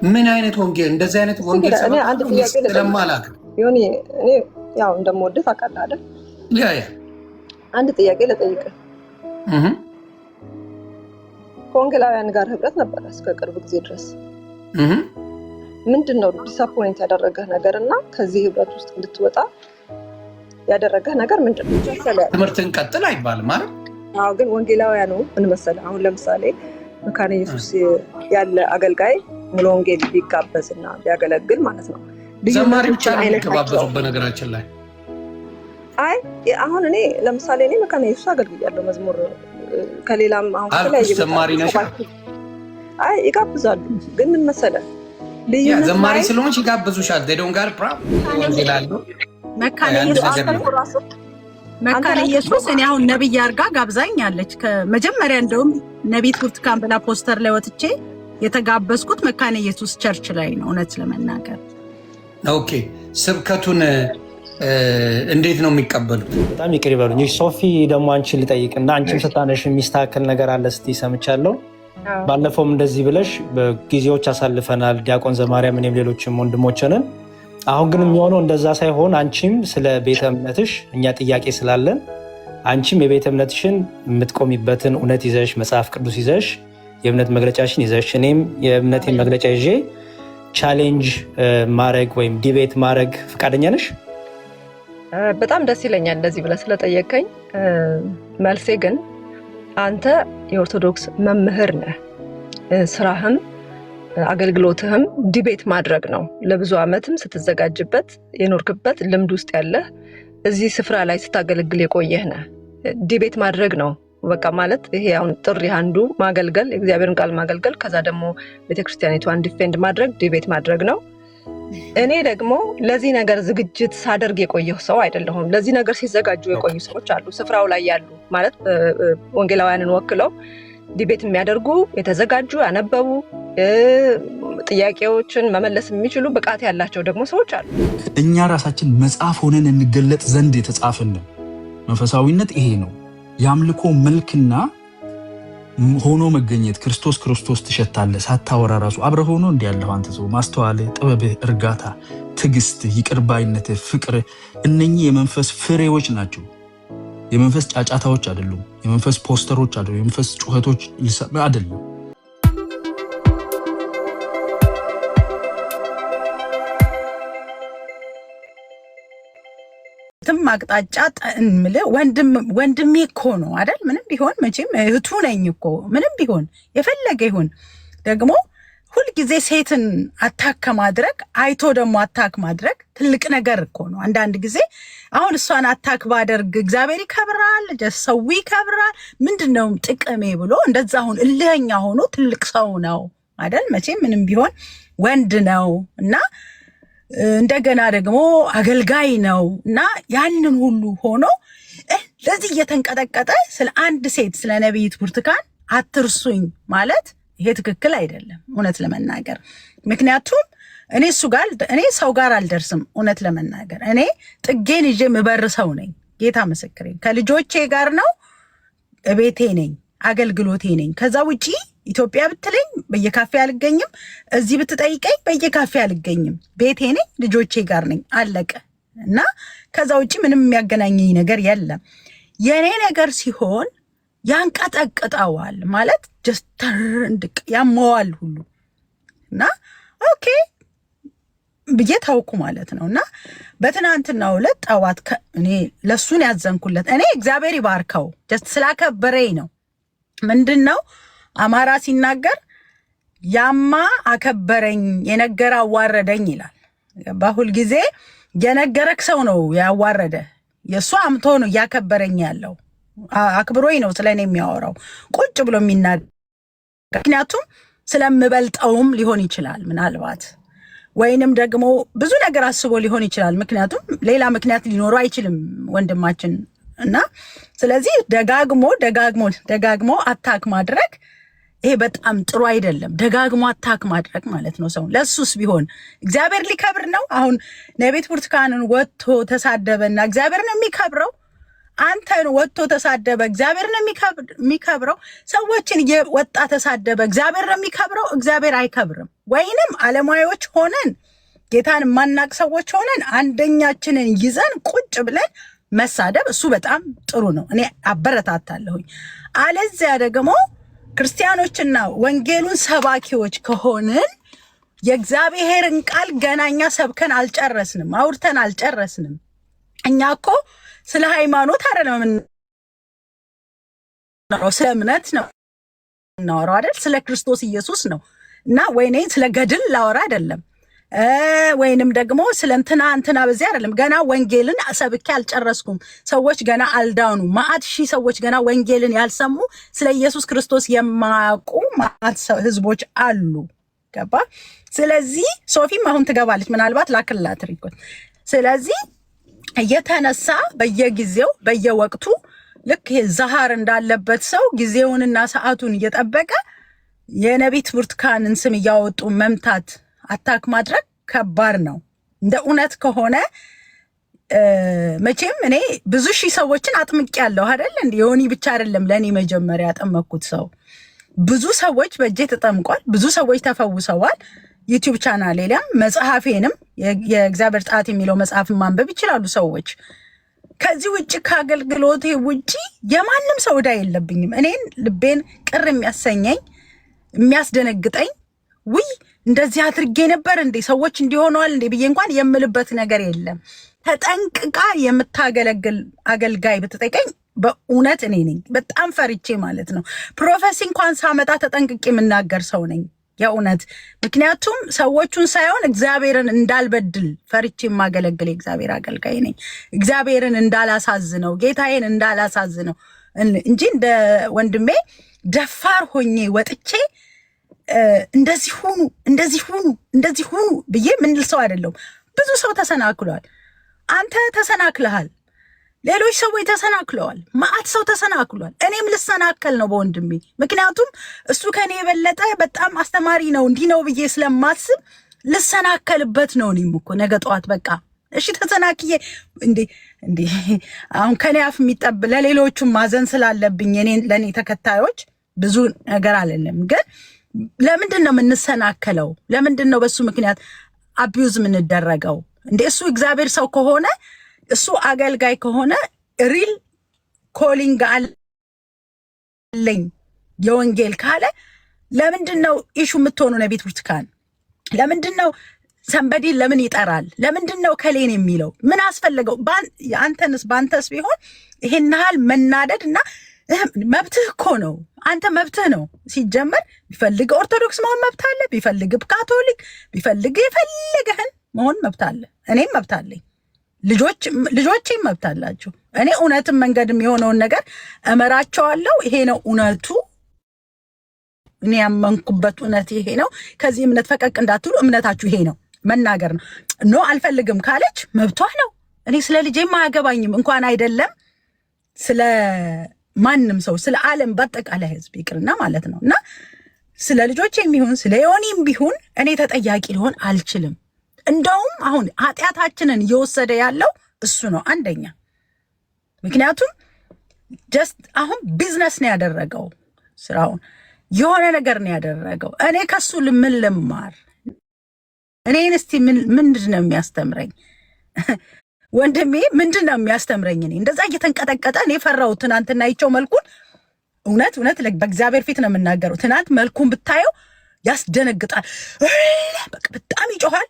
ምን አይነት ወንጌል እንደዚህ አይነት ወንጌል ስለማላውቅ ይሁን እኔ ያው እንደምወድህ ታውቃለህ አይደል? ያ አንድ ጥያቄ ልጠይቅህ። ከወንጌላውያን ጋር ህብረት ነበረ እስከ ቅርብ ጊዜ ድረስ። ምንድነው ዲስአፖይንት ያደረገህ ነገርና ከዚህ ህብረት ውስጥ እንድትወጣ ያደረገህ ነገር ምንድነው? ትምህርትን ቀጥል አይባልም ማለት አዎ። ግን ወንጌላውያኑ ምን መሰለህ፣ አሁን ለምሳሌ መካነ ኢየሱስ ያለ አገልጋይ ሙሉ ወንጌል ቢጋበዝና ቢያገለግል ማለት ነው ዘማሪ ብቻ ነው የሚጋበዙ። በነገራችን ላይ አይ አሁን እኔ ለምሳሌ እኔ መካነ ኢየሱስ አገልግያለሁ መዝሙር ከሌላም አሁን ከተለያየ ዘማሪ ነሽ። አይ ይጋብዛሉ። ግን ምን መሰለህ ያ ዘማሪ ስለሆንሽ ይጋብዙሻል። ዴዶን ጋር ወንጌላሉ መካነ ኢየሱስ እኔ አሁን ነብይ አርጋ ጋብዛኛለች። ከመጀመሪያ እንደውም ነቢት ብርቱካን ብላ ፖስተር ላይ ወጥቼ የተጋበዝኩት መካነ ኢየሱስ ቸርች ላይ ነው እውነት ለመናገር። ኦኬ ስብከቱን እንዴት ነው የሚቀበሉት? በጣም ይቅር ይበሉኝ። ሶፊ ደግሞ አንቺን ልጠይቅና አንቺም ስታነሽ የሚስተካከል ነገር አለ እስቲ ሰምቻለሁ። ባለፈውም እንደዚህ ብለሽ በጊዜዎች አሳልፈናል ዲያቆን ዘማርያም እኔም ሌሎችም ወንድሞችንን። አሁን ግን የሚሆነው እንደዛ ሳይሆን አንቺም ስለ ቤተ እምነትሽ እኛ ጥያቄ ስላለን አንቺም የቤተ እምነትሽን የምትቆሚበትን እውነት ይዘሽ መጽሐፍ ቅዱስ ይዘሽ የእምነት መግለጫሽን ይዘሽ እኔም የእምነቴን መግለጫ ይዤ ቻሌንጅ ማድረግ ወይም ዲቤት ማድረግ ፈቃደኛ ነሽ? በጣም ደስ ይለኛል እንደዚህ ብለህ ስለጠየቀኝ። መልሴ ግን አንተ የኦርቶዶክስ መምህር ነህ። ስራህም አገልግሎትህም ዲቤት ማድረግ ነው። ለብዙ ዓመትም ስትዘጋጅበት የኖርክበት ልምድ ውስጥ ያለህ እዚህ ስፍራ ላይ ስታገለግል የቆየህ ነህ። ዲቤት ማድረግ ነው በቃ ማለት ይሄ አሁን ጥሪ አንዱ ማገልገል፣ የእግዚአብሔርን ቃል ማገልገል፣ ከዛ ደግሞ ቤተክርስቲያኒቷን ዲፌንድ ማድረግ ዲቤት ማድረግ ነው። እኔ ደግሞ ለዚህ ነገር ዝግጅት ሳደርግ የቆየሁ ሰው አይደለሁም። ለዚህ ነገር ሲዘጋጁ የቆዩ ሰዎች አሉ ስፍራው ላይ ያሉ ማለት ወንጌላውያንን ወክለው ዲቤት የሚያደርጉ የተዘጋጁ ያነበቡ ጥያቄዎችን መመለስ የሚችሉ ብቃት ያላቸው ደግሞ ሰዎች አሉ። እኛ ራሳችን መጽሐፍ ሆነን እንገለጥ ዘንድ የተጻፈን መንፈሳዊነት ይሄ ነው። የአምልኮ መልክና ሆኖ መገኘት ክርስቶስ ትሸታለህ ሳታወራ ራሱ አብረህ ሆኖ እንዲያለሁ አንተ ሰው ማስተዋል፣ ጥበብህ፣ እርጋታ፣ ትዕግስት፣ ይቅርባይነት፣ ፍቅር እነኚህ የመንፈስ ፍሬዎች ናቸው። የመንፈስ ጫጫታዎች አይደሉም። የመንፈስ ፖስተሮች አይደሉም። የመንፈስ ጩኸቶች አይደሉም። አቅጣጫ ወንድሜ እኮ ነው አይደል? ምንም ቢሆን መቼም እህቱ ነኝ እኮ ምንም ቢሆን የፈለገ ይሁን። ደግሞ ሁልጊዜ ሴትን አታክ ማድረግ አይቶ ደግሞ አታክ ማድረግ ትልቅ ነገር እኮ ነው። አንዳንድ ጊዜ አሁን እሷን አታክ ባደርግ እግዚአብሔር ይከብራል፣ ሰው ይከብራል፣ ምንድነው ጥቅሜ ብሎ እንደዛ አሁን እልህኛ ሆኖ ትልቅ ሰው ነው አይደል? መቼም ምንም ቢሆን ወንድ ነው እና እንደገና ደግሞ አገልጋይ ነው እና ያንን ሁሉ ሆኖ ለዚህ እየተንቀጠቀጠ ስለ አንድ ሴት ስለ ነቢይት ብርቱካን አትርሱኝ ማለት ይሄ ትክክል አይደለም እውነት ለመናገር። ምክንያቱም እኔ ሰው ጋር አልደርስም እውነት ለመናገር። እኔ ጥጌን ይዤ ምበር ሰው ነኝ። ጌታ ምስክሬ ከልጆቼ ጋር ነው፣ ቤቴ ነኝ፣ አገልግሎቴ ነኝ። ከዛ ውጪ ኢትዮጵያ ብትለኝ በየካፌ አልገኝም፣ እዚህ ብትጠይቀኝ በየካፌ አልገኝም። ቤቴ ነኝ፣ ልጆቼ ጋር ነኝ፣ አለቀ። እና ከዛ ውጪ ምንም የሚያገናኘኝ ነገር የለም። የኔ ነገር ሲሆን ያንቀጠቅጠዋል ማለት ጀስተር ያመዋል ሁሉ እና ኦኬ ብዬ ታውኩ ማለት ነው። እና በትናንትናው ዕለት ጠዋት እኔ ለሱን ያዘንኩለት እኔ እግዚአብሔር ይባርከው ጀስት ስላከበረኝ ነው። ምንድነው አማራ ሲናገር ያማ አከበረኝ የነገረ አዋረደኝ ይላል። በሁል ጊዜ የነገረክ ሰው ነው ያዋረደ። የሱ አምቶ ነው ያከበረኝ ያለው አክብሮኝ ነው ስለኔ የሚያወራው ቁጭ ብሎ የሚናገር። ምክንያቱም ስለምበልጠውም ሊሆን ይችላል ምናልባት፣ ወይንም ደግሞ ብዙ ነገር አስቦ ሊሆን ይችላል። ምክንያቱም ሌላ ምክንያት ሊኖረው አይችልም ወንድማችን። እና ስለዚህ ደጋግሞ አታክ ማድረግ ይሄ በጣም ጥሩ አይደለም። ደጋግሞ አታክ ማድረግ ማለት ነው ሰው። ለሱስ ቢሆን እግዚአብሔር ሊከብር ነው። አሁን ነቢይት ብርቱካንን ወጥቶ ተሳደበና እግዚአብሔር ነው የሚከብረው? አንተን ወጥቶ ተሳደበ እግዚአብሔር ነው የሚከብረው? ሰዎችን ወጣ ተሳደበ እግዚአብሔር ነው የሚከብረው? እግዚአብሔር አይከብርም። ወይንም ዓለማዊዎች ሆነን ጌታን ማናቅ ሰዎች ሆነን አንደኛችንን ይዘን ቁጭ ብለን መሳደብ እሱ በጣም ጥሩ ነው፣ እኔ አበረታታለሁኝ። አለዚያ ደግሞ ክርስቲያኖችና ወንጌሉን ሰባኪዎች ከሆንን የእግዚአብሔርን ቃል ገናኛ ሰብከን አልጨረስንም፣ አውርተን አልጨረስንም። እኛ እኮ ስለ ሃይማኖት አይደለም ነው፣ ስለ እምነት ነው እናወራው አይደል? ስለ ክርስቶስ ኢየሱስ ነው። እና ወይኔ ስለ ገድል ላወራ አይደለም፣ ወይንም ደግሞ ስለ እንትና በዚህ አይደለም። ገና ወንጌልን ሰብኬ አልጨረስኩም። ሰዎች ገና አልዳኑ። ማአት ሺህ ሰዎች ገና ወንጌልን ያልሰሙ ስለ ኢየሱስ ክርስቶስ የማያውቁ ማአት ህዝቦች አሉ። ገባ? ስለዚህ ሶፊም አሁን ትገባለች፣ ምናልባት ላክላት ሪኮት። ስለዚህ እየተነሳ በየጊዜው በየወቅቱ ልክ ዛሃር እንዳለበት ሰው ጊዜውንና ሰዓቱን እየጠበቀ የነቢት ብርቱካንን ስም እያወጡ መምታት አታክ ማድረግ ከባድ ነው። እንደ እውነት ከሆነ መቼም እኔ ብዙ ሺህ ሰዎችን አጥምቄያለሁ አይደል? እንዴ ዮኒ ብቻ አይደለም ለኔ መጀመሪያ ያጠመኩት ሰው፣ ብዙ ሰዎች በእጄ ተጠምቋል፣ ብዙ ሰዎች ተፈውሰዋል። ዩቲዩብ ቻናሌ ላይ መጽሐፌንም የእግዚአብሔር ጣት የሚለው መጽሐፍ ማንበብ ይችላሉ ሰዎች። ከዚህ ውጭ ከአገልግሎቴ ውጪ የማንም ሰው ዕዳ የለብኝም። እኔን ልቤን ቅር የሚያሰኘኝ የሚያስደነግጠኝ ውይ እንደዚህ አድርጌ ነበር እንዴ ሰዎች እንዲሆነዋል እንዴ ብዬ እንኳን የምልበት ነገር የለም። ተጠንቅቃ የምታገለግል አገልጋይ ብትጠይቀኝ በእውነት እኔ ነኝ፣ በጣም ፈርቼ ማለት ነው። ፕሮፌሲ እንኳን ሳመጣ ተጠንቅቄ የምናገር ሰው ነኝ የእውነት። ምክንያቱም ሰዎቹን ሳይሆን እግዚአብሔርን እንዳልበድል ፈርቼ የማገለግል የእግዚአብሔር አገልጋይ ነኝ። እግዚአብሔርን እንዳላሳዝነው፣ ጌታዬን እንዳላሳዝነው እንጂ እንደ ወንድሜ ደፋር ሆኜ ወጥቼ እንደዚህ ሁኑ እንደዚህ ሁኑ እንደዚህ ሁኑ ብዬ ምንል ሰው አይደለም። ብዙ ሰው ተሰናክሏል። አንተ ተሰናክለሃል፣ ሌሎች ሰዎች ተሰናክለዋል፣ ማአት ሰው ተሰናክሏል። እኔም ልሰናከል ነው በወንድሜ። ምክንያቱም እሱ ከኔ የበለጠ በጣም አስተማሪ ነው እንዲህ ነው ብዬ ስለማስብ ልሰናከልበት ነው። እኔም እኮ ነገ ጠዋት በቃ እሺ ተሰናክዬ እንዴ አሁን ከኔ አፍ የሚጠብ ለሌሎቹም ማዘን ስላለብኝ ለኔ ተከታዮች ብዙ ነገር አለለም። ግን ለምንድን ነው የምንሰናከለው? ለምንድን ነው በሱ ምክንያት አቢዩዝ የምንደረገው? እንዴ እሱ እግዚአብሔር ሰው ከሆነ እሱ አገልጋይ ከሆነ ሪል ኮሊንግ አለኝ የወንጌል ካለ ለምንድን ነው ኢሹ የምትሆኑ ነቢት ብርቱካን? ለምንድን ነው ሰንበዲ ለምን ይጠራል? ለምንድን ነው ከሌን የሚለው? ምን አስፈለገው? በአንተስ ቢሆን ይሄን ያህል መናደድ እና መብትህ እኮ ነው። አንተ መብትህ ነው ሲጀመር። ቢፈልግ ኦርቶዶክስ መሆን መብት አለ፣ ቢፈልግ ካቶሊክ፣ ቢፈልግ የፈለገህን መሆን መብት አለ። እኔም መብት አለኝ፣ ልጆቼም መብት አላቸው። እኔ እውነትም መንገድም የሆነውን ነገር እመራቸዋለሁ። ይሄ ነው እውነቱ፣ እኔ ያመንኩበት እውነት ይሄ ነው። ከዚህ እምነት ፈቀቅ እንዳትሉ፣ እምነታችሁ ይሄ ነው መናገር ነው። ኖ አልፈልግም ካለች መብቷ ነው። እኔ ስለ ልጄም አያገባኝም፣ እንኳን አይደለም ስለ ማንም ሰው፣ ስለ ዓለም በአጠቃላይ ህዝብ ይቅርና ማለት ነው። እና ስለ ልጆች የሚሆን ስለ ዮኒም ቢሆን እኔ ተጠያቂ ሊሆን አልችልም። እንደውም አሁን ኃጢአታችንን እየወሰደ ያለው እሱ ነው አንደኛ። ምክንያቱም ጀስት አሁን ቢዝነስ ነው ያደረገው፣ ስራውን የሆነ ነገር ነው ያደረገው። እኔ ከሱ ምን ልማር? እኔን እስቲ ምንድን ነው የሚያስተምረኝ? ወንድሜ ምንድን ነው የሚያስተምረኝ? እኔ እንደዛ እየተንቀጠቀጠ እኔ ፈራው። ትናንትና አይቼው መልኩን እውነት በእግዚአብሔር ፊት ነው የምናገረው። ትናንት መልኩን ብታየው ያስደነግጣል። በቃ በጣም ይጮሃል፣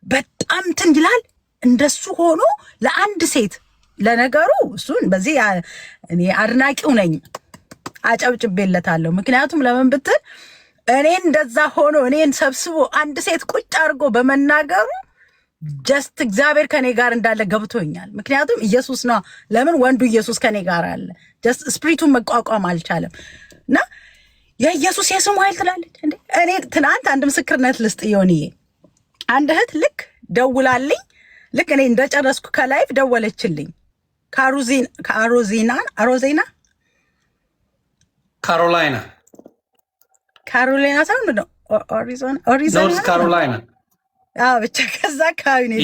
በጣም እንትን ይላል። እንደሱ ሆኖ ለአንድ ሴት ለነገሩ እሱን በዚህ እኔ አድናቂው ነኝ፣ አጨብጭቤለታለሁ። ምክንያቱም ለምን ብትል እኔን እንደዛ ሆኖ እኔን ሰብስቦ አንድ ሴት ቁጭ አድርጎ በመናገሩ ጀስት እግዚአብሔር ከኔ ጋር እንዳለ ገብቶኛል። ምክንያቱም ኢየሱስ ነው። ለምን ወንዱ ኢየሱስ ከኔ ጋር አለ። ጀስት ስፕሪቱን መቋቋም አልቻለም። እና የኢየሱስ የስሙ ኃይል ትላለች እንዴ። እኔ ትናንት አንድ ምስክርነት ልስጥ። ዮኒዬ አንድ እህት ልክ ደውላልኝ፣ ልክ እኔ እንደጨረስኩ ከላይፍ ደወለችልኝ። ካሮሊና ሳውንድ ነው ኖርዝ ካሮላይና ብቻ ከዛ አካባቢ ነው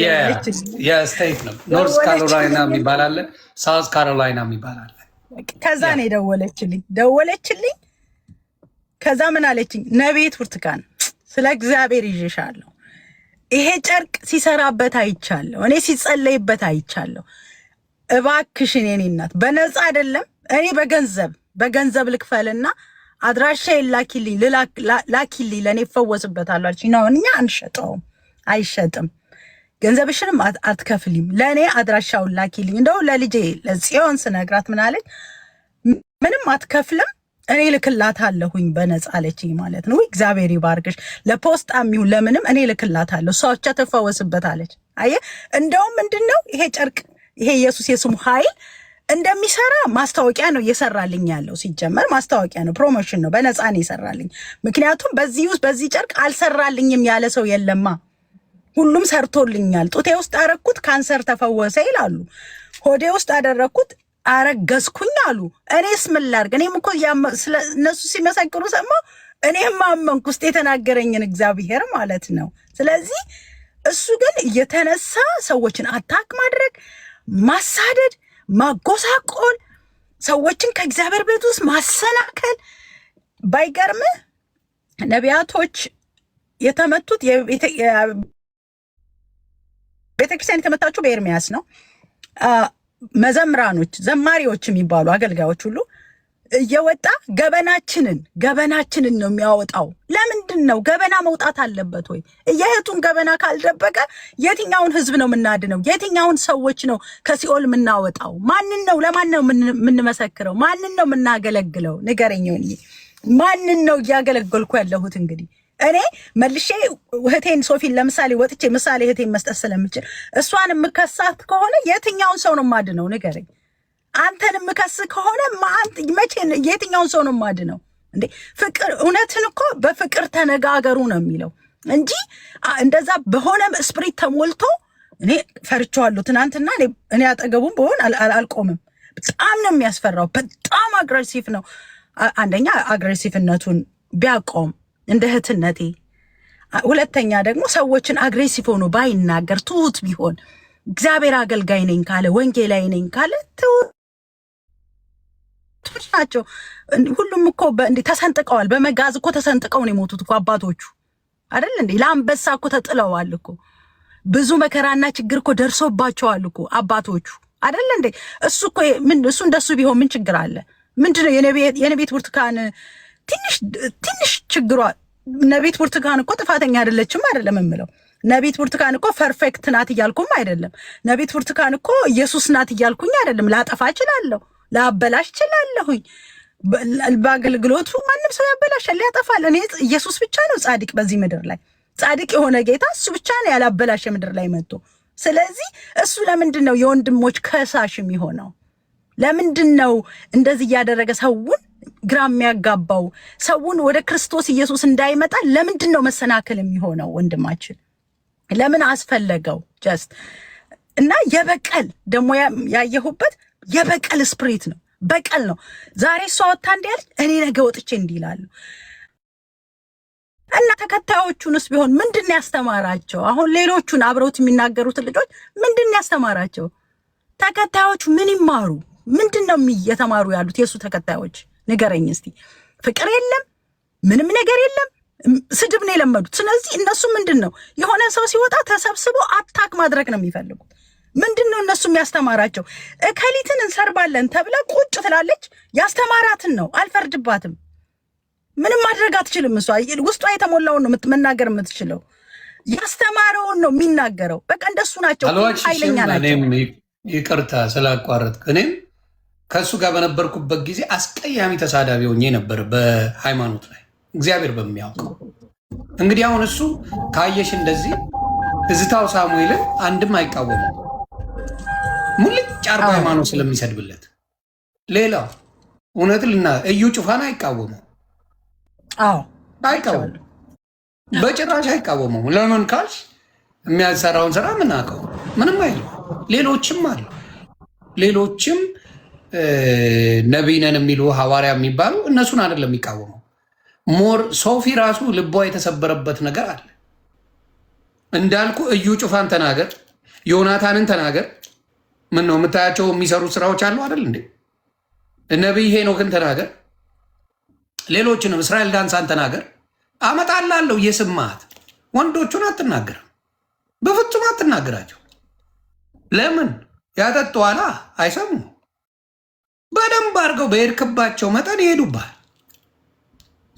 የስቴት ነው። ኖርዝ ካሮላይና የሚባል አለ፣ ሳውዝ ካሮላይና የሚባል አለ። ከዛ ነው ደወለችልኝ። ከዛ ምን አለችኝ? ነቢት ብርቱካን ስለ እግዚአብሔር ይዤሻለሁ። ይሄ ጨርቅ ሲሰራበት አይቻለሁ። እኔ ሲጸለይበት አይቻለሁ። እባክሽን የኔ እናት በነፃ አይደለም። እኔ በገንዘብ ልክፈልና አድራሻ ላኪልኝ ለኔ እፈወስበታለሁ አልሽኝ። ነው እኛ አንሸጠውም፣ አይሸጥም። ገንዘብሽንም አትከፍሊም። ለኔ አድራሻውን ላኪልኝ። እንደው ለልጄ ለጽዮን ስነግራት ምን አለች? ምንም አትከፍልም እኔ ልክላታለሁኝ በነፃ አለችኝ ማለት ነው። እግዚአብሔር ይባርክሽ። ለፖስጣም ይሁን ለምንም እኔ ልክላታለሁ፣ እሷ ብቻ ትፈወስበታለች። አየህ እንደውም ምንድነው ይሄ ጨርቅ ይሄ ኢየሱስ የስሙ ኃይል እንደሚሰራ ማስታወቂያ ነው እየሰራልኝ ያለው። ሲጀመር ማስታወቂያ ነው፣ ፕሮሞሽን ነው፣ በነፃ ነው ይሰራልኝ። ምክንያቱም በዚህ ጨርቅ አልሰራልኝም ያለ ሰው የለማ። ሁሉም ሰርቶልኛል። ጡቴ ውስጥ አረኩት ካንሰር ተፈወሰ ይላሉ። ሆዴ ውስጥ አደረኩት አረገዝኩኝ አሉ። እኔስ ምን ላድርግ? እኔም እኮ እነሱ ሲመሰክሩ ሰማሁ፣ እኔም አመንኩ፣ ውስጥ የተናገረኝን እግዚአብሔር ማለት ነው። ስለዚህ እሱ ግን እየተነሳ ሰዎችን አታክ ማድረግ፣ ማሳደድ፣ ማጎሳቆል፣ ሰዎችን ከእግዚአብሔር ቤት ውስጥ ማሰናከል። ባይገርምህ ነቢያቶች የተመቱት ቤተክርስቲያን የተመታችሁ በኤርሚያስ ነው። መዘምራኖች ዘማሪዎች የሚባሉ አገልጋዮች ሁሉ እየወጣ ገበናችንን ነው የሚያወጣው። ለምንድን ነው ገበና መውጣት አለበት ወይ? የእህቱን ገበና ካልደበቀ የትኛውን ህዝብ ነው የምናድነው? የትኛውን ሰዎች ነው ከሲኦል የምናወጣው? ማንን ነው ለማን ነው የምንመሰክረው? ማንን ነው የምናገለግለው? ንገረኝ። ማንን ነው እያገለገልኩ ያለሁት? እንግዲህ እኔ መልሼ እህቴን ሶፊን ለምሳሌ ወጥቼ ምሳሌ እህቴን መስጠት ስለምችል እሷን የምከሳት ከሆነ የትኛውን ሰው ነው የማድነው? ንገረኝ። አንተን የምከስ ከሆነ መቼ የትኛውን ሰው ነው የማድነው? እንዴ ፍቅር እውነትን እኮ በፍቅር ተነጋገሩ ነው የሚለው እንጂ እንደዛ በሆነ ስፕሪት ተሞልቶ እኔ ፈርቼዋለሁ። ትናንትና እኔ አጠገቡም በሆን አልቆምም። በጣም ነው የሚያስፈራው። በጣም አግሬሲቭ ነው። አንደኛ አግሬሲቭነቱን ቢያቆም እንደ እህትነቴ፣ ሁለተኛ ደግሞ ሰዎችን አግሬሲቭ ሆኖ ባይናገር ትሁት ቢሆን፣ እግዚአብሔር አገልጋይ ነኝ ካለ ወንጌላዊ ነኝ ካለ ትሁት ናቸው። ሁሉም እኮ እንዴ ተሰንጥቀዋል። በመጋዝ እኮ ተሰንጥቀው ነው የሞቱት እኮ አባቶቹ አይደል እንዴ? ለአንበሳ እኮ ተጥለዋል እኮ። ብዙ መከራና ችግር እኮ ደርሶባቸዋል እኮ አባቶቹ አይደል እንዴ? እሱ እኮ እሱ እንደሱ ቢሆን ምን ችግር አለ? ምንድነው የነቤት ብርቱካን ትንሽ ችግሯ? ነቤት ብርቱካን እኮ ጥፋተኛ አይደለችም አይደለም የምለው። ነቤት ብርቱካን እኮ ፐርፌክት ናት እያልኩም አይደለም። ነቤት ብርቱካን እኮ ኢየሱስ ናት እያልኩኝ አይደለም። ላጠፋ እችላለሁ፣ ላበላሽ እችላለሁኝ። በአገልግሎቱ ማንም ሰው ያበላሻል፣ ያጠፋል። እኔ ኢየሱስ ብቻ ነው ጻድቅ በዚህ ምድር ላይ። ጻድቅ የሆነ ጌታ እሱ ብቻ ነው ያላበላሸ ምድር ላይ መጥቶ። ስለዚህ እሱ ለምንድን ነው የወንድሞች ከሳሽ የሚሆነው? ለምንድን ነው እንደዚህ እያደረገ ሰውን ግራ የሚያጋባው? ሰውን ወደ ክርስቶስ ኢየሱስ እንዳይመጣ ለምንድን ነው መሰናከል የሚሆነው? ወንድማችን ለምን አስፈለገው? ጀስት እና የበቀል ደግሞ ያየሁበት የበቀል ስፕሪት ነው። በቀል ነው። ዛሬ እሷ ወጣ እንዲያል እኔ ነገ ወጥቼ እንዲላሉ እና ተከታዮቹንስ ቢሆን ምንድን ያስተማራቸው? አሁን ሌሎቹን አብረውት የሚናገሩት ልጆች ምንድን ያስተማራቸው? ተከታዮቹ ምን ይማሩ? ምንድን ነው የተማሩ ያሉት የሱ ተከታዮች? ንገረኝ እስቲ። ፍቅር የለም፣ ምንም ነገር የለም፣ ስድብ ነው የለመዱት። ስለዚህ እነሱ ምንድን ነው የሆነ ሰው ሲወጣ ተሰብስበው አታክ ማድረግ ነው የሚፈልጉት። ምንድን ነው እነሱ የሚያስተማራቸው? እከሊትን እንሰርባለን ተብላ ቁጭ ትላለች። ያስተማራትን ነው፣ አልፈርድባትም። ምንም ማድረግ አትችልም። እሷ ውስጧ የተሞላውን ነው መናገር የምትችለው። ያስተማረውን ነው የሚናገረው። በቃ እንደሱ ናቸው፣ ኃይለኛ ናቸው። ይቅርታ ስላቋረጥክ። እኔም ከእሱ ጋር በነበርኩበት ጊዜ አስቀያሚ ተሳዳቢ ሆኜ ነበር በሃይማኖት ላይ፣ እግዚአብሔር በሚያውቀው። እንግዲህ አሁን እሱ ካየሽ እንደዚህ እዝታው ሳሙኤልን አንድም አይቃወመው፣ ሙልጭ አርባ ሃይማኖት ስለሚሰድብለት። ሌላው እውነት እዩ ጩፋን አይቃወመው፣ አይቃወሙ፣ በጭራሽ አይቃወመው። ለምን ካልሽ የሚያሰራውን ስራ ምን አውቀው ምንም አይልም። ሌሎችም አሉ፣ ሌሎችም ነቢይ ነን የሚሉ ሐዋርያ የሚባሉ እነሱን አይደለም የሚቃወመው። ሞር ሶፊ ራሱ ልቧ የተሰበረበት ነገር አለ። እንዳልኩ እዩ ጩፋን ተናገር፣ ዮናታንን ተናገር። ምን ነው የምታያቸው የሚሰሩ ስራዎች አሉ አይደል እንዴ? ነቢይ ሄኖክን ተናገር፣ ሌሎችንም እስራኤል ዳንሳን ተናገር። አመጣላለሁ የስማት ወንዶቹን አትናገርም፣ በፍጹም አትናገራቸው። ለምን ያጠጧላ? አይሰሙ። በደንብ አድርገው በሄድክባቸው መጠን ይሄዱባል።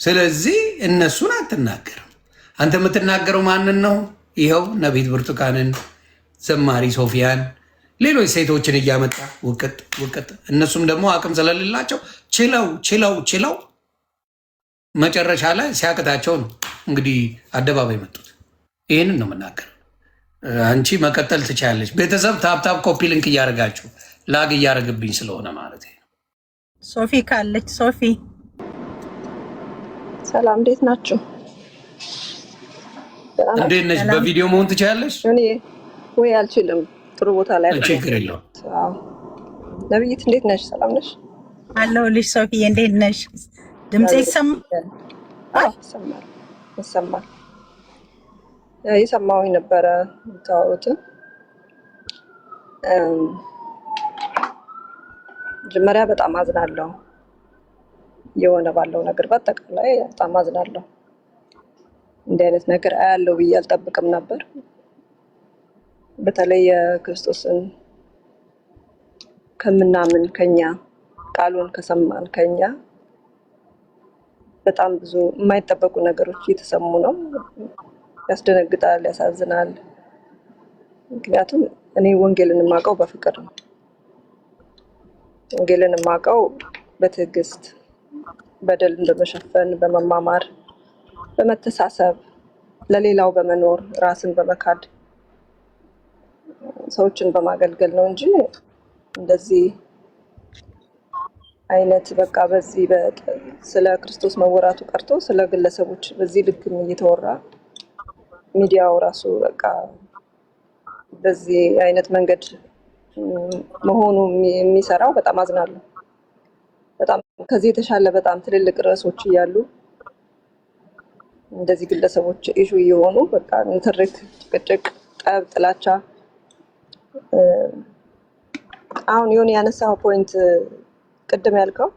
ስለዚህ እነሱን አትናገርም። አንተ የምትናገረው ማንን ነው? ይኸው ነቢት ብርቱካንን፣ ዘማሪ ሶፊያን፣ ሌሎች ሴቶችን እያመጣ ውቅጥ ውቅጥ። እነሱም ደግሞ አቅም ስለሌላቸው ችለው መጨረሻ ላይ ሲያቅታቸው ነው እንግዲህ አደባባይ መጡት። ይህንን ነው የምናገር። አንቺ መቀጠል ትችላለች። ቤተሰብ ታፕታፕ ኮፒ ሊንክ እያደረጋችሁ ላግ እያደረግብኝ ስለሆነ ማለት ነው። ሶፊ ካለች ሶፊ ሰላም፣ እንዴት ናችሁ? እንዴት ነሽ? በቪዲዮ መሆን ትችላለች? እኔ ወይ አልችልም። ጥሩ ቦታ ላይ ችግር የለውም። ነብይት እንዴት ነሽ? ሰላም ነሽ? አለሁልሽ። ሶፊ እንዴት ነሽ? ድምጽ ይሰማል? ይሰማል። የሰማሁኝ ነበረ የምታወሩትን። መጀመሪያ በጣም አዝናለሁ የሆነ ባለው ነገር፣ በአጠቃላይ በጣም አዝናለሁ። እንዲህ አይነት ነገር አያለው ብዬ አልጠብቅም ነበር። በተለይ የክርስቶስን ከምናምን ከኛ ቃሉን ከሰማን ከኛ በጣም ብዙ የማይጠበቁ ነገሮች እየተሰሙ ነው። ያስደነግጣል፣ ያሳዝናል። ምክንያቱም እኔ ወንጌልን የማውቀው በፍቅር ነው። ወንጌልን የማውቀው በትዕግስት፣ በደልን በመሸፈን፣ በመማማር፣ በመተሳሰብ፣ ለሌላው በመኖር፣ ራስን በመካድ፣ ሰዎችን በማገልገል ነው እንጂ እንደዚህ አይነት በቃ በዚህ ስለ ክርስቶስ መወራቱ ቀርቶ ስለ ግለሰቦች በዚህ ልክም እየተወራ ሚዲያው ራሱ በቃ በዚህ አይነት መንገድ መሆኑ የሚሰራው በጣም አዝናለሁ። በጣም ከዚህ የተሻለ በጣም ትልልቅ ርዕሶች እያሉ እንደዚህ ግለሰቦች ኢሹ እየሆኑ በቃ ንትርክ፣ ጭቅጭቅ፣ ጠብ፣ ጥላቻ። አሁን የሆነ ያነሳው ፖይንት ቅድም ያልከው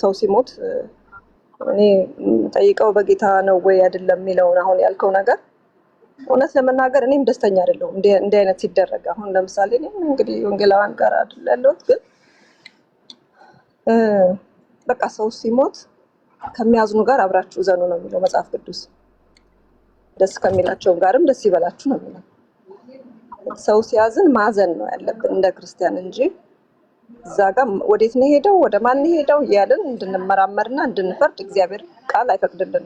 ሰው ሲሞት እኔ ጠይቀው በጌታ ነው ወይ አይደለም የሚለውን አሁን ያልከው ነገር እውነት ለመናገር እኔም ደስተኛ አይደለሁም እንዲህ አይነት ሲደረግ። አሁን ለምሳሌ እኔም እንግዲህ ወንጌላውያን ጋር አይደል ያለሁት፣ ግን በቃ ሰው ሲሞት ከሚያዝኑ ጋር አብራችሁ ዘኑ ነው የሚለው መጽሐፍ ቅዱስ። ደስ ከሚላቸውም ጋርም ደስ ይበላችሁ ነው የሚለው። ሰው ሲያዝን ማዘን ነው ያለብን እንደ ክርስቲያን እንጂ እዛ ጋር ወዴት ነው ሄደው ወደ ማን ሄደው እያልን እንድንመራመርና እንድንፈርድ እግዚአብሔር ቃል አይፈቅድልንም።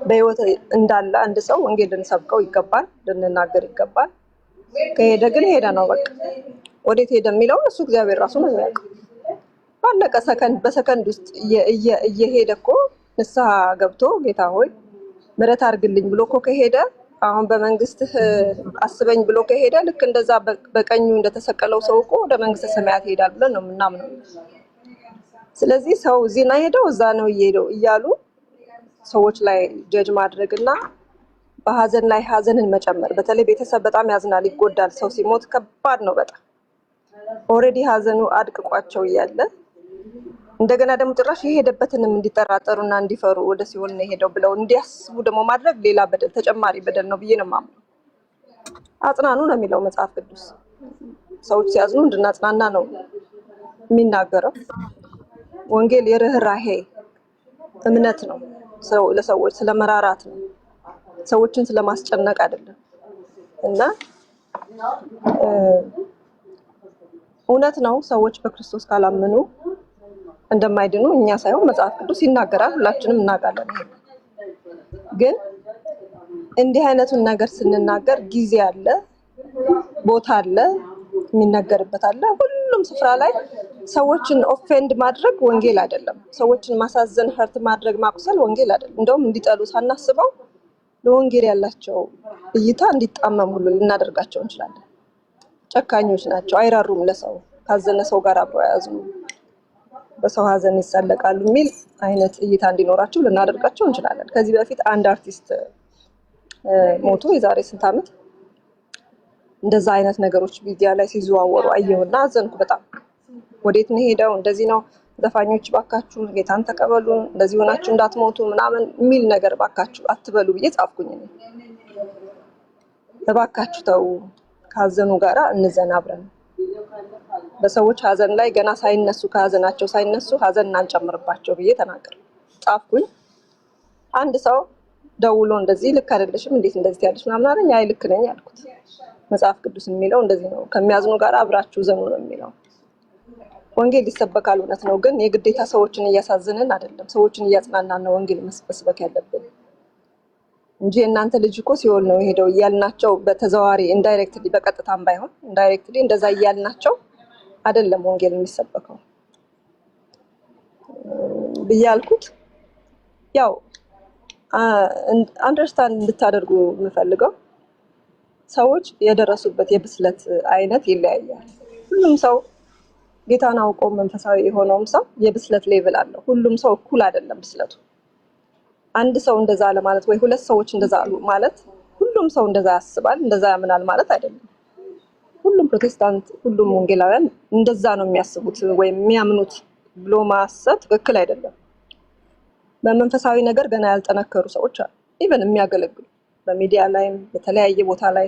በህይወት እንዳለ አንድ ሰው ወንጌል ልንሰብከው ይገባል፣ ልንናገር ይገባል። ከሄደ ግን ሄደ ነው በቃ። ወዴት ሄደ የሚለውን እሱ እግዚአብሔር ራሱ ነው የሚያውቀው። ባለቀ ሰከንድ በሰከንድ ውስጥ እየሄደ እኮ ንስሐ ገብቶ ጌታ ሆይ ምሕረት አድርግልኝ ብሎ እኮ ከሄደ አሁን በመንግስትህ አስበኝ ብሎ ከሄደ ልክ እንደዛ በቀኙ እንደተሰቀለው ሰው እኮ ወደ መንግስተ ሰማያት ይሄዳል ብለን ነው የምናምነው። ስለዚህ ሰው እዚህ ነው ሄደው እዛ ነው እየሄደው እያሉ ሰዎች ላይ ጀጅ ማድረግና በሀዘን ላይ ሀዘንን መጨመር። በተለይ ቤተሰብ በጣም ያዝናል፣ ይጎዳል። ሰው ሲሞት ከባድ ነው በጣም። ኦልሬዲ ሀዘኑ አድቅቋቸው እያለ እንደገና ደግሞ ጭራሽ የሄደበትንም እንዲጠራጠሩና እንዲፈሩ ወደ ሲኦል ነው የሄደው ብለው እንዲያስቡ ደግሞ ማድረግ ሌላ በደል፣ ተጨማሪ በደል ነው ብዬ ነው የማምነው። አጽናኑ ነው የሚለው መጽሐፍ ቅዱስ። ሰዎች ሲያዝኑ እንድናጽናና ነው የሚናገረው። ወንጌል የርህራሄ እምነት ነው። ሰው ለሰዎች ስለመራራት ነው፣ ሰዎችን ስለማስጨነቅ አይደለም። እና እውነት ነው ሰዎች በክርስቶስ ካላመኑ እንደማይድኑ እኛ ሳይሆን መጽሐፍ ቅዱስ ይናገራል፣ ሁላችንም እናውቃለን። ግን እንዲህ አይነቱን ነገር ስንናገር ጊዜ አለ፣ ቦታ አለ፣ የሚነገርበት አለ። ሁሉም ስፍራ ላይ ሰዎችን ኦፌንድ ማድረግ ወንጌል አይደለም። ሰዎችን ማሳዘን፣ ሀርት ማድረግ፣ ማቁሰል ወንጌል አይደለም። እንደውም እንዲጠሉ ሳናስበው ለወንጌል ያላቸው እይታ እንዲጣመም ሁሉ ልናደርጋቸው እንችላለን። ጨካኞች ናቸው፣ አይራሩም ለሰው። ካዘነ ሰው ጋር አብረው ያዝኑ፣ በሰው ሀዘን ይሳለቃሉ የሚል አይነት እይታ እንዲኖራቸው ልናደርጋቸው እንችላለን። ከዚህ በፊት አንድ አርቲስት ሞቶ የዛሬ ስንት ዓመት እንደዛ አይነት ነገሮች ሚዲያ ላይ ሲዘዋወሩ አየሁና አዘንኩ በጣም። ወዴት ነው ሄደው? እንደዚህ ነው ዘፋኞች ባካችሁ ጌታን ተቀበሉ፣ እንደዚህ ሆናችሁ እንዳትሞቱ ምናምን የሚል ነገር ባካችሁ አትበሉ ብዬ ጻፍኩኝ። እባካችሁ ተው፣ ከሀዘኑ ጋራ እንዘን አብረን። በሰዎች ሀዘን ላይ ገና ሳይነሱ ከሀዘናቸው ሳይነሱ ሀዘን እናንጨምርባቸው ብዬ ተናገር ጻፍኩኝ። አንድ ሰው ደውሎ እንደዚህ ልክ አይደለሽም፣ እንዴት እንደዚህ ያለሽ ምናምን አለኝ። አይ ልክ ነኝ አልኩት። መጽሐፍ ቅዱስ የሚለው እንደዚህ ነው፣ ከሚያዝኑ ጋር አብራችሁ ዘኑ ነው የሚለው። ወንጌል ይሰበካል፣ እውነት ነው። ግን የግዴታ ሰዎችን እያሳዝንን አይደለም፣ ሰዎችን እያጽናናን ነው ወንጌል መስበክ ያለብን እንጂ እናንተ ልጅ እኮ ሲኦል ነው የሄደው እያልናቸው በተዘዋዋሪ ኢንዳይሬክትሊ፣ በቀጥታም ባይሆን ኢንዳይሬክትሊ እንደዛ እያልናቸው አይደለም ወንጌል የሚሰበከው ብዬ አልኩት። ያው አንደርስታንድ እንድታደርጉ የምፈልገው ሰዎች የደረሱበት የብስለት አይነት ይለያያል። ሁሉም ሰው ጌታን አውቆ መንፈሳዊ የሆነውም ሰው የብስለት ሌቭል አለው። ሁሉም ሰው እኩል አይደለም ብስለቱ። አንድ ሰው እንደዛ አለ ማለት ወይ ሁለት ሰዎች እንደዛ አሉ ማለት ሁሉም ሰው እንደዛ ያስባል እንደዛ ያምናል ማለት አይደለም። ሁሉም ፕሮቴስታንት፣ ሁሉም ወንጌላውያን እንደዛ ነው የሚያስቡት ወይም የሚያምኑት ብሎ ማሰብ ትክክል አይደለም። በመንፈሳዊ ነገር ገና ያልጠነከሩ ሰዎች አሉ፣ ኢቨን የሚያገለግሉ በሚዲያ ላይም በተለያየ ቦታ ላይ።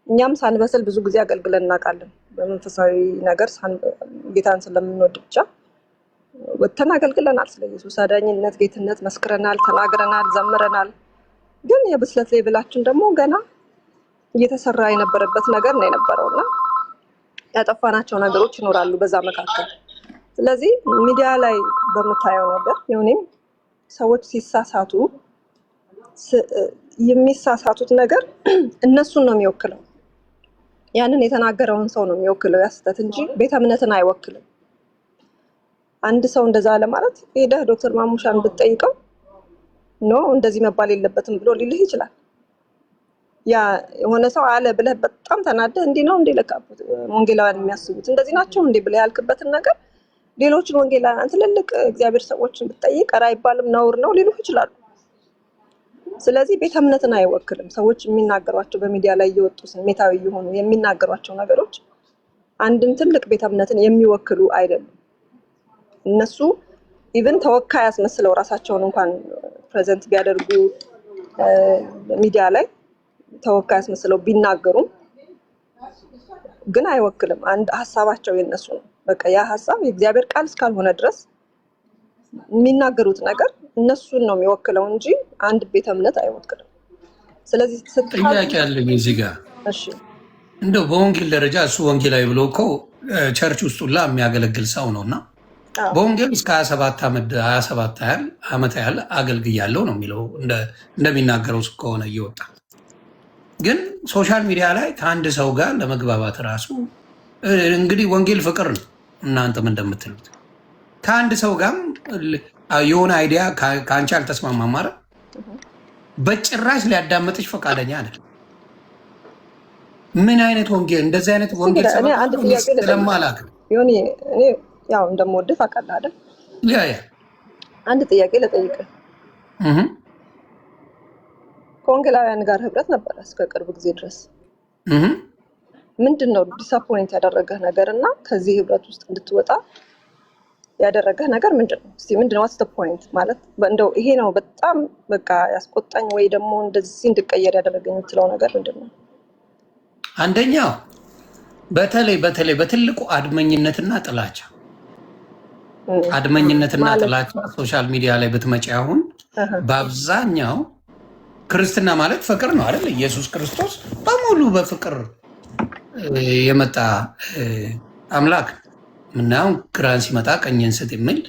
እኛም ሳንበስል ብዙ ጊዜ አገልግለን እናውቃለን። በመንፈሳዊ ነገር ጌታን ስለምንወድ ብቻ ወጥተን አገልግለናል። ስለ ኢየሱስ አዳኝነት፣ ጌትነት መስክረናል፣ ተናግረናል፣ ዘምረናል። ግን የብስለት ሌቭላችን ደግሞ ገና እየተሰራ የነበረበት ነገር ነው የነበረውና ያጠፋናቸው ነገሮች ይኖራሉ በዛ መካከል። ስለዚህ ሚዲያ ላይ በምታየው ነገር የሆነም ሰዎች ሲሳሳቱ የሚሳሳቱት ነገር እነሱን ነው የሚወክለው። ያንን የተናገረውን ሰው ነው የሚወክለው ያ ስህተት እንጂ ቤተ እምነትን አይወክልም። አንድ ሰው እንደዛ አለ ማለት ሄደህ ዶክተር ማሙሻን ብትጠይቀው ኖ እንደዚህ መባል የለበትም ብሎ ሊልህ ይችላል። ያ የሆነ ሰው አለ ብለህ በጣም ተናደህ እንዲህ ነው እንዴ ለካ ወንጌላውያን የሚያስቡት እንደዚህ ናቸው እንዴ ብለህ ያልክበትን ነገር ሌሎችን ወንጌላውያን ትልልቅ እግዚአብሔር ሰዎችን ብትጠይቅ ኧረ አይባልም ነውር ነው ሊሉህ ይችላሉ። ስለዚህ ቤተ እምነትን አይወክልም። ሰዎች የሚናገሯቸው በሚዲያ ላይ እየወጡ ስሜታዊ የሆኑ የሚናገሯቸው ነገሮች አንድን ትልቅ ቤተ እምነትን የሚወክሉ አይደሉም። እነሱ ኢቭን ተወካይ አስመስለው ራሳቸውን እንኳን ፕሬዘንት ቢያደርጉ ሚዲያ ላይ ተወካይ አስመስለው ቢናገሩም ግን አይወክልም። አንድ ሀሳባቸው የነሱ ነው። በቃ ያ ሀሳብ የእግዚአብሔር ቃል እስካልሆነ ድረስ የሚናገሩት ነገር እነሱን ነው የሚወክለው እንጂ አንድ ቤተ እምነት አይወክልም። ስለዚህ ጥያቄ ያለኝ እዚህ ጋር እሺ፣ እንደው በወንጌል ደረጃ እሱ ወንጌላዊ ብሎ እኮ ቸርች ውስጥ ሁላ የሚያገለግል ሰው ነውና በወንጌል እስከ 27 ዓመት ያህል አገልግያለሁ ነው የሚለው እንደሚናገረው ከሆነ እየወጣ ግን ሶሻል ሚዲያ ላይ ከአንድ ሰው ጋር ለመግባባት ራሱ እንግዲህ ወንጌል ፍቅር ነው። እናንተም እንደምትሉት ከአንድ ሰው ጋር የሆነ አይዲያ ከአንቺ አልተስማማም ማለት በጭራሽ ሊያዳመጥሽ ፈቃደኛ አይደለም። ምን አይነት ወንጌል እንደዚህ አይነት ወንጌል ስለማላክ እኔ ያው እንደምወድህ ታውቃለህ አይደል? ያ አንድ ጥያቄ ልጠይቅህ። ከወንጌላውያን ጋር ህብረት ነበረ እስከ ቅርብ ጊዜ ድረስ። ምንድን ነው ዲስአፖይንት ያደረገህ ነገር እና ከዚህ ህብረት ውስጥ እንድትወጣ ያደረገህ ነገር ምንድን ነው? እስቲ ምንድን ነው ዋትስ ዘ ፖይንት ማለት እንደው ይሄ ነው በጣም በቃ ያስቆጣኝ ወይ ደግሞ እንደዚህ እንድቀየር ያደረገኝ የምትለው ነገር ምንድን ነው? አንደኛው በተለይ በትልቁ አድመኝነትና ጥላቻ ጥላቻ ሶሻል ሚዲያ ላይ ብትመጪ አሁን በአብዛኛው ክርስትና ማለት ፍቅር ነው አይደል? ኢየሱስ ክርስቶስ በሙሉ በፍቅር የመጣ አምላክ ምናምን ግራን ሲመጣ ቀኝን ስጥ የሚል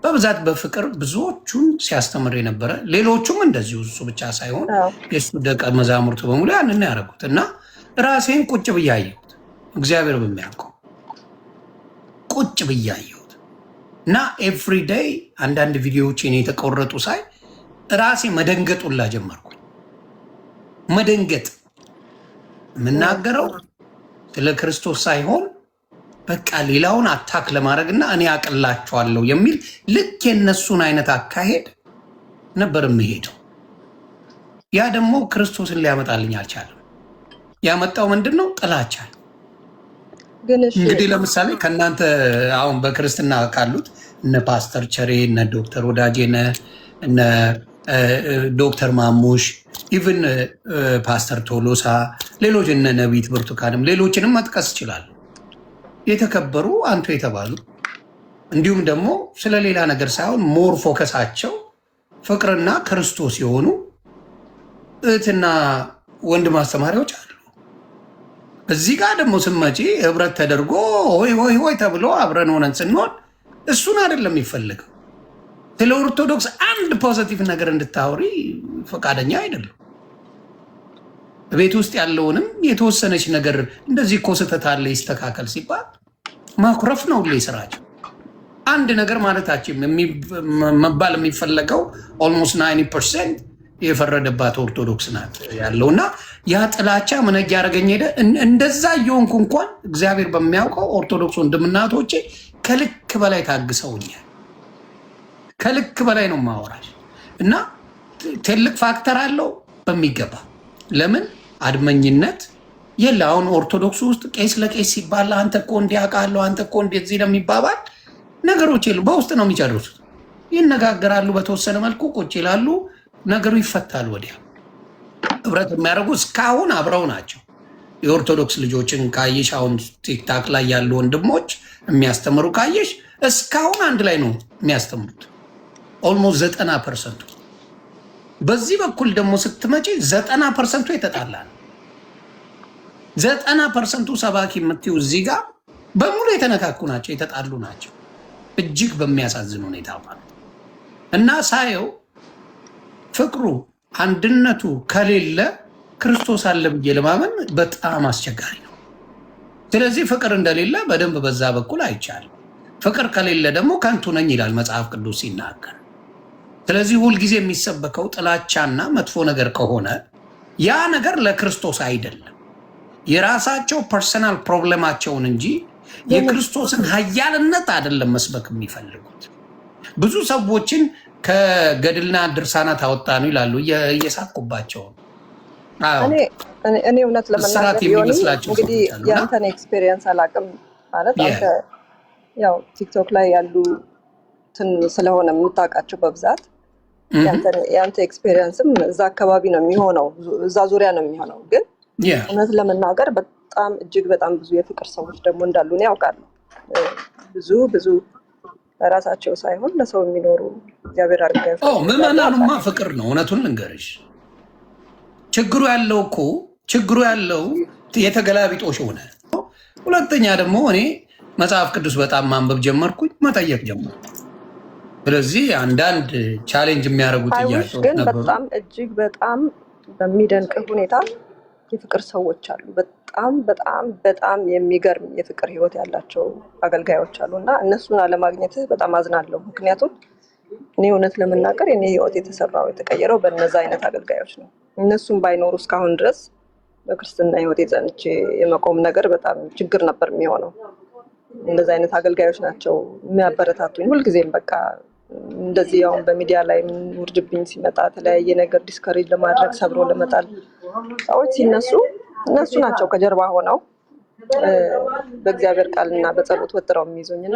በብዛት በፍቅር ብዙዎቹን ሲያስተምር የነበረ ሌሎቹም እንደዚሁ እሱ ብቻ ሳይሆን የእሱ ደቀ መዛሙርቱ በሙሉ ያንን ያደረጉት እና ራሴን ቁጭ ብያየሁት እግዚአብሔር በሚያውቀው ቁጭ ብያየሁት እና ኤቭሪዴይ አንዳንድ ቪዲዮዎችን የተቆረጡ ሳይ ራሴ መደንገጡላ ጀመርኩ። መደንገጥ የምናገረው ስለ ክርስቶስ ሳይሆን በቃ ሌላውን አታክ ለማድረግና እኔ አቅላቸዋለሁ የሚል ልክ የነሱን አይነት አካሄድ ነበር የሚሄደው። ያ ደግሞ ክርስቶስን ሊያመጣልኝ አልቻለም። ያመጣው ምንድን ነው? ጥላቻ። እንግዲህ ለምሳሌ ከእናንተ አሁን በክርስትና ካሉት እነ ፓስተር ቸሬ፣ እነ ዶክተር ወዳጄነ፣ እነ ዶክተር ማሙሽ፣ ኢቭን ፓስተር ቶሎሳ፣ ሌሎች እነ ነቢት ብርቱካንም ሌሎችንም መጥቀስ ይችላል። የተከበሩ አንቱ የተባሉ እንዲሁም ደግሞ ስለሌላ ነገር ሳይሆን ሞር ፎከሳቸው ፍቅርና ክርስቶስ የሆኑ እህትና ወንድም አስተማሪዎች አሉ። እዚህ ጋር ደግሞ ስመጪ ህብረት ተደርጎ ሆይ ተብሎ አብረን ሆነን ስንሆን እሱን አይደለም የሚፈልገው። ስለ ኦርቶዶክስ አንድ ፖዘቲቭ ነገር እንድታወሪ ፈቃደኛ አይደለም። ቤት ውስጥ ያለውንም የተወሰነች ነገር እንደዚህ እኮ ስህተት አለ ይስተካከል ሲባል ማኩረፍ ነው ሁሌ ስራቸው። አንድ ነገር ማለታችን መባል የሚፈለገው ኦልሞስት 90% የፈረደባት ኦርቶዶክስ ናት ያለው እና ያ ጥላቻ ምን ያደረገኝ ሄደ። እንደዛ እየሆንኩ እንኳን እግዚአብሔር በሚያውቀው ኦርቶዶክስ ወንድምናቶቼ ከልክ በላይ ታግሰውኛል። ከልክ በላይ ነው ማወራሽ እና ትልቅ ፋክተር አለው በሚገባ። ለምን አድመኝነት የለ። አሁን ኦርቶዶክስ ውስጥ ቄስ ለቄስ ሲባል አንተ እኮ እንዲያውቃለሁ አንተ እኮ እንደዚህ ነው የሚባባል ነገሮች የሉ። በውስጥ ነው የሚጨርሱት። ይነጋገራሉ፣ በተወሰነ መልኩ ቁጭ ይላሉ፣ ነገሩ ይፈታል። ወዲያ ህብረት የሚያደርጉ እስካሁን አብረው ናቸው። የኦርቶዶክስ ልጆችን ካየሽ አሁን ቲክታክ ላይ ያሉ ወንድሞች የሚያስተምሩ ካየሽ እስካሁን አንድ ላይ ነው የሚያስተምሩት ኦልሞስት 90%። በዚህ በኩል ደግሞ ስትመጪ 90% የተጣላ ነው። 90% ሰባኪ የምትይው እዚህ ጋር በሙሉ የተነካኩ ናቸው፣ የተጣሉ ናቸው። እጅግ በሚያሳዝን ሁኔታ ማለት እና ሳየው ፍቅሩ አንድነቱ ከሌለ ክርስቶስ አለ ብዬ ለማመን በጣም አስቸጋሪ ነው። ስለዚህ ፍቅር እንደሌለ በደንብ በዛ በኩል አይቻልም። ፍቅር ከሌለ ደግሞ ከንቱ ነኝ ይላል መጽሐፍ ቅዱስ ሲናገር። ስለዚህ ሁልጊዜ የሚሰበከው ጥላቻና መጥፎ ነገር ከሆነ ያ ነገር ለክርስቶስ አይደለም፣ የራሳቸው ፐርሰናል ፕሮብሌማቸውን እንጂ የክርስቶስን ኃያልነት አይደለም መስበክ የሚፈልጉት። ብዙ ሰዎችን ከገድልና ድርሳናት አወጣ ነው ይላሉ እየሳቁባቸው። እኔ እውነት ለመናገር እንግዲህ የአንተን ኤክስፔሪየንስ አላውቅም ማለት አንተ ያው ቲክቶክ ላይ ያሉትን ስለሆነ የምታውቃቸው በብዛት የአንተ ኤክስፔሪየንስም እዛ አካባቢ ነው የሚሆነው፣ እዛ ዙሪያ ነው የሚሆነው። ግን እውነት ለመናገር በጣም እጅግ በጣም ብዙ የፍቅር ሰዎች ደግሞ እንዳሉ እኔ ያውቃለሁ። ብዙ ለራሳቸው ሳይሆን ለሰው የሚኖሩ እግዚአብሔር አድርገው ምዕመናኑማ ፍቅር ነው። እውነቱን ልንገርሽ ችግሩ ያለው የተገላቢጦሽ ሆነ። ሁለተኛ ደግሞ እኔ መጽሐፍ ቅዱስ በጣም ማንበብ ጀመርኩኝ፣ መጠየቅ ጀመርኩ። ስለዚህ አንዳንድ ቻሌንጅ የሚያደርጉ ጥያቄዎች ግን በጣም እጅግ በጣም በሚደንቅ ሁኔታ የፍቅር ሰዎች አሉ። በጣም የሚገርም የፍቅር ህይወት ያላቸው አገልጋዮች አሉ እና እነሱን አለማግኘት በጣም አዝናለሁ። ምክንያቱም እኔ እውነት ለመናገር የኔ ህይወት የተሰራው የተቀየረው በእነዛ አይነት አገልጋዮች ነው። እነሱም ባይኖሩ እስካሁን ድረስ በክርስትና ህይወት የጸንቼ የመቆም ነገር በጣም ችግር ነበር የሚሆነው። እንደዚህ አይነት አገልጋዮች ናቸው የሚያበረታቱኝ ሁልጊዜም። በቃ እንደዚህ አሁን በሚዲያ ላይ ውርጅብኝ ሲመጣ የተለያየ ነገር ዲስከሬጅ ለማድረግ ሰብሮ ለመጣል ሰዎች ሲነሱ እነሱ ናቸው ከጀርባ ሆነው በእግዚአብሔር ቃልና በጸሎት ወጥረው የሚይዙኝና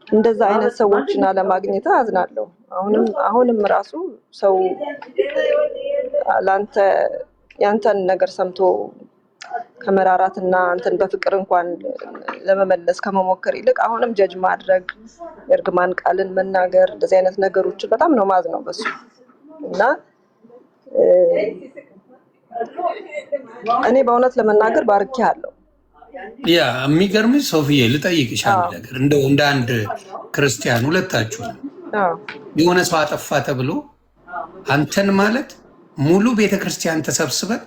እንደዛ አይነት ሰዎችን አለማግኘት አዝናለሁ። አሁንም ራሱ ሰው ላንተ ያንተን ነገር ሰምቶ ከመራራትና አንተን በፍቅር እንኳን ለመመለስ ከመሞከር ይልቅ አሁንም ጀጅ ማድረግ፣ የእርግማን ቃልን መናገር፣ እንደዚህ አይነት ነገሮች በጣም ነው ማዝነው በሱ እና እኔ በእውነት ለመናገር ባርኬሃለሁ። ያ የሚገርምሽ ሶፊዬ ልጠይቅሽ አንድ ነገር እንደው እንደ አንድ ክርስቲያን ሁለታችሁ የሆነ ሰው አጠፋ ተብሎ አንተን ማለት ሙሉ ቤተክርስቲያን ተሰብስበን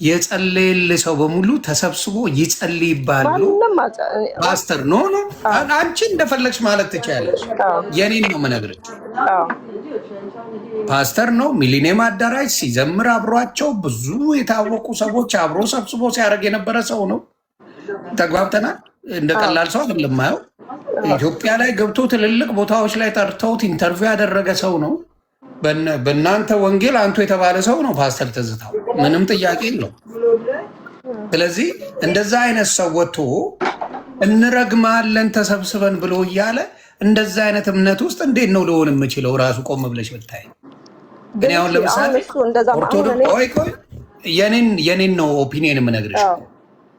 የጸለየል ሰው በሙሉ ተሰብስቦ ይጸልይባሉ። ፓስተር ኖ አንቺ እንደፈለግሽ ማለት ትችያለሽ። የኔን ነው የምነግርሽ። ፓስተር ነው ሚሊኒየም አዳራሽ ሲዘምር አብሯቸው ብዙ የታወቁ ሰዎች አብሮ ሰብስቦ ሲያደርግ የነበረ ሰው ነው። ተግባብተናል። እንደ ቀላል ሰው አይደለም ማየው። ኢትዮጵያ ላይ ገብቶ ትልልቅ ቦታዎች ላይ ጠርተውት ኢንተርቪው ያደረገ ሰው ነው። በእናንተ ወንጌል አንቱ የተባለ ሰው ነው ፓስተር ትዝታው። ምንም ጥያቄ የለው። ስለዚህ እንደዛ አይነት ሰው ወጥቶ እንረግማለን ተሰብስበን ብሎ እያለ እንደዛ አይነት እምነት ውስጥ እንዴት ነው ልሆን የምችለው? ራሱ ቆም ብለሽ ብታይ። ግን አሁን ለምሳሌ ኦርቶዶክስ የኔን ነው ኦፒኒየን የምነግርሽ።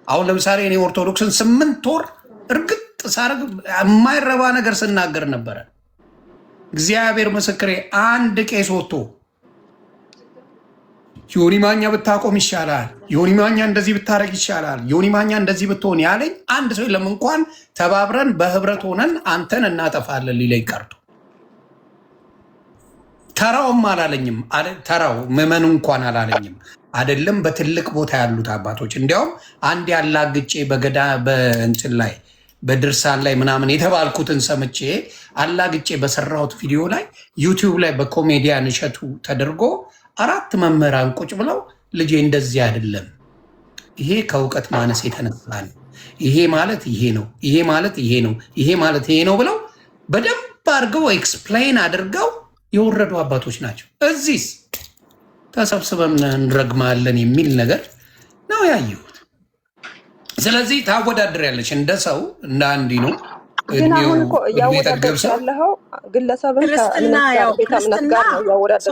አሁን ለምሳሌ እኔ ኦርቶዶክስን 8 ወር እርግጥ ሳረግ የማይረባ ነገር ስናገር ነበረ። እግዚአብሔር ምስክሬ፣ አንድ ቄስ ወጥቶ ዮኒ ማኛ ብታቆም ይሻላል፣ ዮኒ ማኛ እንደዚህ ብታረግ ይሻላል፣ ዮኒ ማኛ እንደዚህ ብትሆን ያለኝ አንድ ሰው የለም። እንኳን ተባብረን በህብረት ሆነን አንተን እናጠፋለን ሊለኝ ቀርቶ ተራውም አላለኝም። ተራው ምዕመኑ እንኳን አላለኝም። አይደለም በትልቅ ቦታ ያሉት አባቶች እንዲያውም አንድ ያላግጬ በገዳ በእንትን ላይ በድርሳን ላይ ምናምን የተባልኩትን ሰምቼ አላግጬ በሰራሁት ቪዲዮ ላይ ዩቲዩብ ላይ በኮሜዲያን እሸቱ ተደርጎ 4 መምህራን ቁጭ ብለው ልጄ እንደዚህ አይደለም፣ ይሄ ከእውቀት ማነስ የተነሳ ነው፣ ይሄ ማለት ይሄ ነው፣ ይሄ ማለት ይሄ ነው፣ ይሄ ማለት ይሄ ነው ብለው በደንብ አድርገው ኤክስፕሌን አድርገው የወረዱ አባቶች ናቸው። እዚህስ ተሰብስበን እንረግማለን የሚል ነገር ነው ያየሁት። ስለዚህ ታወዳድሪያለሽ እንደ ሰው እንደ አንዲ ነው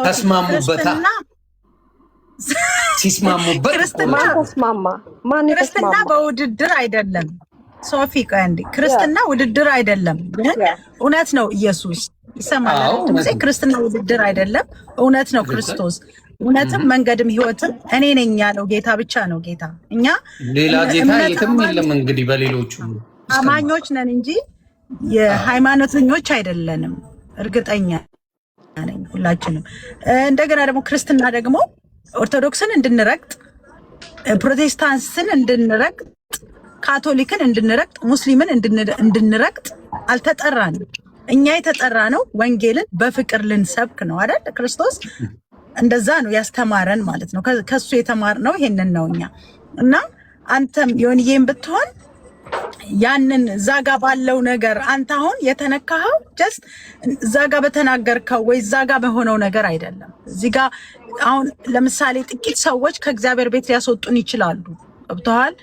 ተስማሙበታ ሲስማሙበት ክርስትና በውድድር አይደለም። ሶፊ ቀንዲ ክርስትና ውድድር አይደለም። እውነት ነው። ኢየሱስ ይሰማል። ክርስትና ውድድር አይደለም። እውነት ነው። ክርስቶስ እውነትም መንገድም ህይወትም እኔ ነኝ ያለው ጌታ ብቻ ነው ጌታ። እኛ ሌላ ጌታ የትም የለም። እንግዲህ በሌሎቹ አማኞች ነን እንጂ የሃይማኖተኞች አይደለንም። እርግጠኛ ነኝ ሁላችንም። እንደገና ደግሞ ክርስትና ደግሞ ኦርቶዶክስን እንድንረግጥ፣ ፕሮቴስታንትን እንድንረግጥ፣ ካቶሊክን እንድንረግጥ፣ ሙስሊምን እንድንረግጥ አልተጠራንም። እኛ የተጠራ ነው ወንጌልን በፍቅር ልንሰብክ ነው አይደል? ክርስቶስ እንደዛ ነው ያስተማረን ማለት ነው። ከሱ የተማርነው ይሄንን ነው እኛ እና አንተም ዮኒዬም ብትሆን ያንን ዛጋ ባለው ነገር አንተ አሁን የተነካኸው ጀስት ዛጋ በተናገርከው ወይ ዛጋ በሆነው ነገር አይደለም። እዚህ ጋር አሁን ለምሳሌ ጥቂት ሰዎች ከእግዚአብሔር ቤት ሊያስወጡን ይችላሉ። ገብቶሃል?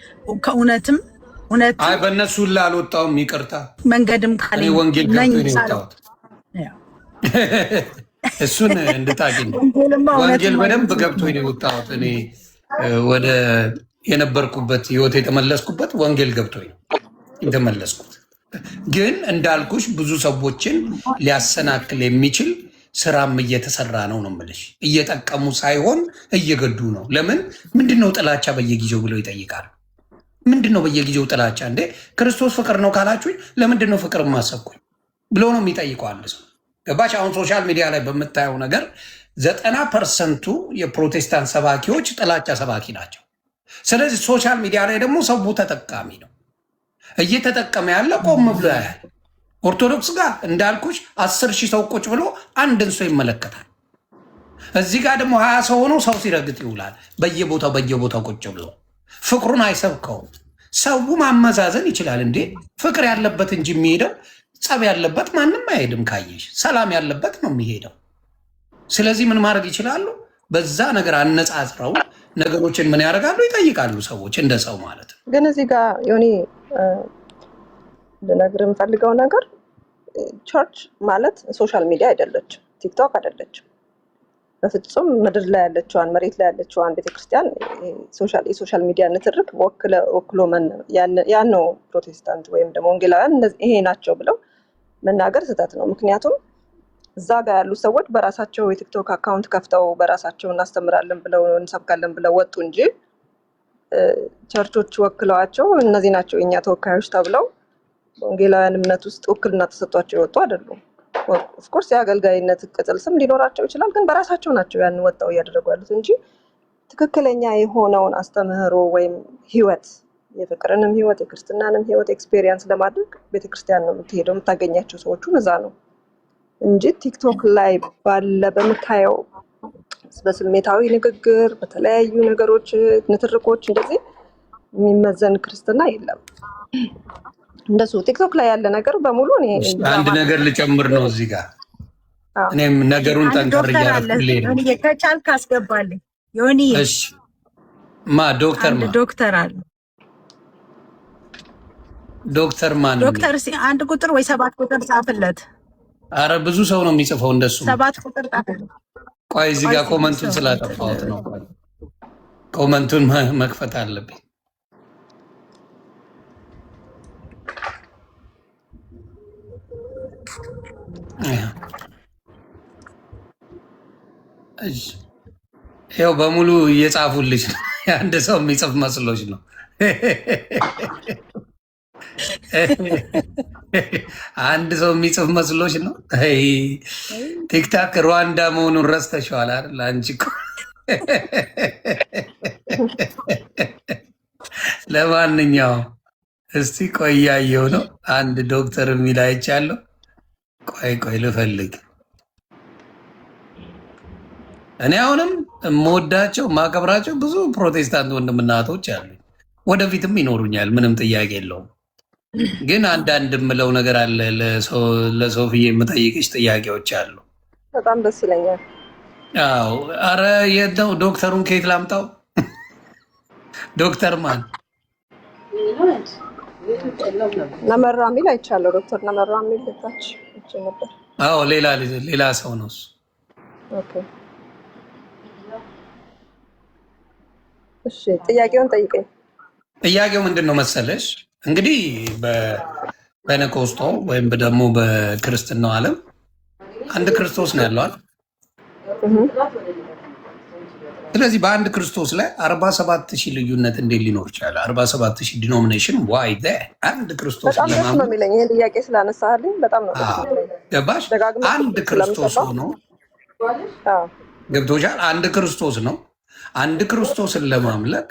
ከእውነትም እውነት አይ በእነሱ ላልወጣውም ይቅርታ መንገድም ካለ ወንጌል ገብቶ ነው የወጣሁት። እሱን እንድታገኝ ወንጌል በደንብ ገብቶ ነው የወጣሁት። እኔ ወደ የነበርኩበት ህይወት የተመለስኩበት ወንጌል ገብቶ ነው የተመለስኩት። ግን እንዳልኩሽ ብዙ ሰዎችን ሊያሰናክል የሚችል ስራም እየተሰራ ነው ነው የምልሽ። እየጠቀሙ ሳይሆን እየገዱ ነው። ለምን ምንድነው ጥላቻ በየጊዜው ብለው ይጠይቃሉ። ምንድነው በየጊዜው ጥላቻ? እንዴ ክርስቶስ ፍቅር ነው ካላችሁኝ ለምንድነው ፍቅር ማሰብኩኝ ብሎ ነው የሚጠይቀው አንድ ሰው። ገባሽ? አሁን ሶሻል ሚዲያ ላይ በምታየው ነገር 90% የፕሮቴስታንት ሰባኪዎች ጥላቻ ሰባኪ ናቸው። ስለዚህ ሶሻል ሚዲያ ላይ ደግሞ ሰው ተጠቃሚ ነው። እየተጠቀመ ያለ ቆም ብሎ ያያል። ኦርቶዶክስ ጋር እንዳልኩሽ 10,000 ሰው ቁጭ ብሎ አንድን ሰው ይመለከታል። እዚህ ጋር ደግሞ 20 ሰው ሆኖ ሰው ሲረግጥ ይውላል። በየቦታው ቁጭ ብሎ ፍቅሩን አይሰብከውም። ሰው ማመዛዘን ይችላል። እንዴ ፍቅር ያለበት እንጂ የሚሄደው ጸብ ያለበት ማንም አይሄድም። ካየሽ ሰላም ያለበት ነው የሚሄደው። ስለዚህ ምን ማድረግ ይችላሉ? በዛ ነገር አነጻጽረው ነገሮችን ምን ያደርጋሉ? ይጠይቃሉ ሰዎች እንደ ሰው ማለት ነው። ግን እዚህ ጋር ዮኒ ልነግርህ የምፈልገው ነገር ቸርች ማለት ሶሻል ሚዲያ አይደለችም፣ ቲክቶክ አይደለችም። በፍጹም ምድር ላይ ያለችዋን መሬት ላይ ያለችዋን ቤተክርስቲያን የሶሻል ሚዲያ ንትርክ ወክሎ ያን ነው ፕሮቴስታንት ወይም ደግሞ ወንጌላውያን ይሄ ናቸው ብለው መናገር ስህተት ነው። ምክንያቱም እዛ ጋር ያሉ ሰዎች በራሳቸው የቲክቶክ አካውንት ከፍተው በራሳቸው እናስተምራለን ብለው እንሰብካለን ብለው ወጡ እንጂ ቸርቾች ወክለዋቸው እነዚህ ናቸው የኛ ተወካዮች ተብለው ወንጌላውያን እምነት ውስጥ ውክልና ተሰጥቷቸው የወጡ አይደሉም። ኦፍኮርስ የአገልጋይነት ቅጽል ስም ሊኖራቸው ይችላል፣ ግን በራሳቸው ናቸው ያን ወጣው እያደረጉ ያሉት እንጂ ትክክለኛ የሆነውን አስተምህሮ ወይም ህይወት የፍቅርንም ህይወት የክርስትናንም ህይወት ኤክስፔሪየንስ ለማድረግ ቤተክርስቲያን ነው የምትሄደው። የምታገኛቸው ሰዎቹን እዛ ነው እንጂ ቲክቶክ ላይ ባለ በምታየው በስሜታዊ ንግግር በተለያዩ ነገሮች ንትርኮች እንደዚህ የሚመዘን ክርስትና የለም። እንደሱ ቲክቶክ ላይ ያለ ነገር በሙሉ እኔ አንድ ነገር ልጨምር ነው እዚህ ጋር እኔም ነገሩን ጠንከር እያደረኩልኝ ነው። ከቻልክ አስገባልኝ ዮኒ። እሺ ዶክተር አለ። ዶክተር ማን? ዶክተር አንድ ቁጥር ወይ 7 ቁጥር ጻፍለት። አረ ብዙ ሰው ነው የሚጽፈው እንደሱ። 7 ቁጥር ጻፍለት። ቆይ እዚህ ጋር ኮመንቱን ስላጠፋሁት ነው። ኮመንቱን መክፈት አለብኝ። ይኸው በሙሉ እየጻፉልሽ ነው። አንድ ሰው የሚጽፍ መስሎች ነው። አንድ ሰው የሚጽፍ መስሎች ነው። ቲክታክ ሩዋንዳ መሆኑን ረስተሽዋል አይደል? አንቺ እኮ ለማንኛውም እስቲ ቆይ እያየሁ ነው። አንድ ዶክተር የሚል አይቻለሁ። ቆይ ልፈልግ። እኔ አሁንም የምወዳቸው ማከብራቸው ብዙ ፕሮቴስታንት ወንድምና እህቶች አሉ፣ ወደፊትም ይኖሩኛል፣ ምንም ጥያቄ የለውም። ግን አንዳንድ የምለው ነገር አለ። ለሶፊዬ የምጠይቅሽ ጥያቄዎች አሉ። በጣም ደስ ይለኛል። አዎ። አረ የት ነው ዶክተሩን? ከየት ላምጣው? ዶክተር ማን? ነመራ የሚል አይቻለሁ። ዶክተር ነመራ የሚል ልታች ነበር። አዎ፣ ሌላ ሰው ነው እሱ። ኦኬ፣ እሺ፣ ጥያቄውን ጠይቀኝ። ጥያቄው ምንድን ነው መሰለሽ? እንግዲህ በፔንቴኮስቶ ወይም ደግሞ በክርስትናው ዓለም አንድ ክርስቶስ ነው ያለዋል። ስለዚህ በአንድ ክርስቶስ ላይ 47,000 ልዩነት እንዴት ሊኖር ይችላል? 47,000 ዲኖሚኔሽን ዋይ አንድ ክርስቶስ በጣም ደስ ነው የሚለኝ ይሄን ጥያቄ ስላነሳልኝ። በጣም ነው ገባሽ? አንድ ክርስቶስ ሆኖ ገብቶሻል? አንድ ክርስቶስ ነው። አንድ ክርስቶስን ለማምለክ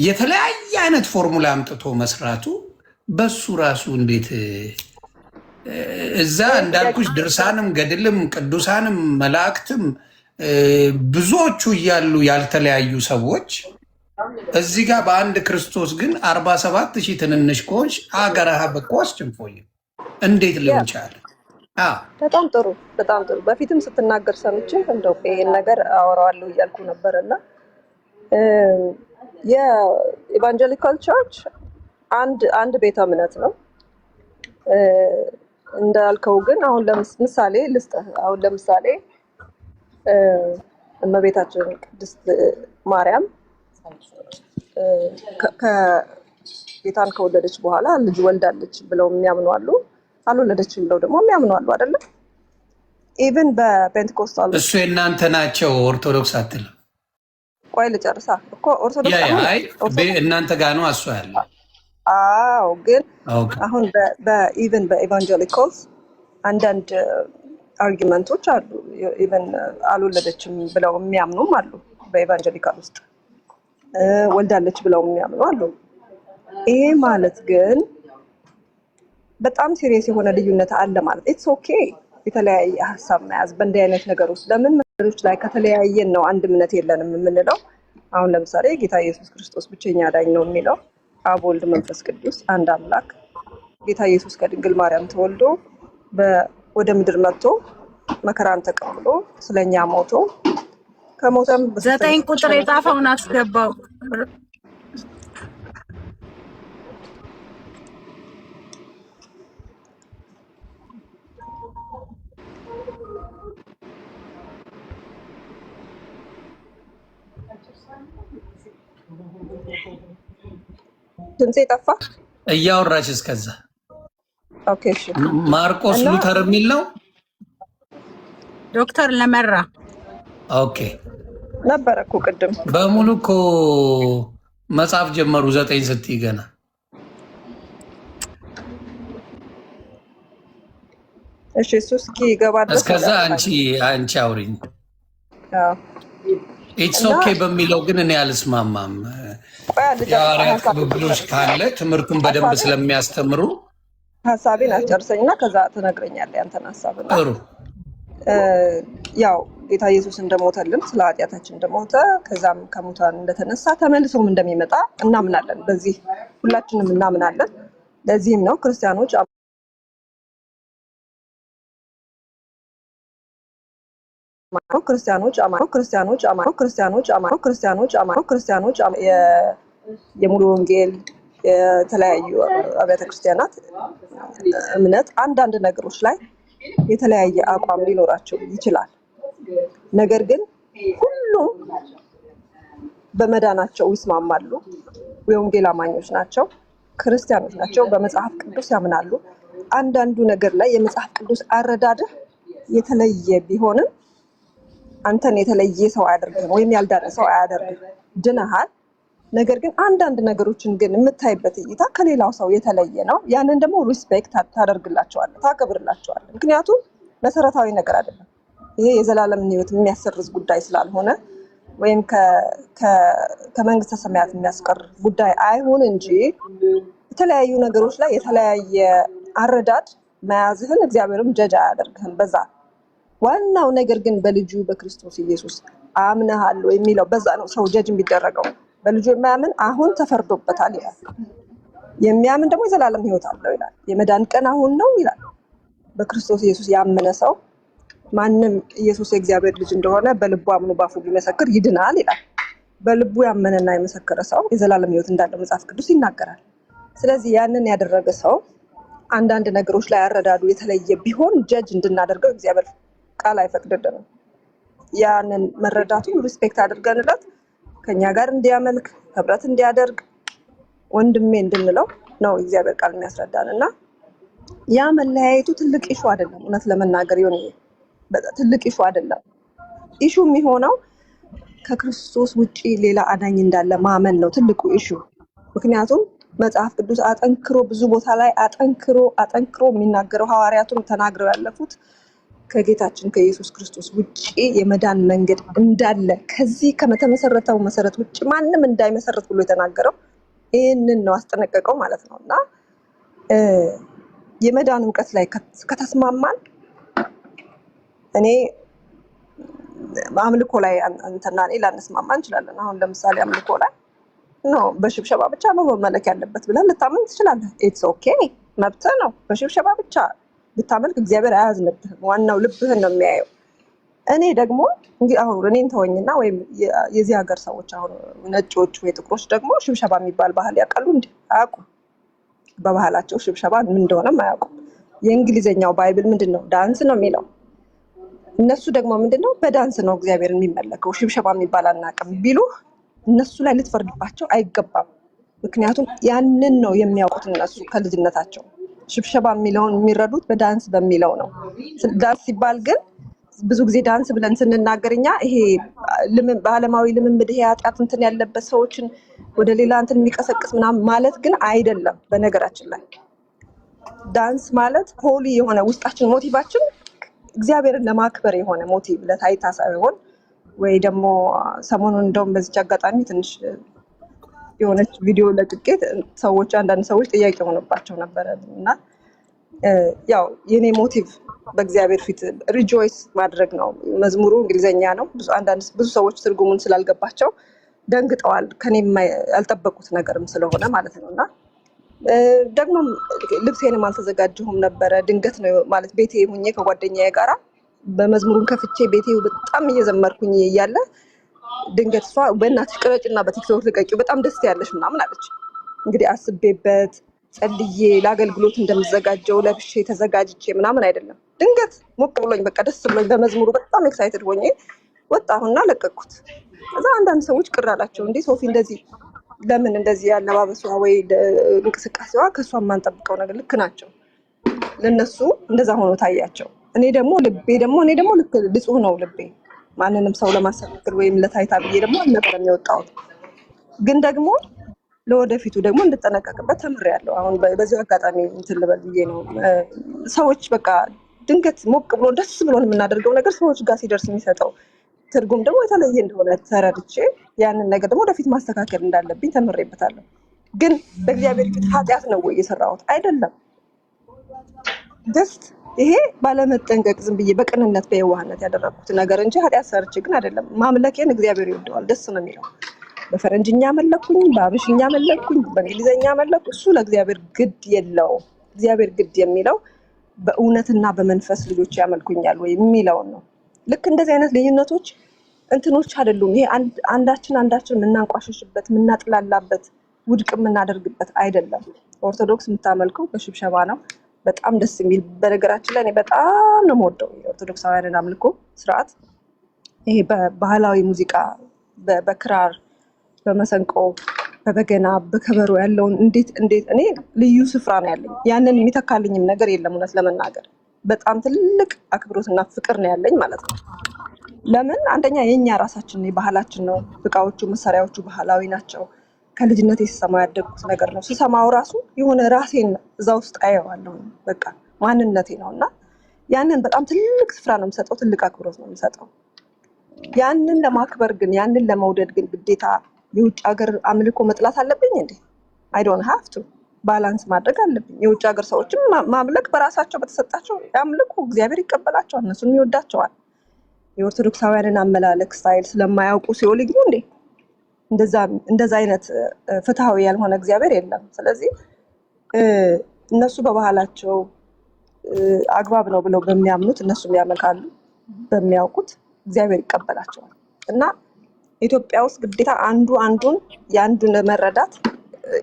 የተለያየ አይነት ፎርሙላ አምጥቶ መስራቱ በሱ ራሱ እንዴት እዛ እንዳልኩሽ ድርሳንም ገድልም ቅዱሳንም መላእክትም ብዙዎቹ እያሉ ያልተለያዩ ሰዎች እዚህ ጋር በአንድ ክርስቶስ ግን 47,000 ትንንሽ ከሆንሽ አገራሃ በቆስ ጭንፎይ እንዴት ሊሆን ቻለ? በጣም ጥሩ በጣም ጥሩ። በፊትም ስትናገር ሰምቼ እንደው ይሄን ነገር አወራዋለሁ እያልኩ ነበርና የኢቫንጀሊካል ቸርች አንድ ቤተ እምነት ነው እንዳልከው። ግን አሁን ለምሳሌ ልስጥህ። አሁን ለምሳሌ እመቤታችን ቅድስት ማርያም ጌታን ከወለደች በኋላ ልጅ ወልዳለች ብለው የሚያምኑ አሉ፣ አልወለደችም ብለው ደግሞ የሚያምኑ አሉ አይደለም። ኢቭን በፔንቴኮስታል እሱ የእናንተ ናቸው። ኦርቶዶክስ አትልም። ቆይ ልጨርሳ እኮ ኦርቶዶክስ እናንተ ጋር ነው እሱ ያለ። አዎ፣ ግን አሁን በኢቭን በኢቫንጀሊካልስ አንዳንድ አርጊመንቶች አሉ። ኢቨን አልወለደችም ብለው የሚያምኑም አሉ። በኢቫንጀሊካል ውስጥ ወልዳለች ብለው የሚያምኑ አሉ። ይሄ ማለት ግን በጣም ሲሪየስ የሆነ ልዩነት አለ ማለት ኢትስ ኦኬ። የተለያየ ሀሳብ መያዝ በእንዲህ አይነት ነገር ውስጥ ለምን ነገሮች ላይ ከተለያየን ነው አንድ እምነት የለንም የምንለው? አሁን ለምሳሌ ጌታ ኢየሱስ ክርስቶስ ብቸኛ ዳኝ ነው የሚለው፣ አብ ወልድ መንፈስ ቅዱስ አንድ አምላክ። ጌታ ኢየሱስ ከድንግል ማርያም ተወልዶ ወደ ምድር መጥቶ መከራን ተቀብሎ ስለኛ ሞቶ ከሞተም 9 ቁጥር የጻፈውን አስገባው። ድምጼ ጠፋ። እያወራች እስከዛ ኦኬ፣ እሺ። ማርቆስ ሉተር የሚል ነው። ዶክተር ለመራ ኦኬ ነበረ እኮ ቅድም በሙሉ እኮ መጽሐፍ ጀመሩ 9 ስትይ ገና። እሺ፣ እሱ እስኪ ገባ ድረስ እስከዛ አንቺ አውሪኝ። ኢትስ ኦኬ በሚለው ግን እኔ አልስማማም። የሐዋርያት ቅብብሎች ካለ ትምህርቱን በደንብ ስለሚያስተምሩ ሀሳቤን አስጨርሰኝና ከዛ ትነግረኛለህ ያንተን ሀሳብ። ጥሩ። ያው ጌታ ኢየሱስ እንደሞተልን ስለ ኃጢአታችን እንደሞተ ከዛም ከሙታን እንደተነሳ ተመልሶም እንደሚመጣ እናምናለን። በዚህ ሁላችንም እናምናለን። ለዚህም ነው ክርስቲያኖች ክርስቲያኖች የሙሉ ወንጌል የተለያዩ አብያተ ክርስቲያናት እምነት አንዳንድ ነገሮች ላይ የተለያየ አቋም ሊኖራቸው ይችላል። ነገር ግን ሁሉም በመዳናቸው ይስማማሉ። የወንጌል አማኞች ናቸው፣ ክርስቲያኖች ናቸው፣ በመጽሐፍ ቅዱስ ያምናሉ። አንዳንዱ ነገር ላይ የመጽሐፍ ቅዱስ አረዳድህ የተለየ ቢሆንም አንተን የተለየ ሰው አያደርግህም፣ ወይም ያልዳነ ሰው አያደርግህም። ድነሃል። ነገር ግን አንዳንድ ነገሮችን ግን የምታይበት እይታ ከሌላው ሰው የተለየ ነው። ያንን ደግሞ ሪስፔክት ታደርግላቸዋለህ፣ ታከብርላቸዋለህ። ምክንያቱም መሰረታዊ ነገር አይደለም ይሄ የዘላለምን ሕይወት የሚያሰርዝ ጉዳይ ስላልሆነ ወይም ከመንግስተ ሰማያት የሚያስቀር ጉዳይ አይሆን እንጂ የተለያዩ ነገሮች ላይ የተለያየ አረዳድ መያዝህን እግዚአብሔርም ጀጅ አያደርግህም በዛ። ዋናው ነገር ግን በልጁ በክርስቶስ ኢየሱስ አምነሃል የሚለው በዛ ነው ሰው ጀጅ የሚደረገው። በልጁ የማያምን አሁን ተፈርዶበታል ይላል። የሚያምን ደግሞ የዘላለም ሕይወት አለው ይላል። የመዳን ቀን አሁን ነው ይላል። በክርስቶስ ኢየሱስ ያመነ ሰው ማንም ኢየሱስ የእግዚአብሔር ልጅ እንደሆነ በልቡ አምኖ ባፉ ቢመሰክር ይድናል ይላል። በልቡ ያመነና የመሰከረ ሰው የዘላለም ሕይወት እንዳለው መጽሐፍ ቅዱስ ይናገራል። ስለዚህ ያንን ያደረገ ሰው አንዳንድ ነገሮች ላይ አረዳዱ የተለየ ቢሆን ጀጅ እንድናደርገው እግዚአብሔር ቃል አይፈቅድልንም። ያንን መረዳቱን ሪስፔክት አድርገንለት ከኛ ጋር እንዲያመልክ ህብረት እንዲያደርግ ወንድሜ እንድንለው ነው እግዚአብሔር ቃል የሚያስረዳን እና ያ መለያየቱ ትልቅ ኢሹ አይደለም። እውነት ለመናገር ይሁን ትልቅ ኢሹ አይደለም። ኢሹ የሚሆነው ከክርስቶስ ውጪ ሌላ አዳኝ እንዳለ ማመን ነው ትልቁ ኢሹ። ምክንያቱም መጽሐፍ ቅዱስ አጠንክሮ ብዙ ቦታ ላይ አጠንክሮ የሚናገረው ሐዋርያቱም ተናግረው ያለፉት ከጌታችን ከኢየሱስ ክርስቶስ ውጪ የመዳን መንገድ እንዳለ ከዚህ ከተመሰረተው መሰረት ውጪ ማንም እንዳይመሰረት ብሎ የተናገረው ይህንን ነው፣ አስጠነቀቀው ማለት ነው። እና የመዳን እውቀት ላይ ከተስማማን እኔ አምልኮ ላይ እንትና እኔ ላንስማማ እንችላለን። አሁን ለምሳሌ አምልኮ ላይ ነው በሽብሸባ ብቻ ነው መመለክ ያለበት ብለህ ልታመን ትችላለህ። ኢትስ ኦኬ፣ መብትህ ነው። በሽብሸባ ብቻ ብታመልክ እግዚአብሔር አያዝንብህም። ዋናው ልብህን ነው የሚያየው። እኔ ደግሞ እንግዲህ አሁን እኔን ተወኝና ወይም የዚህ ሀገር ሰዎች አሁን ነጮች ወይ ጥቁሮች ደግሞ ሽብሸባ የሚባል ባህል ያውቃሉ እንዴ? አያውቁም። በባህላቸው ሽብሸባ ምን እንደሆነም አያውቁም። የእንግሊዘኛው ባይብል ምንድን ነው? ዳንስ ነው የሚለው። እነሱ ደግሞ ምንድነው? በዳንስ ነው እግዚአብሔር የሚመለከው፣ ሽብሸባ የሚባል አናውቅም ቢሉህ እነሱ ላይ ልትፈርድባቸው አይገባም። ምክንያቱም ያንን ነው የሚያውቁት እነሱ ከልጅነታቸው። ሽብሸባ የሚለውን የሚረዱት በዳንስ በሚለው ነው። ዳንስ ሲባል ግን ብዙ ጊዜ ዳንስ ብለን ስንናገር እኛ ይሄ በዓለማዊ ልምምድ ይሄ ኃጢአት እንትን ያለበት ሰዎችን ወደ ሌላ እንትን የሚቀሰቅስ ምናምን ማለት ግን አይደለም። በነገራችን ላይ ዳንስ ማለት ሆሊ የሆነ ውስጣችን ሞቲቫችን እግዚአብሔርን ለማክበር የሆነ ሞቲቭ ለታይታ ሳይሆን ወይ ደግሞ ሰሞኑን እንደውም በዚች አጋጣሚ ትንሽ የሆነች ቪዲዮ ለቅቄ አንዳንድ ሰዎች ጥያቄ ሆነባቸው ነበረ እና ያው የኔ ሞቲቭ በእግዚአብሔር ፊት ሪጆይስ ማድረግ ነው። መዝሙሩ እንግሊዘኛ ነው። ብዙ ሰዎች ትርጉሙን ስላልገባቸው ደንግጠዋል። ከኔም ያልጠበቁት ነገርም ስለሆነ ማለት ነው እና ደግሞ ልብሴንም አልተዘጋጀሁም ነበረ። ድንገት ነው ማለት ቤቴ ሁኜ ከጓደኛዬ ጋራ በመዝሙሩን ከፍቼ ቤቴ በጣም እየዘመርኩኝ እያለ ድንገት እሷ በእናትሽ ቅረጭና በቲክቶክ ልቀቂው በጣም ደስ ያለሽ ምናምን አለች። እንግዲህ አስቤበት ጸልዬ ለአገልግሎት እንደምዘጋጀው ለብሼ ተዘጋጅቼ ምናምን አይደለም። ድንገት ሞቅ ብሎኝ በቃ ደስ ብሎኝ በመዝሙሩ በጣም ኤክሳይትድ ሆኜ ወጣሁና ለቀቅኩት። ከዛ አንዳንድ ሰዎች ቅር አላቸው። እንዴ ሶፊ እንደዚህ ለምን እንደዚህ ያለባበሷ ወይ እንቅስቃሴዋ ከእሷ የማንጠብቀው ነገር ልክ ናቸው። ለነሱ እንደዛ ሆኖ ታያቸው። እኔ ደግሞ ልክ ንጹህ ነው ልቤ። ማንንም ሰው ለማሰናከል ወይም ለታይታ ብዬ ደግሞ አልነበረም የወጣሁት። ግን ደግሞ ለወደፊቱ ደግሞ እንድጠነቀቅበት ተምሬያለሁ። አሁን በዚህ አጋጣሚ እንትን ልበል ብዬ ነው። ሰዎች በቃ ድንገት ሞቅ ብሎ ደስ ብሎን የምናደርገው ነገር ሰዎች ጋር ሲደርስ የሚሰጠው ትርጉም ደግሞ የተለየ እንደሆነ ተረድቼ ያንን ነገር ደግሞ ወደፊት ማስተካከል እንዳለብኝ ተምሬበታለሁ። ግን በእግዚአብሔር ፊት ኃጢአት ነው ወይ የሰራሁት? አይደለም። ጀስት ይሄ ባለመጠንቀቅ ዝም ብዬ በቅንነት በየዋህነት ያደረኩት ነገር እንጂ ኃጢአት ሰርቼ ግን አይደለም። ማምለኬን እግዚአብሔር ይወደዋል፣ ደስ ነው የሚለው። በፈረንጅኛ መለኩኝ፣ በአብሽኛ መለኩኝ፣ በእንግሊዘኛ መለኩ፣ እሱ ለእግዚአብሔር ግድ የለውም። እግዚአብሔር ግድ የሚለው በእውነትና በመንፈስ ልጆች ያመልኩኛል ወይ የሚለውን ነው። ልክ እንደዚህ አይነት ልዩነቶች እንትኖች አይደሉም። ይሄ አንዳችን የምናንቋሽሽበት የምናጥላላበት ውድቅ የምናደርግበት አይደለም። ኦርቶዶክስ የምታመልከው በሽብሸባ ነው። በጣም ደስ የሚል በነገራችን ላይ እኔ በጣም ነው የምወደው የኦርቶዶክሳውያንን አምልኮ ስርዓት። ይሄ በባህላዊ ሙዚቃ በክራር በመሰንቆ በበገና በከበሮ ያለውን እንዴት እኔ ልዩ ስፍራ ነው ያለኝ። ያንን የሚተካልኝም ነገር የለም። እውነት ለመናገር በጣም ትልቅ አክብሮትና ፍቅር ነው ያለኝ ማለት ነው። ለምን? አንደኛ የኛ ራሳችን የባህላችን ነው። እቃዎቹ መሳሪያዎቹ ባህላዊ ናቸው። ከልጅነት ስሰማው ያደግኩት ነገር ነው። ስሰማው ራሱ የሆነ ራሴን እዛ ውስጥ አየዋለሁ። በቃ ማንነቴ ነው እና ያንን በጣም ትልቅ ስፍራ ነው የምሰጠው። ትልቅ አክብሮት ነው የምሰጠው። ያንን ለማክበር ግን ያንን ለመውደድ ግን ግዴታ የውጭ ሀገር አምልኮ መጥላት አለብኝ እንዴ? አይ ዶንት ሃቭ ቱ። ባላንስ ማድረግ አለብኝ። የውጭ ሀገር ሰዎችም ማምለክ በራሳቸው በተሰጣቸው ያምልኩ፣ እግዚአብሔር ይቀበላቸዋል፣ እነሱም ይወዳቸዋል። የኦርቶዶክሳውያንን አመላለክ ስታይል ስለማያውቁ ሲኦል ይግቡ እንዴ? እንደዛ አይነት ፍትሃዊ ያልሆነ እግዚአብሔር የለም። ስለዚህ እነሱ በባህላቸው አግባብ ነው ብለው በሚያምኑት እነሱም ያመልካሉ፣ በሚያውቁት እግዚአብሔር ይቀበላቸዋል። እና ኢትዮጵያ ውስጥ ግዴታ የአንዱን መረዳት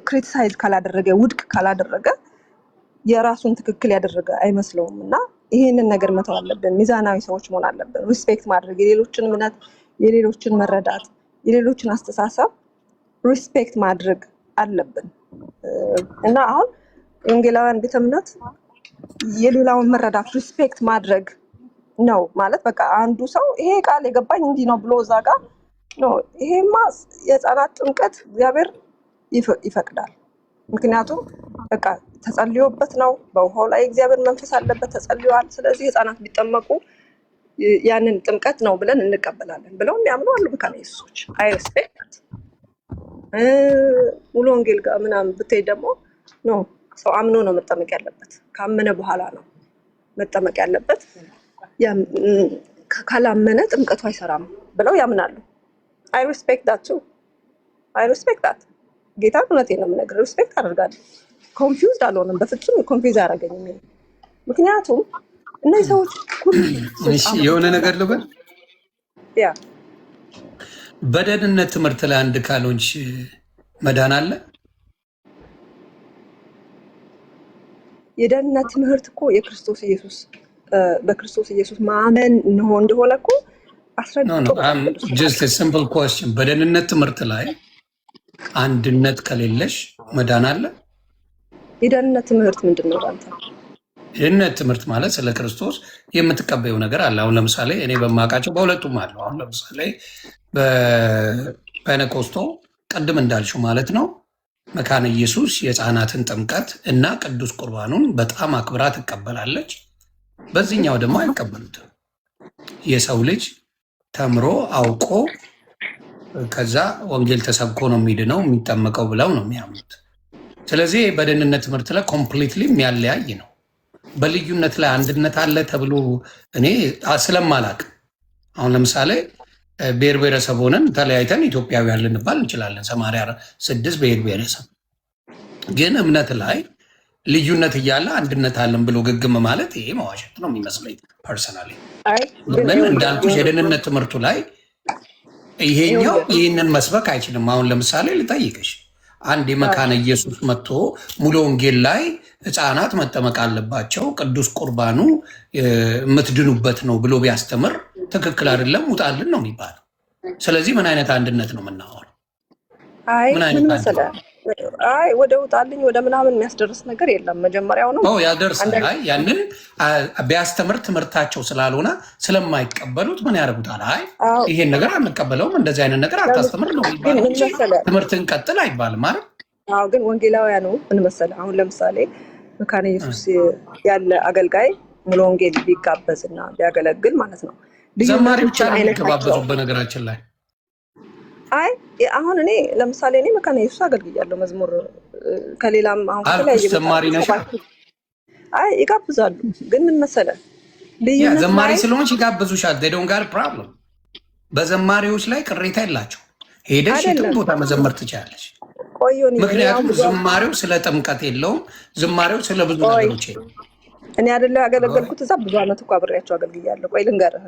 ክሪቲሳይዝ ካላደረገ ውድቅ ካላደረገ የራሱን ትክክል ያደረገ አይመስለውም። እና ይህንን ነገር መተው አለብን። ሚዛናዊ ሰዎች መሆን አለብን። ሪስፔክት ማድረግ፣ የሌሎችን እምነት፣ የሌሎችን መረዳት፣ የሌሎችን አስተሳሰብ ሪስፔክት ማድረግ አለብን። እና አሁን የወንጌላውያን ቤተ እምነት የሌላውን መረዳት ሪስፔክት ማድረግ ነው ማለት በቃ አንዱ ሰው ይሄ ቃል የገባኝ እንዲህ ነው ብሎ እዛ ጋር ነው። ይሄማ የህፃናት ጥምቀት እግዚአብሔር ይፈቅዳል። ምክንያቱም በቃ ተጸልዮበት ነው። በውሃው ላይ እግዚአብሔር መንፈስ አለበት፣ ተጸልዮዋል። ስለዚህ ህፃናት ቢጠመቁ ያንን ጥምቀት ነው ብለን እንቀበላለን ብለው የሚያምኑ አሉ መካነ ኢየሱሶች። አይ ሪስፔክት። ሙሉ ወንጌል ጋር ምናምን ብትሄድ ደግሞ ነው ሰው አምኖ ነው መጠመቅ ያለበት። ካመነ በኋላ ነው መጠመቅ ያለበት። ካላመነ ጥምቀቱ አይሰራም ብለው ያምናሉ። አይ ሪስፔክት ዳት ቱ። አይ ሪስፔክት ዳት። ጌታ እውነቴን ነው የምነግርህ፣ ሪስፔክት አደርጋለሁ። ኮንፊውዝድ አልሆንም፣ በፍጹም ኮንፊውዝ አያደርገኝም። ምክንያቱም እነዚህ ሰዎች ሁሉ የሆነ ነገር ልበል፣ ያ በደህንነት ትምህርት ላይ አንድ ካልሆንሽ መዳን አለ። የደህንነት ትምህርት እኮ በክርስቶስ ኢየሱስ ማመን እንደሆነ እኮ ጀስት ሲምፕል ኩዌስችን። በደህንነት ትምህርት ላይ አንድነት ከሌለሽ መዳን አለ? የደህንነት ትምህርት ምንድን ነው? የደህንነት ትምህርት ማለት ስለ ክርስቶስ የምትቀበየው ነገር አለ። አሁን ለምሳሌ እኔ በማውቃቸው በሁለቱም አለው። አሁን ለምሳሌ በፔኔኮስቶ ቅድም እንዳልሽው ማለት ነው መካነ ኢየሱስ የህፃናትን ጥምቀት እና ቅዱስ ቁርባኑን በጣም አክብራ ትቀበላለች። በዚህኛው ደግሞ አይቀበሉትም። የሰው ልጅ ተምሮ አውቆ ከዛ ወንጌል ተሰብኮ ነው የሚድነው የሚጠመቀው ብለው ነው የሚያምኑት። ስለዚህ በደህንነት ትምህርት ላይ ኮምፕሊትሊ የሚያለያይ ነው። በልዩነት ላይ አንድነት አለ ተብሎ እኔ ስለማላቅ አሁን ለምሳሌ ብሔር ብሔረሰብ ሆነን ተለያይተን ኢትዮጵያውያን ልንባል እንችላለን። 86 ብሔር ብሔረሰብ ግን እምነት ላይ ልዩነት እያለ አንድነት አለን ብሎ ግግም ማለት ይሄ መዋሸት ነው የሚመስለኝ ፐርሰናሊ። ምን እንዳልኩሽ የደህንነት ትምህርቱ ላይ ይሄኛው ይህንን መስበክ አይችልም። አሁን ለምሳሌ ልጠይቅሽ፣ አንድ የመካነ ኢየሱስ መጥቶ ሙሉ ወንጌል ላይ ህፃናት መጠመቅ አለባቸው ቅዱስ ቁርባኑ የምትድኑበት ነው ብሎ ቢያስተምር ትክክል አይደለም፣ ውጣልን ነው የሚባለው። ስለዚህ ምን አይነት አንድነት ነው የምናወራው? ምን መሰለህ፣ ወደ ውጣልኝ ወደ ምናምን የሚያስደርስ ነገር የለም። መጀመሪያው ነው ያደርሳል። ያንን ቢያስተምር ትምህርታቸው ስላልሆነ ስለማይቀበሉት ምን ያደርጉታል? ይሄን ነገር አንቀበለውም፣ እንደዚህ አይነት ነገር አታስተምር ነው የሚባለው። ትምህርትን ቀጥል አይባልም ማለት። ግን ወንጌላውያኑ ምን መሰለህ፣ አሁን ለምሳሌ መካነ ኢየሱስ ያለ አገልጋይ ሙሉ ወንጌል ቢጋበዝ እና ቢያገለግል ማለት ነው። ዘማሪ ብቻ ነው የሚገባበዙ በነገራችን ላይ። አሁን እኔ ለምሳሌ እኔ መካነ ኢየሱስ አገልግያለሁ መዝሙር ከሌላም አሁን ከተለያየ ዘማሪ ነሽ። ይጋብዛሉ። ግን ምን መሰለህ ዘማሪ ስለሆንሽ ይጋብዙሻል። they don't got a problem። በዘማሪዎች ላይ ቅሬታ የላቸው። ሄደሽ የትም ቦታ መዘመር ትችላለሽ። ምክንያቱም ዝማሬው ስለ ጥምቀት የለውም። ዝማሬው ስለ ብዙ ነገሮች የለውም። እኔ አይደለ ያገለገልኩት እዛ ብዙ ዓመት እኮ አብሬያቸው አገልግያለሁ። ቆይ ልንገርህ፣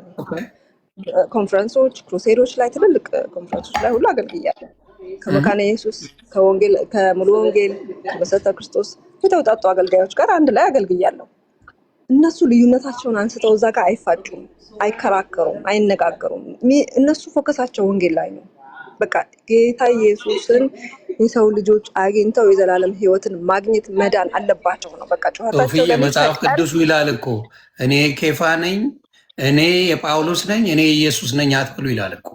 ኮንፈረንሶች፣ ክሩሴዶች ላይ ትልልቅ ኮንፈረንሶች ላይ ሁሉ አገልግያለሁ። ከመካነ ኢየሱስ ከሙሉ ወንጌል ከመሰረተ ክርስቶስ የተውጣጡ አገልጋዮች ጋር አንድ ላይ አገልግያለሁ። እነሱ ልዩነታቸውን አንስተው እዛ ጋር አይፋጩም፣ አይከራከሩም፣ አይነጋገሩም። እነሱ ፎከሳቸው ወንጌል ላይ ነው። በቃ ጌታ ኢየሱስን የሰው ልጆች አግኝተው የዘላለም ሕይወትን ማግኘት መዳን አለባቸው ነው በቃ ጩኸታቸው። መጽሐፍ ቅዱሱ ይላል እኮ እኔ ኬፋ ነኝ፣ እኔ የጳውሎስ ነኝ፣ እኔ ኢየሱስ ነኝ አትብሉ ይላል እኮ።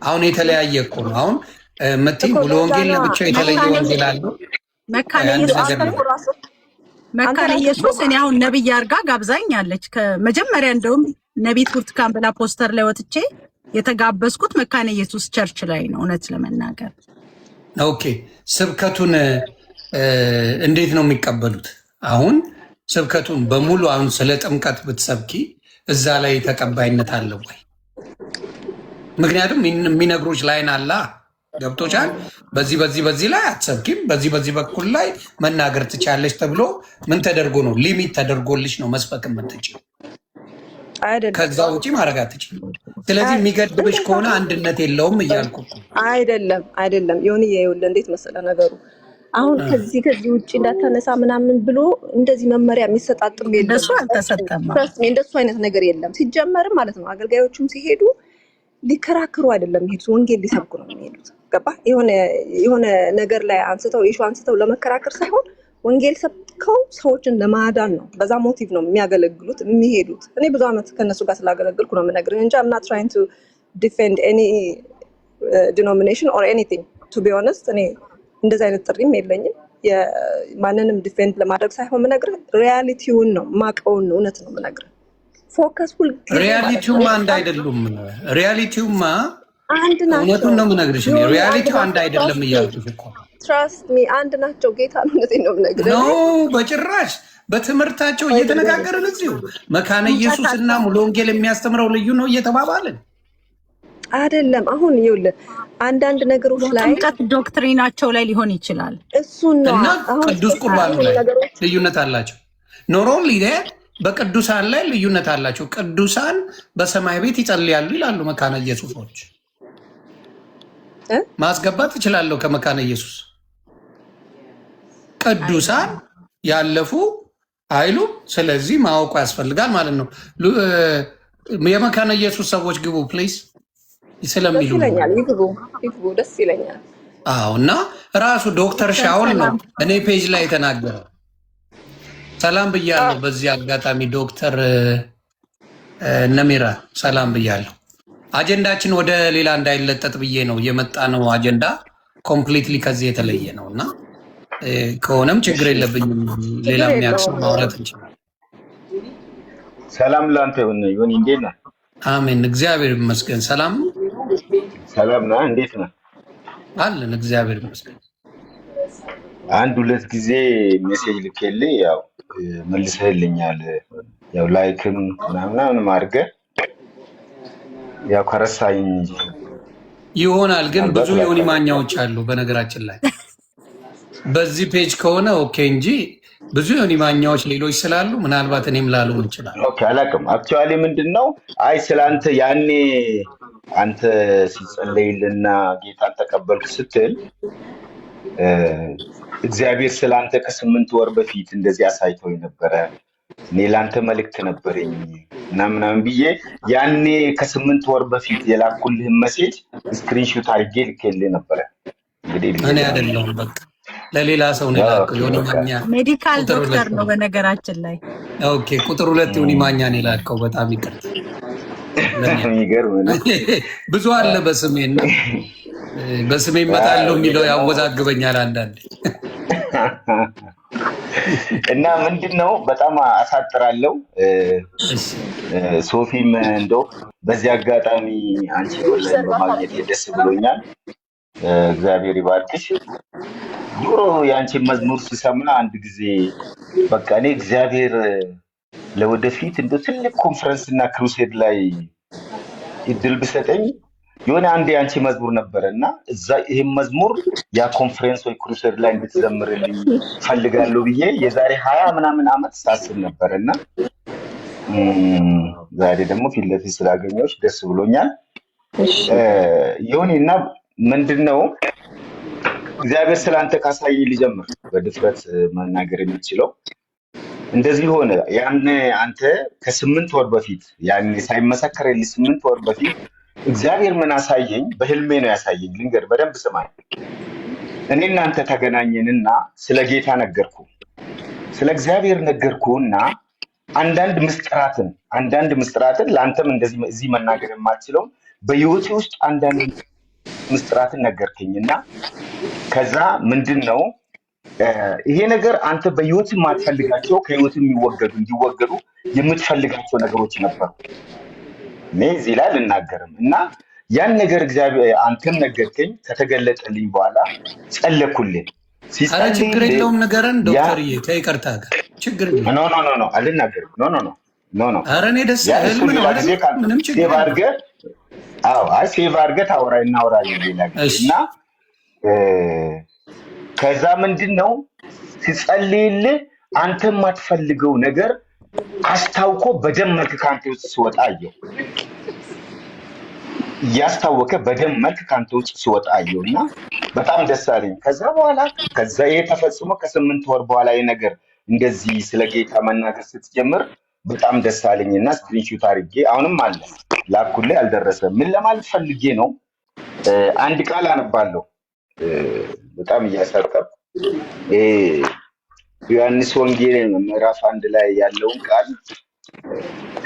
አሁን የተለያየ እኮ ነው። አሁን ሙሉ ወንጌል ለብቻ የተለየ ወንጌል አለው። መካነ ኢየሱስ እኔ አሁን ነብይ አርጋ ጋብዛኛለች። ከመጀመሪያ እንደውም ነቢት ብርቱካን ብላ ፖስተር ላይ ወጥቼ የተጋበዝኩት መካነ ኢየሱስ ቸርች ላይ ነው እውነት ለመናገር። ኦኬ ስብከቱን እንዴት ነው የሚቀበሉት? አሁን ስብከቱን በሙሉ አሁን ስለ ጥምቀት ብትሰብኪ እዛ ላይ ተቀባይነት አለው ወይ? ምክንያቱም የሚነግሮች ላይን አላ ገብቶቻል። በዚህ ላይ አትሰብኪም፣ በዚህ በኩል ላይ መናገር ትቻለች ተብሎ ምን ተደርጎ ነው ሊሚት ተደርጎልሽ ነው መስበክ የምትችል? ከዛ ውጪ ማድረግ አትችል። ስለዚህ የሚገድብሽ ከሆነ አንድነት የለውም እያልኩ አይደለም። ይሁን ይኸውልህ እንዴት መሰለ ነገሩ አሁን ከዚህ ውጪ እንዳታነሳ ምናምን ብሎ እንደዚህ መመሪያ የሚሰጣጥም የለም። እንደሱ አልተሰጠም። እንደሱ አይነት ነገር የለም ሲጀመርም ማለት ነው። አገልጋዮቹም ሲሄዱ ሊከራከሩ አይደለም የሚሄዱት፣ ወንጌል ሊሰብኩ ነው የሚሄዱት። ገባ? የሆነ ነገር ላይ አንስተው ለመከራከር ሳይሆን ወንጌል ሰብከው ሰዎችን ለማዳን ነው። በዛ ሞቲቭ ነው የሚያገለግሉት የሚሄዱት። እኔ ብዙ ዓመት ከነሱ ጋር ስላገለግልኩ ነው የምነግርህ እንጂ I'm not trying to defend any denomination or anything to be honest። እኔ እንደዚህ አይነት ጥሪም የለኝም። ማንንም ዲፌንድ ለማድረግ ሳይሆን የምነግርህ ሪያሊቲውን ነው ማቀውን ነው እውነት ነው የምነግርህ። ፎከስ ሁሉ ሪያሊቲውማ አንድ አይደሉም። ሪያሊቲውማ አንድ ናቸው። እውነቱን ነው የምነግርሽ። ሪያሊቲው አንድ አይደለም እያልኩሽ እኮ ትራስት ሚ አንድ ናቸው። ጌታ ነው እውነቴን ነው የምነግርህ። ኖ በጭራሽ በትምህርታቸው እየተነጋገርን እዚሁ መካነ ኢየሱስ እና ሙሉ ወንጌል የሚያስተምረው ልዩ ነው እየተባባልን አይደለም። አሁን ይኸውልህ አንዳንድ ነገሮች ላይ ጥምቀት ዶክትሪናቸው ላይ ሊሆን ይችላል። እሱን ነው እና ቅዱስ ቁርባኑ ላይ ልዩነት አላቸው። ኖት ኦንሊ ዛት በቅዱሳን ላይ ልዩነት አላቸው። ቅዱሳን በሰማይ ቤት ይጸልያሉ ይላሉ መካነ ኢየሱሶች። ማስገባት እችላለሁ ከመካነ ኢየሱስ ቅዱሳን ያለፉ አይሉም። ስለዚህ ማወቁ ያስፈልጋል ማለት ነው። የመካነ ኢየሱስ ሰዎች ግቡ ፕሊዝ ስለሚሉ ይግቡ፣ ደስ ይለኛል። አዎ እና ራሱ ዶክተር ሻውል ነው እኔ ፔጅ ላይ የተናገረው። ሰላም ብያለሁ። በዚህ አጋጣሚ ዶክተር ነሚራ ሰላም ብያለሁ። አጀንዳችን ወደ ሌላ እንዳይለጠጥ ብዬ ነው የመጣ ነው። አጀንዳ ኮምፕሊትሊ ከዚህ የተለየ ነው እና ከሆነም ችግር የለብኝም። ሌላ የሚያክሰው ማውራት እንችላለን። ሰላም ላንተ ይሁን። እንዴት ነህ? አሜን፣ እግዚአብሔር ይመስገን። ሰላም ነህ? እንዴት ነህ? አለን፣ እግዚአብሔር ይመስገን። አንድ ሁለት ጊዜ ሜሴጅ ልኬልኝ ያው መልሰህልኛል። ያው ላይክም ምናምን አድርገህ ያው ከረሳኝ እንጂ ይሆናል። ግን ብዙ የሆኒ ማኛዎች አሉ በነገራችን ላይ በዚህ ፔጅ ከሆነ ኦኬ እንጂ ብዙ የሆኒ ማኛዎች ሌሎች ስላሉ ምናልባት እኔም ላልሆን ይችላል። ኦኬ አላውቅም። አክቹዋሊ ምንድነው ስላንተ ያኔ አንተ ሲጸለይልና ጌታን ተቀበልኩ ስትል እግዚአብሔር ስላንተ ከ8 ወር በፊት እንደዚህ አሳይቶኝ ነበረ። እኔ ላንተ መልእክት ነበረኝ ምናምን ብዬ ያኔ ከ8 ወር በፊት የላኩልህን ሜሴጅ ስክሪንሾት አድርጌ ልኬልህ ነበረ። እንግዲህ እኔ አይደለሁም በቃ ለሌላ ሰው ነው የላከው። የሆኒ ማኛ ሜዲካል ዶክተር ነው በነገራችን ላይ። ኦኬ ቁጥር 2 የሆኒ ማኛ ነው የላከው። በጣም ይቅርታ። የሚገርም ነው። ብዙ አለ በስሜና በስሜ እመጣለሁ የሚለው ያወዛግበኛል አንዳንዴ። እና ምንድነው በጣም አሳጥራለሁ። ሶፊም እንደው በዚህ አጋጣሚ አንቺ ወላሂ በማግኘት ደስ ብሎኛል። እግዚአብሔር ይባርክሽ። ኑሮ የአንቺ መዝሙር ሲሰማ አንድ ጊዜ በቃ እኔ እግዚአብሔር ለወደፊት እንደው ትልቅ ኮንፈረንስ እና ክሩሴድ ላይ እድል ብሰጠኝ የሆነ አንድ የአንቺ መዝሙር ነበረና እዛ ይሄን መዝሙር ያ ኮንፈረንስ ወይ ክሩሴድ ላይ እንድትዘምርልኝ ፈልጋለሁ ብዬ የዛሬ 20 ምናምን ዓመት ሳስብ ነበርና ዛሬ ደግሞ ፊት ለፊት ስላገኘሁሽ ደስ ብሎኛል። ዮኒና ምንድነው እግዚአብሔር ስላንተ ካሳየኝ ልጀምር በድፍረት መናገር የምችለው እንደዚህ ሆነ። ያን አንተ ከ8 ወር በፊት ያን ሳይመሰከርልኝ 8 ወር በፊት እግዚአብሔር ምን አሳየኝ? በህልሜ ነው ያሳየኝ። ልንገር፣ በደንብ ስማኝ። እኔ እናንተ ተገናኘንና ስለ ጌታ ነገርኩ፣ ስለ እግዚአብሔር ነገርኩና አንዳንድ ምስጥራትን ለአንተም እንደዚህ እዚህ መናገር የማልችለው በህይወቴ ውስጥ አንዳንድ ምስጥራትን ነገርከኝና ከዛ ምንድነው ይሄ ነገር አንተ በህይወት የማትፈልጋቸው ከህይወት እንዲወገዱ የምትፈልጋቸው ነገሮች ነበሩ። እኔ እዚህ ላይ ልናገርም እና ያን ነገር እግዚአብሔር አንተም ነገርከኝ። ከተገለጠልኝ በኋላ ጸለኩልኝ። አረ ችግር የለውም ነገርን ዶክተርዬ ከይቅርታ ጋር ችግር ኖ አልናገርም። ኖ አረ እኔ ደስ ህልም ነው አይደል? ምንም ችግር አድርገህ ሴቭ አድርገህ እናወራለን ሌላ ጊዜ እና ከዛ ምንድነው ሲጸልይልህ አንተ የማትፈልገው ነገር አስታውቆ በደም መልክ ካንተ ውስጥ ሲወጣ አየሁ። እያስታወቀ በደም መልክ ካንተ ውስጥ ሲወጣ አየሁና በጣም ደስ አለኝ። ከዛ በኋላ ይሄ ተፈጽሞ ከ8 ወር በኋላ ይሄ ነገር እንደዚህ ስለ ጌታ መናገር ስትጀምር በጣም ደስ አለኝና ስክሪንሾት አድርጌ አሁንም አለ ላኩልህ፣ አልደረሰም። ምን ለማለት ፈልጌ ነው? አንድ ቃል አነባለሁ በጣም እያሳቀብ ዮሐንስ ወንጌል ምዕራፍ 1 ላይ ያለውን ቃል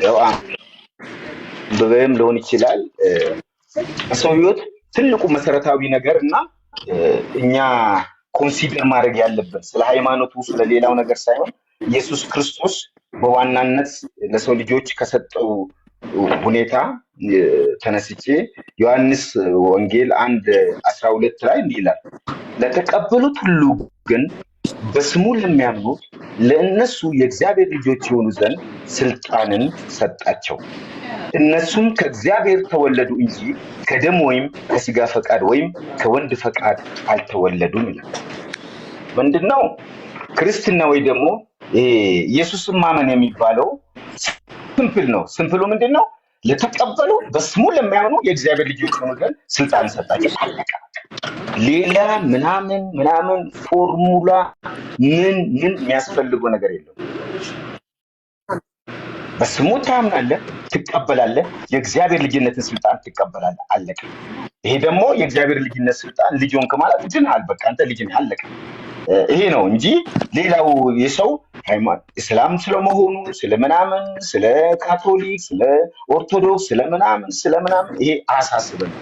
ያው በበየም ሊሆን ይችላል። ሰው ህይወት ትልቁ መሰረታዊ ነገር እና እኛ ኮንሲደር ማድረግ ያለበት ስለ ሃይማኖቱ ስለሌላው ነገር ሳይሆን ኢየሱስ ክርስቶስ በዋናነት ለሰው ልጆች ከሰጠው ሁኔታ ተነስቼ ዮሐንስ ወንጌል 1:12 ላይ እንዲህ ይላል፣ ለተቀበሉት ሁሉ ግን በስሙ ለሚያምኑት ለእነሱ የእግዚአብሔር ልጆች የሆኑ ዘንድ ስልጣንን ሰጣቸው። እነሱም ከእግዚአብሔር ተወለዱ እንጂ ከደም ወይም ከስጋ ፈቃድ ወይም ከወንድ ፈቃድ አልተወለዱም ይላል። ምንድነው ክርስትና ወይ ደግሞ ኢየሱስን ማመን የሚባለው? ሲምፕል ነው። ሲምፕሉ ምንድነው? ለተቀበሉ በስሙ ለሚያምኑ የእግዚአብሔር ልጆች የሆኑ ዘንድ ስልጣን ሰጣቸው። አለቀ። ሌላ ምናምን ፎርሙላ ምን የሚያስፈልገው ነገር የለውም። በስሙ ታምናለህ፣ ትቀበላለህ፣ የእግዚአብሔር ልጅነትን ስልጣን ትቀበላለህ። አለቀ። ይሄ ደግሞ የእግዚአብሔር ልጅነት ስልጣን ልጅ ሆንክ ማለት ድነሃል። በቃ አንተ ልጅ ነህ። አለቀ። ይሄ ነው እንጂ ሌላው የሰው ሃይማኖት እስላም ስለመሆኑ ስለምናምን ስለ ካቶሊክ ስለ ኦርቶዶክስ ስለምናምን ይሄ አሳስበን።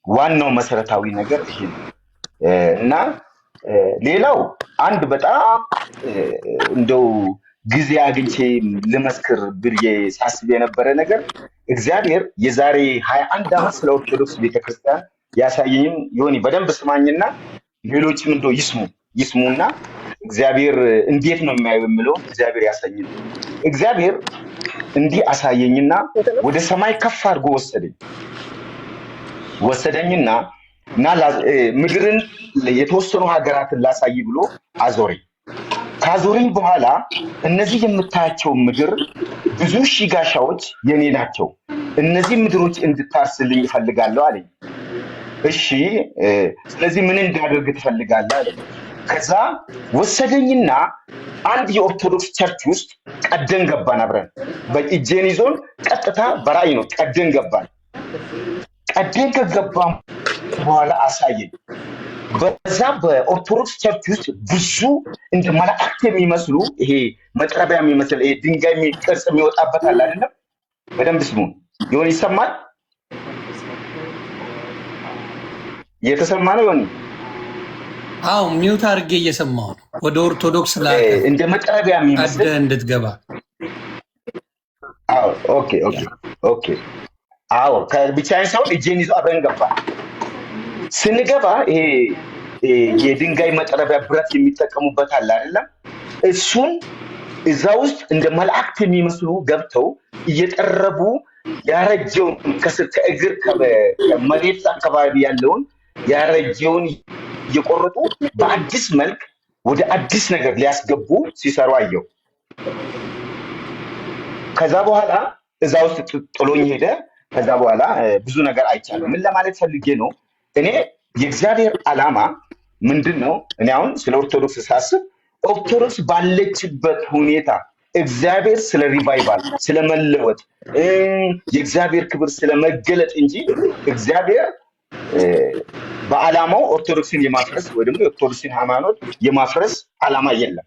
ዋናው መሰረታዊ ነገር ይሄ ነው እና ሌላው አንድ በጣም እንደው ጊዜ አግኝቼ ልመስክር ብዬ ሳስብ የነበረ ነገር እግዚአብሔር የዛሬ 21 ዓመት ስለ ኦርቶዶክስ ቤተክርስቲያን ያሳየኝም ይሆን በደንብ ስማኝና ሌሎችም እንደው ይስሙና እግዚአብሔር እንዴት ነው የሚያየው የሚለው እግዚአብሔር ያሳየኝ። እግዚአብሔር እንዲህ አሳየኝና ወደ ሰማይ ከፍ አድርጎ ወሰደኝና ምድርን የተወሰኑ ሀገራትን ላሳይ ብሎ አዞረኝ። ካዞረኝ በኋላ እነዚህ የምታያቸው ምድር ብዙ ሺህ ጋሻዎች የኔ ናቸው፣ እነዚህ ምድሮች እንድታርስልኝ እፈልጋለሁ አለኝ። እሺ ስለዚህ ምን እንዳደርግ ትፈልጋለህ አለኝ። ከዛ ወሰደኝና አንድ የኦርቶዶክስ ቸርች ውስጥ ቀደን ገባን። አብረን በእጄን ይዞን ቀጥታ በራእይ ነው ቀደን ገባን። ቀደን ከገባን በኋላ አሳየኝ። በዛ በኦርቶዶክስ ቸርች ውስጥ ብዙ እንደ መላእክት የሚመስሉ ይሄ መጥረቢያ የሚመስል ይሄ ድንጋይ ቅርጽ የሚወጣበት አለ አይደለም? በደንብ ስሙ። ይሆን ይሰማል? እየተሰማ ነው ይሆን? አዎ ሚውት አድርጌ እየሰማሁ ነው። ወደ ኦርቶዶክስ ላይ እንደ መጥረቢያ የሚመስል እንድትገባ። አዎ ኦኬ። አዎ ከብቻዬን ሰው እጄን ይዞ አብረን ገባ። ስንገባ ይሄ የድንጋይ መጥረቢያ ብረት የሚጠቀሙበት አለ አይደለም? እሱን እዛ ውስጥ እንደ መላእክት የሚመስሉ ገብተው እየጠረቡ ያረጀውን ከእግር ከመሬት አካባቢ ያለውን ያረጀውን እየቆረጡ በአዲስ መልክ ወደ አዲስ ነገር ሊያስገቡ ሲሰሩ አየው። ከዛ በኋላ እዛ ውስጥ ጥሎኝ ሄደ። ከዛ በኋላ ብዙ ነገር አይቻልም። ምን ለማለት ፈልጌ ነው? እኔ የእግዚአብሔር ዓላማ ምንድን ነው? እኔ አሁን ስለ ኦርቶዶክስ ሳስብ ኦርቶዶክስ ባለችበት ሁኔታ እግዚአብሔር ስለ ሪቫይቫል ስለመለወጥ የእግዚአብሔር ክብር ስለመገለጥ እንጂ እግዚአብሔር በዓላማው ኦርቶዶክስን የማፍረስ ወይ ደግሞ የኦርቶዶክስን ሃይማኖት የማፍረስ ዓላማ የለም።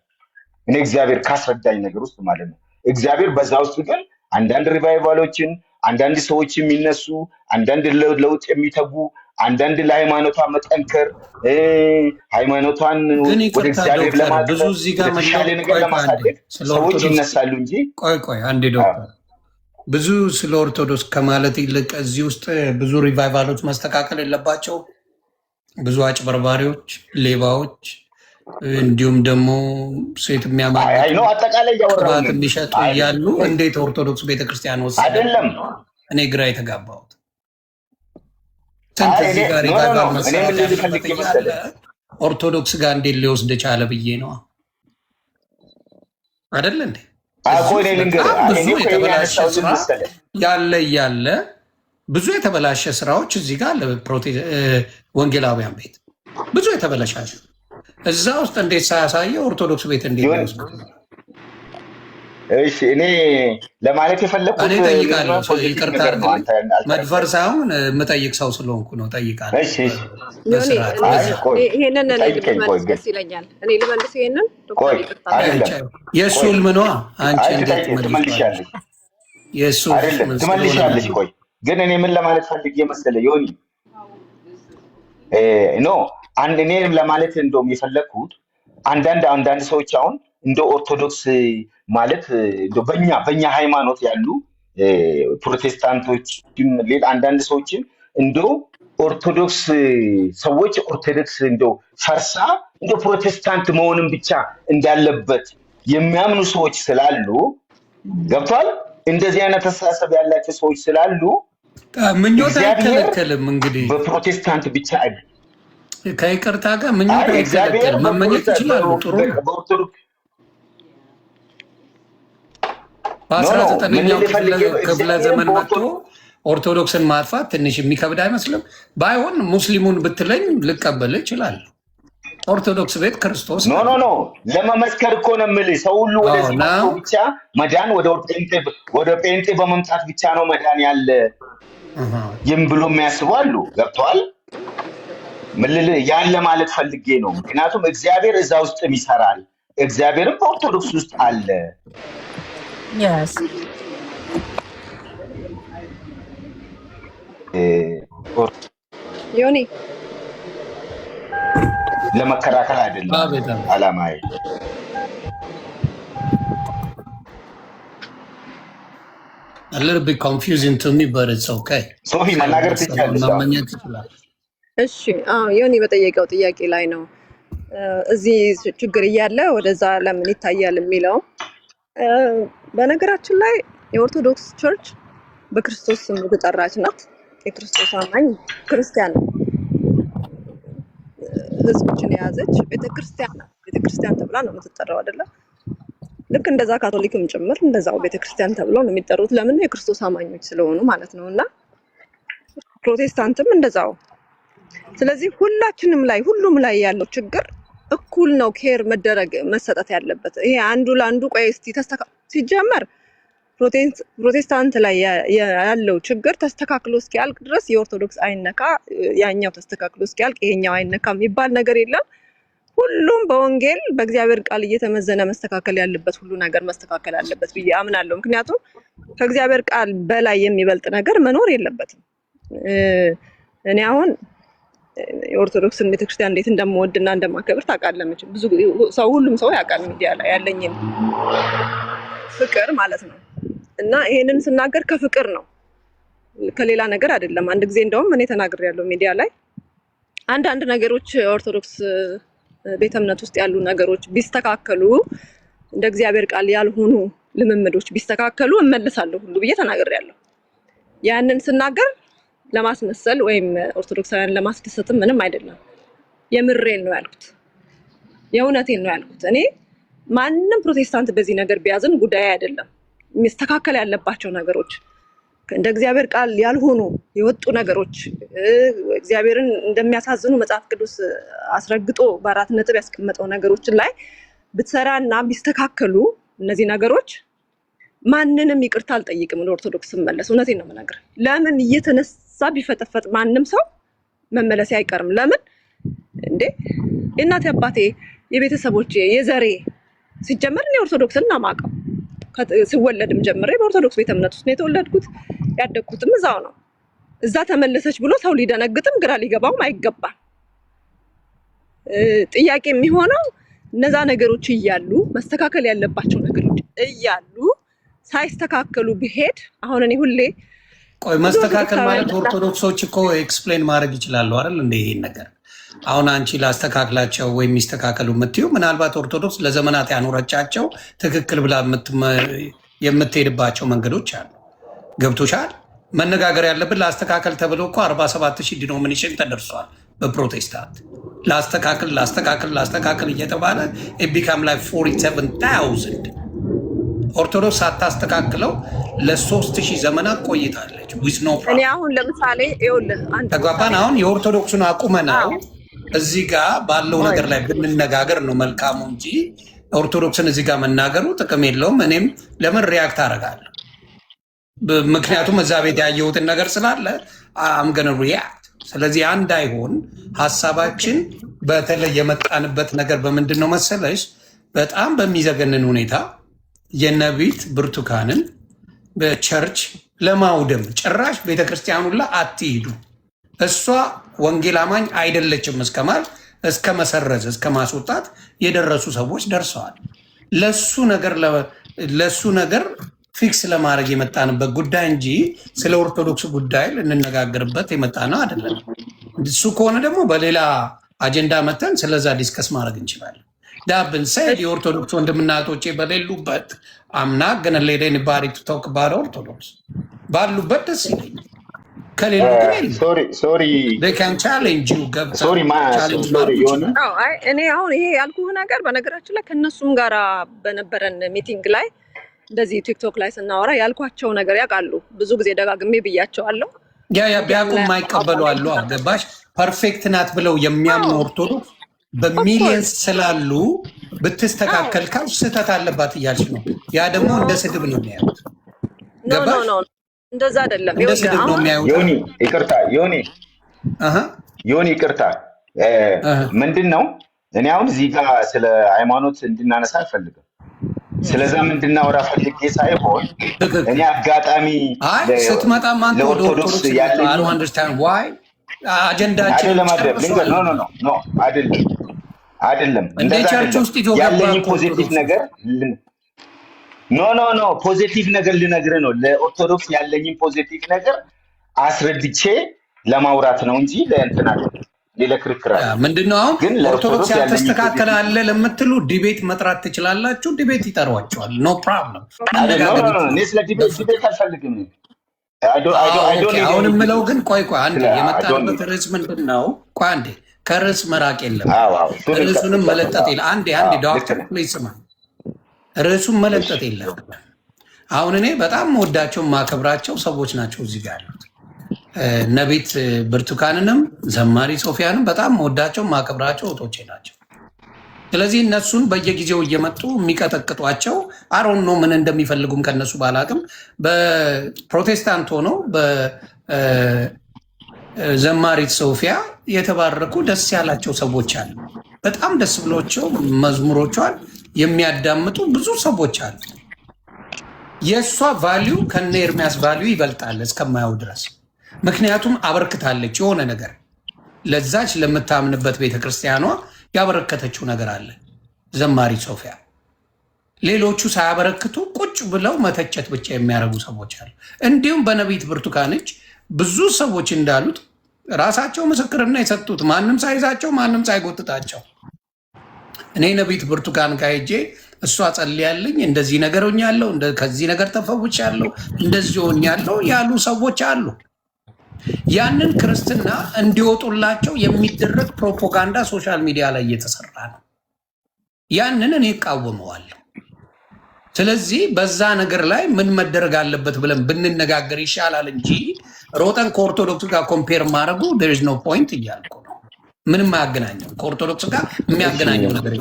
እኔ እግዚአብሔር ካስረዳኝ ነገር ውስጥ ማለት ነው። እግዚአብሔር በዛ ውስጥ ግን አንዳንድ ሪቫይቫሎችን፣ አንዳንድ ሰዎች የሚነሱ፣ አንዳንድ ለውጥ የሚተጉ፣ አንዳንድ ለሃይማኖቷ መጠንከር ሃይማኖቷን ወደ እግዚአብሔር ለማቅረብ የተሻለ ነገር ለማሳደግ ሰዎች ይነሳሉ እንጂ ቆይ አንዴ ዶክተር ብዙ ስለ ኦርቶዶክስ ከማለት ይልቅ እዚህ ውስጥ ብዙ ሪቫይቫሎች መስተካከል የለባቸው? ብዙ አጭበርባሪዎች፣ ሌባዎች እንዲሁም ደግሞ ሴት ነው አጠቃላይ ቅባት የሚሸጡ እያሉ እንዴት ኦርቶዶክስ ቤተክርስቲያን ወሰደ? አይደለም እኔ ግራ የተጋባሁት ስንት እዚህ ጋር ሪቫይቫል መሰራት ያለ ኦርቶዶክስ ጋር እንዴት ሊወስድ ቻለ ብዬ ነው አይደለ እንዴ? ብዙ የተበላሸ ስራ ያለ ብዙ የተበላሸ ስራዎች እዚህ ጋር ወንጌላውያን ቤት ብዙ የተበላሻሽ እዛ ውስጥ እንዴት ሳያሳየው ኦርቶዶክስ ቤት እንዴት ነው? እሺ እኔ ለማለት የፈለኩት እኔ ጠይቃለሁ። ይቅርታ መድፈር ሳይሆን የምጠይቅ ሰው ስለሆንኩ ነው። ጠይቃለሁ። እሺ ይሄንን ልመልስ ይለኛል። እኔ ልመልስ ይሄንን የእሱ ህልም ነዋ። አንቺ እንዴት ትመልሻለሽ? የእሱ ትመልሻለሽ። ቆይ ግን እኔ ምን ለማለት ፈልጌ መሰለህ ዮኒ እኔ ለማለት እንደውም የፈለግኩት አንዳንድ ሰዎች አሁን እንደ ኦርቶዶክስ ማለት በኛ ሃይማኖት ያሉ ፕሮቴስታንቶችም ሌላ አንዳንድ ሰዎችም እንደው ኦርቶዶክስ ሰዎች ኦርቶዶክስ እንደው ፈርሳ እንደው ፕሮቴስታንት መሆንም ብቻ እንዳለበት የሚያምኑ ሰዎች ስላሉ ገብቷል። እንደዚህ አይነት አስተሳሰብ ያላቸው ሰዎች ስላሉ ምኞት አይከለከልም። እንግዲህ በፕሮቴስታንት ብቻ አይደል ከይቅርታ ጋር ምኞት አይከለከልም። መመኘት ይችላሉ። ጥሩ ነው። በ19ኛው ክፍለ ዘመን መጥቶ ኦርቶዶክስን ማጥፋት ትንሽ የሚከብድ አይመስልም? ባይሆን ሙስሊሙን ብትለኝ ልቀበል ይችላል። ኦርቶዶክስ ቤት ክርስቶስ ኖ ለመመስከር እኮ ነው የምልህ። ሰው ሁሉ ወደዚህ ብቻ መዳን ወደ ጴንጤ በመምጣት ብቻ ነው መዳን ያለ ይም ብሎ የሚያስቡ አሉ። ገብተዋል? ያን ለማለት ፈልጌ ነው። ምክንያቱም እግዚአብሔር እዛ ውስጥም ይሰራል። እግዚአብሔርም በኦርቶዶክስ ውስጥ አለ። ዮኒ ለመከራከር አይደለም አላማዬ። A little bit confusing to me, but it's okay. ሶፊ መናገር ትችላለሽ። እሺ ዮኒ በጠየቀው ጥያቄ ላይ ነው እዚህ ችግር እያለ ወደዛ ለምን ይታያል የሚለው። በነገራችን ላይ የኦርቶዶክስ ቸርች በክርስቶስ ስም የተጠራች ናት። የክርስቶስ አማኝ ክርስቲያን ህዝቦችን የያዘች ቤተክርስቲያን ናት። ቤተክርስቲያን ተብላ ነው የምትጠራው አይደለ? ልክ እንደዛ ካቶሊክም ጭምር እንደዛው ቤተክርስቲያን ተብሎ ነው የሚጠሩት። ለምን? የክርስቶስ አማኞች ስለሆኑ ማለት ነው። እና ፕሮቴስታንትም እንደዛው። ስለዚህ ሁላችንም ላይ ሁሉም ላይ ያለው ችግር እኩል ነው ኬር መደረግ መሰጠት ያለበት። ይሄ አንዱ ለአንዱ ቆይ እስቲ ሲጀመር ፕሮቴስታንት ላይ ያለው ችግር ተስተካክሎ እስኪያልቅ ድረስ የኦርቶዶክስ አይነካ፣ ያኛው ተስተካክሎ እስኪያልቅ ይሄኛው አይነካ የሚባል ነገር የለም። ሁሉም በወንጌል በእግዚአብሔር ቃል እየተመዘነ መስተካከል ያለበት ሁሉ ነገር መስተካከል አለበት ብዬ አምናለሁ። ምክንያቱም ከእግዚአብሔር ቃል በላይ የሚበልጥ ነገር መኖር የለበትም። እኔ አሁን የኦርቶዶክስን ቤተክርስቲያን እንዴት እንደምወድና እንደማከብር ታውቃለህ መቼም። ብዙ ሰው ሁሉም ሰው ያውቃል ሚዲያ ላይ ያለኝን ፍቅር ማለት ነው። እና ይሄንን ስናገር ከፍቅር ነው ከሌላ ነገር አይደለም። አንድ ጊዜ እንደውም እኔ ተናግሬያለሁ ሚዲያ ላይ አንዳንድ ነገሮች ኦርቶዶክስ ቤተ እምነት ውስጥ ያሉ ነገሮች ቢስተካከሉ እንደ እግዚአብሔር ቃል ያልሆኑ ልምምዶች ቢስተካከሉ እመልሳለሁ ሁሉ ብዬ ተናግሬያለሁ። ያንን ስናገር ለማስመሰል ወይም ኦርቶዶክሳውያን ለማስደሰትም ምንም አይደለም። የምሬን ነው ያልኩት፣ የእውነቴን ነው ያልኩት። እኔ ማንም ፕሮቴስታንት በዚህ ነገር ቢያዝን ጉዳይ አይደለም። የሚስተካከል ያለባቸው ነገሮች እንደ እግዚአብሔር ቃል ያልሆኑ የወጡ ነገሮች እግዚአብሔርን እንደሚያሳዝኑ መጽሐፍ ቅዱስ አስረግጦ በአራት ነጥብ ያስቀመጠው ነገሮችን ላይ ብትሰራና ቢስተካከሉ እነዚህ ነገሮች ማንንም ይቅርታ አልጠይቅም። ለኦርቶዶክስ መመለስ እውነቴን ነው የምነግርህ። ለምን እየተነሳ ቢፈጠፈጥ ማንም ሰው መመለስ አይቀርም። ለምን እንዴ የእናቴ አባቴ የቤተሰቦቼ የዘሬ ሲጀመር እኔ ኦርቶዶክስን ነው የማውቀው። ሲወለድም ጀምሬ በኦርቶዶክስ ቤተ እምነት ውስጥ ነው የተወለድኩት፣ ያደግኩትም እዛው ነው። እዛ ተመለሰች ብሎ ሰው ሊደነግጥም ግራ ሊገባውም አይገባም። ጥያቄ የሚሆነው እነዛ ነገሮች እያሉ መስተካከል ያለባቸው ነገሮች እያሉ ሳይስተካከሉ ቢሄድ አሁን እኔ ሁሌ ቆይ መስተካከል ማለት ኦርቶዶክሶች እኮ ኤክስፕሌን ማድረግ ይችላሉ አይደል? እንደ ይሄን ነገር አሁን አንቺ ላስተካክላቸው ወይም የሚስተካከሉ የምትዩ ምናልባት ኦርቶዶክስ ለዘመናት ያኖረቻቸው ትክክል ብላ የምትሄድባቸው መንገዶች አሉ። ገብቶሻል? መነጋገር ያለብን ላስተካከል ተብሎ እኮ 47,000 ዲኖሚኔሽን ተደርሷል በፕሮቴስታንት። ላስተካከል እየተባለ ቢካም ላይ 47,000 ኦርቶዶክስ ሳታስተካክለው ለ3,000 ዘመናት ቆይታለች። እኔ አሁን ለምሳሌ ተግባባን። አሁን የኦርቶዶክሱን አቁመናው እዚህ ጋር ባለው ነገር ላይ ብንነጋገር ነው መልካሙ እንጂ ኦርቶዶክስን እዚህ ጋር መናገሩ ጥቅም የለውም። እኔም ለምን ሪያክት አደርጋለሁ? ምክንያቱም እዛ ቤት ያየሁትን ነገር ስላለ አምገን ሪያክት። ስለዚህ አንድ አይሆን ሀሳባችን። በተለይ የመጣንበት ነገር በምንድን ነው መሰለሽ? በጣም በሚዘገንን ሁኔታ የነቢት ብርቱካንን በቸርች ለማውደም ጭራሽ ቤተክርስቲያኑላ አትሂዱ፣ እሷ ወንጌል አማኝ አይደለችም እስከማል እስከ መሰረዝ እስከ ማስወጣት የደረሱ ሰዎች ደርሰዋል። ለሱ ነገር ፊክስ ለማድረግ የመጣንበት ጉዳይ እንጂ ስለ ኦርቶዶክስ ጉዳይ ልንነጋገርበት የመጣ ነው አይደለም። እሱ ከሆነ ደግሞ በሌላ አጀንዳ መተን ስለዛ ዲስከስ ማድረግ እንችላለን። ዳብን ሰይድ የኦርቶዶክስ ወንድምና እህቶቼ በሌሉበት አምና ገነ ሌደን ባሪ ቶክ ባር ኦርቶዶክስ ባሉበት ደስ ይለኛል። ከሌሉ እኔ አሁን ይሄ ያልኩህ ነገር በነገራችን ላይ ከእነሱም ጋር በነበረን ሚቲንግ ላይ እንደዚህ ቲክቶክ ላይ ስናወራ ያልኳቸው ነገር ያውቃሉ። ብዙ ጊዜ ደጋግሜ ብያቸዋለሁ። ቢያውቁ የማይቀበሉ አሉ። ገባሽ? ፐርፌክት ናት ብለው የሚያምኑ ኦርቶዶክስ በሚሊየንስ ስላሉ ብትስተካከል ካል ስህተት አለባት እያልሽ ነው። ያ ደግሞ እንደ ስድብ ነው የሚያዩት። ገባሽ? እንደዛ አይደለም። እንደ ስድብ ነው የሚያዩት። ዮኒ ይቅርታ፣ ምንድን ነው እኔ አሁን እዚህ ጋር ስለ ሃይማኖት እንድናነሳ አልፈልግም። ስለዛ እንድናወራ ፈልጌ ሳይሆን እኔ አጋጣሚ ስትመጣም አንተ ወደ ኦርቶዶክስ ያለኝ አጀንዳችን አይደለም ያለኝ ፖዚቲቭ ነገር ፖዚቲቭ ነገር ልነግርህ ነው። ለኦርቶዶክስ ያለኝን ፖዚቲቭ ነገር አስረድቼ ለማውራት ነው እንጂ ለእንትና ሌላ ክርክር ምንድነው? አሁን ኦርቶዶክስ ያልተስተካከለ አለ ለምትሉ ዲቤት መጥራት ትችላላችሁ። ዲቤት ይጠሯቸዋል። ኖ ፕሮብለም። እኔ ስለ ዲቤት አልፈልግም። አሁን የምለው ግን ቆይ አንዴ የመጣንበት ርዕስ ምንድን ነው? ቆይ አንዴ ከርዕስ መራቅ የለም። ርዕሱንም መለጠጥ የለ። አንዴ ዶክተር ፕሊዝ ስማ፣ ርዕሱን መለጠጥ የለም። አሁን እኔ በጣም ወዳቸው ማከብራቸው ሰዎች ናቸው እዚህ ጋር ያሉት። ነቢት ብርቱካንንም ዘማሪ ሶፊያንም በጣም ወዳቸው ማከብራቸው እህቶቼ ናቸው። ስለዚህ እነሱን በየጊዜው እየመጡ የሚቀጠቅጧቸው አሮን ነው ምን እንደሚፈልጉም ከነሱ ባላቅም በፕሮቴስታንት ሆነው በዘማሪት ሶፊያ የተባረኩ ደስ ያላቸው ሰዎች አሉ። በጣም ደስ ብሎቸው መዝሙሮቿን የሚያዳምጡ ብዙ ሰዎች አሉ። የእሷ ቫሊዩ ከነ ኤርሚያስ ቫሊዩ ይበልጣል እስከማየው ድረስ። ምክንያቱም አበርክታለች የሆነ ነገር ለዛች ለምታምንበት ቤተክርስቲያኗ ያበረከተችው ነገር አለ ዘማሪ ሶፊያ። ሌሎቹ ሳያበረክቱ ቁጭ ብለው መተቸት ብቻ የሚያደርጉ ሰዎች አሉ። እንዲሁም በነቢት ብርቱካን እጅ ብዙ ሰዎች እንዳሉት ራሳቸው ምስክርና የሰጡት ማንም ሳይዛቸው ማንም ሳይጎትታቸው። እኔ ነቢት ብርቱካን ጋር ሄጄ እሷ ጸልያለኝ እንደዚህ ነገር ሆኛለሁ፣ ከዚህ ነገር ተፈውቻለሁ፣ እንደዚህ ሆኛለሁ ያሉ ሰዎች አሉ። ያንን ክርስትና እንዲወጡላቸው የሚደረግ ፕሮፓጋንዳ ሶሻል ሚዲያ ላይ እየተሰራ ነው። ያንን እኔ እቃወመዋለሁ። ስለዚህ በዛ ነገር ላይ ምን መደረግ አለበት ብለን ብንነጋገር ይሻላል እንጂ ሮጠን ከኦርቶዶክስ ጋር ኮምፔር ማድረጉ there is no point እያልኩ ነው። ምንም አያገናኘው ከኦርቶዶክስ ጋር የሚያገናኘው ነገር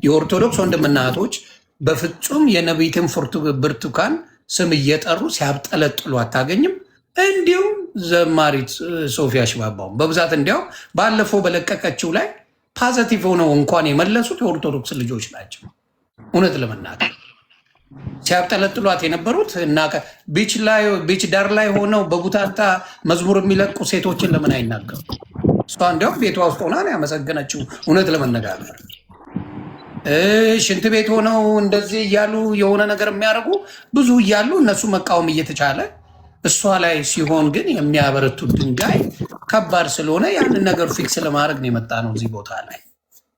የኦርቶዶክስ ወንድምና እህቶች በፍጹም የነቢይትን ብርቱካን ስም እየጠሩ ሲያብጠለጥሉ አታገኝም። እንዲሁም ዘማሪት ሶፊያ ሽባባው በብዛት እንዲያው ባለፈው በለቀቀችው ላይ ፖዚቲቭ ሆነው እንኳን የመለሱት የኦርቶዶክስ ልጆች ናቸው። እውነት ለመናገር ሲያብጠለጥሏት የነበሩት እና ቢች ዳር ላይ ሆነው በቡታታ መዝሙር የሚለቁ ሴቶችን ለምን አይናገሩ? እሷ እንዲያውም ቤቷ ውስጥ ሆና ነው ያመሰገነችው። እውነት ለመነጋገር ሽንት ቤት ሆነው እንደዚህ እያሉ የሆነ ነገር የሚያደርጉ ብዙ እያሉ እነሱ መቃወም እየተቻለ እሷ ላይ ሲሆን ግን የሚያበረቱት ድንጋይ ከባድ ስለሆነ ያንን ነገር ፊክስ ለማድረግ ነው የመጣ ነው እዚህ ቦታ ላይ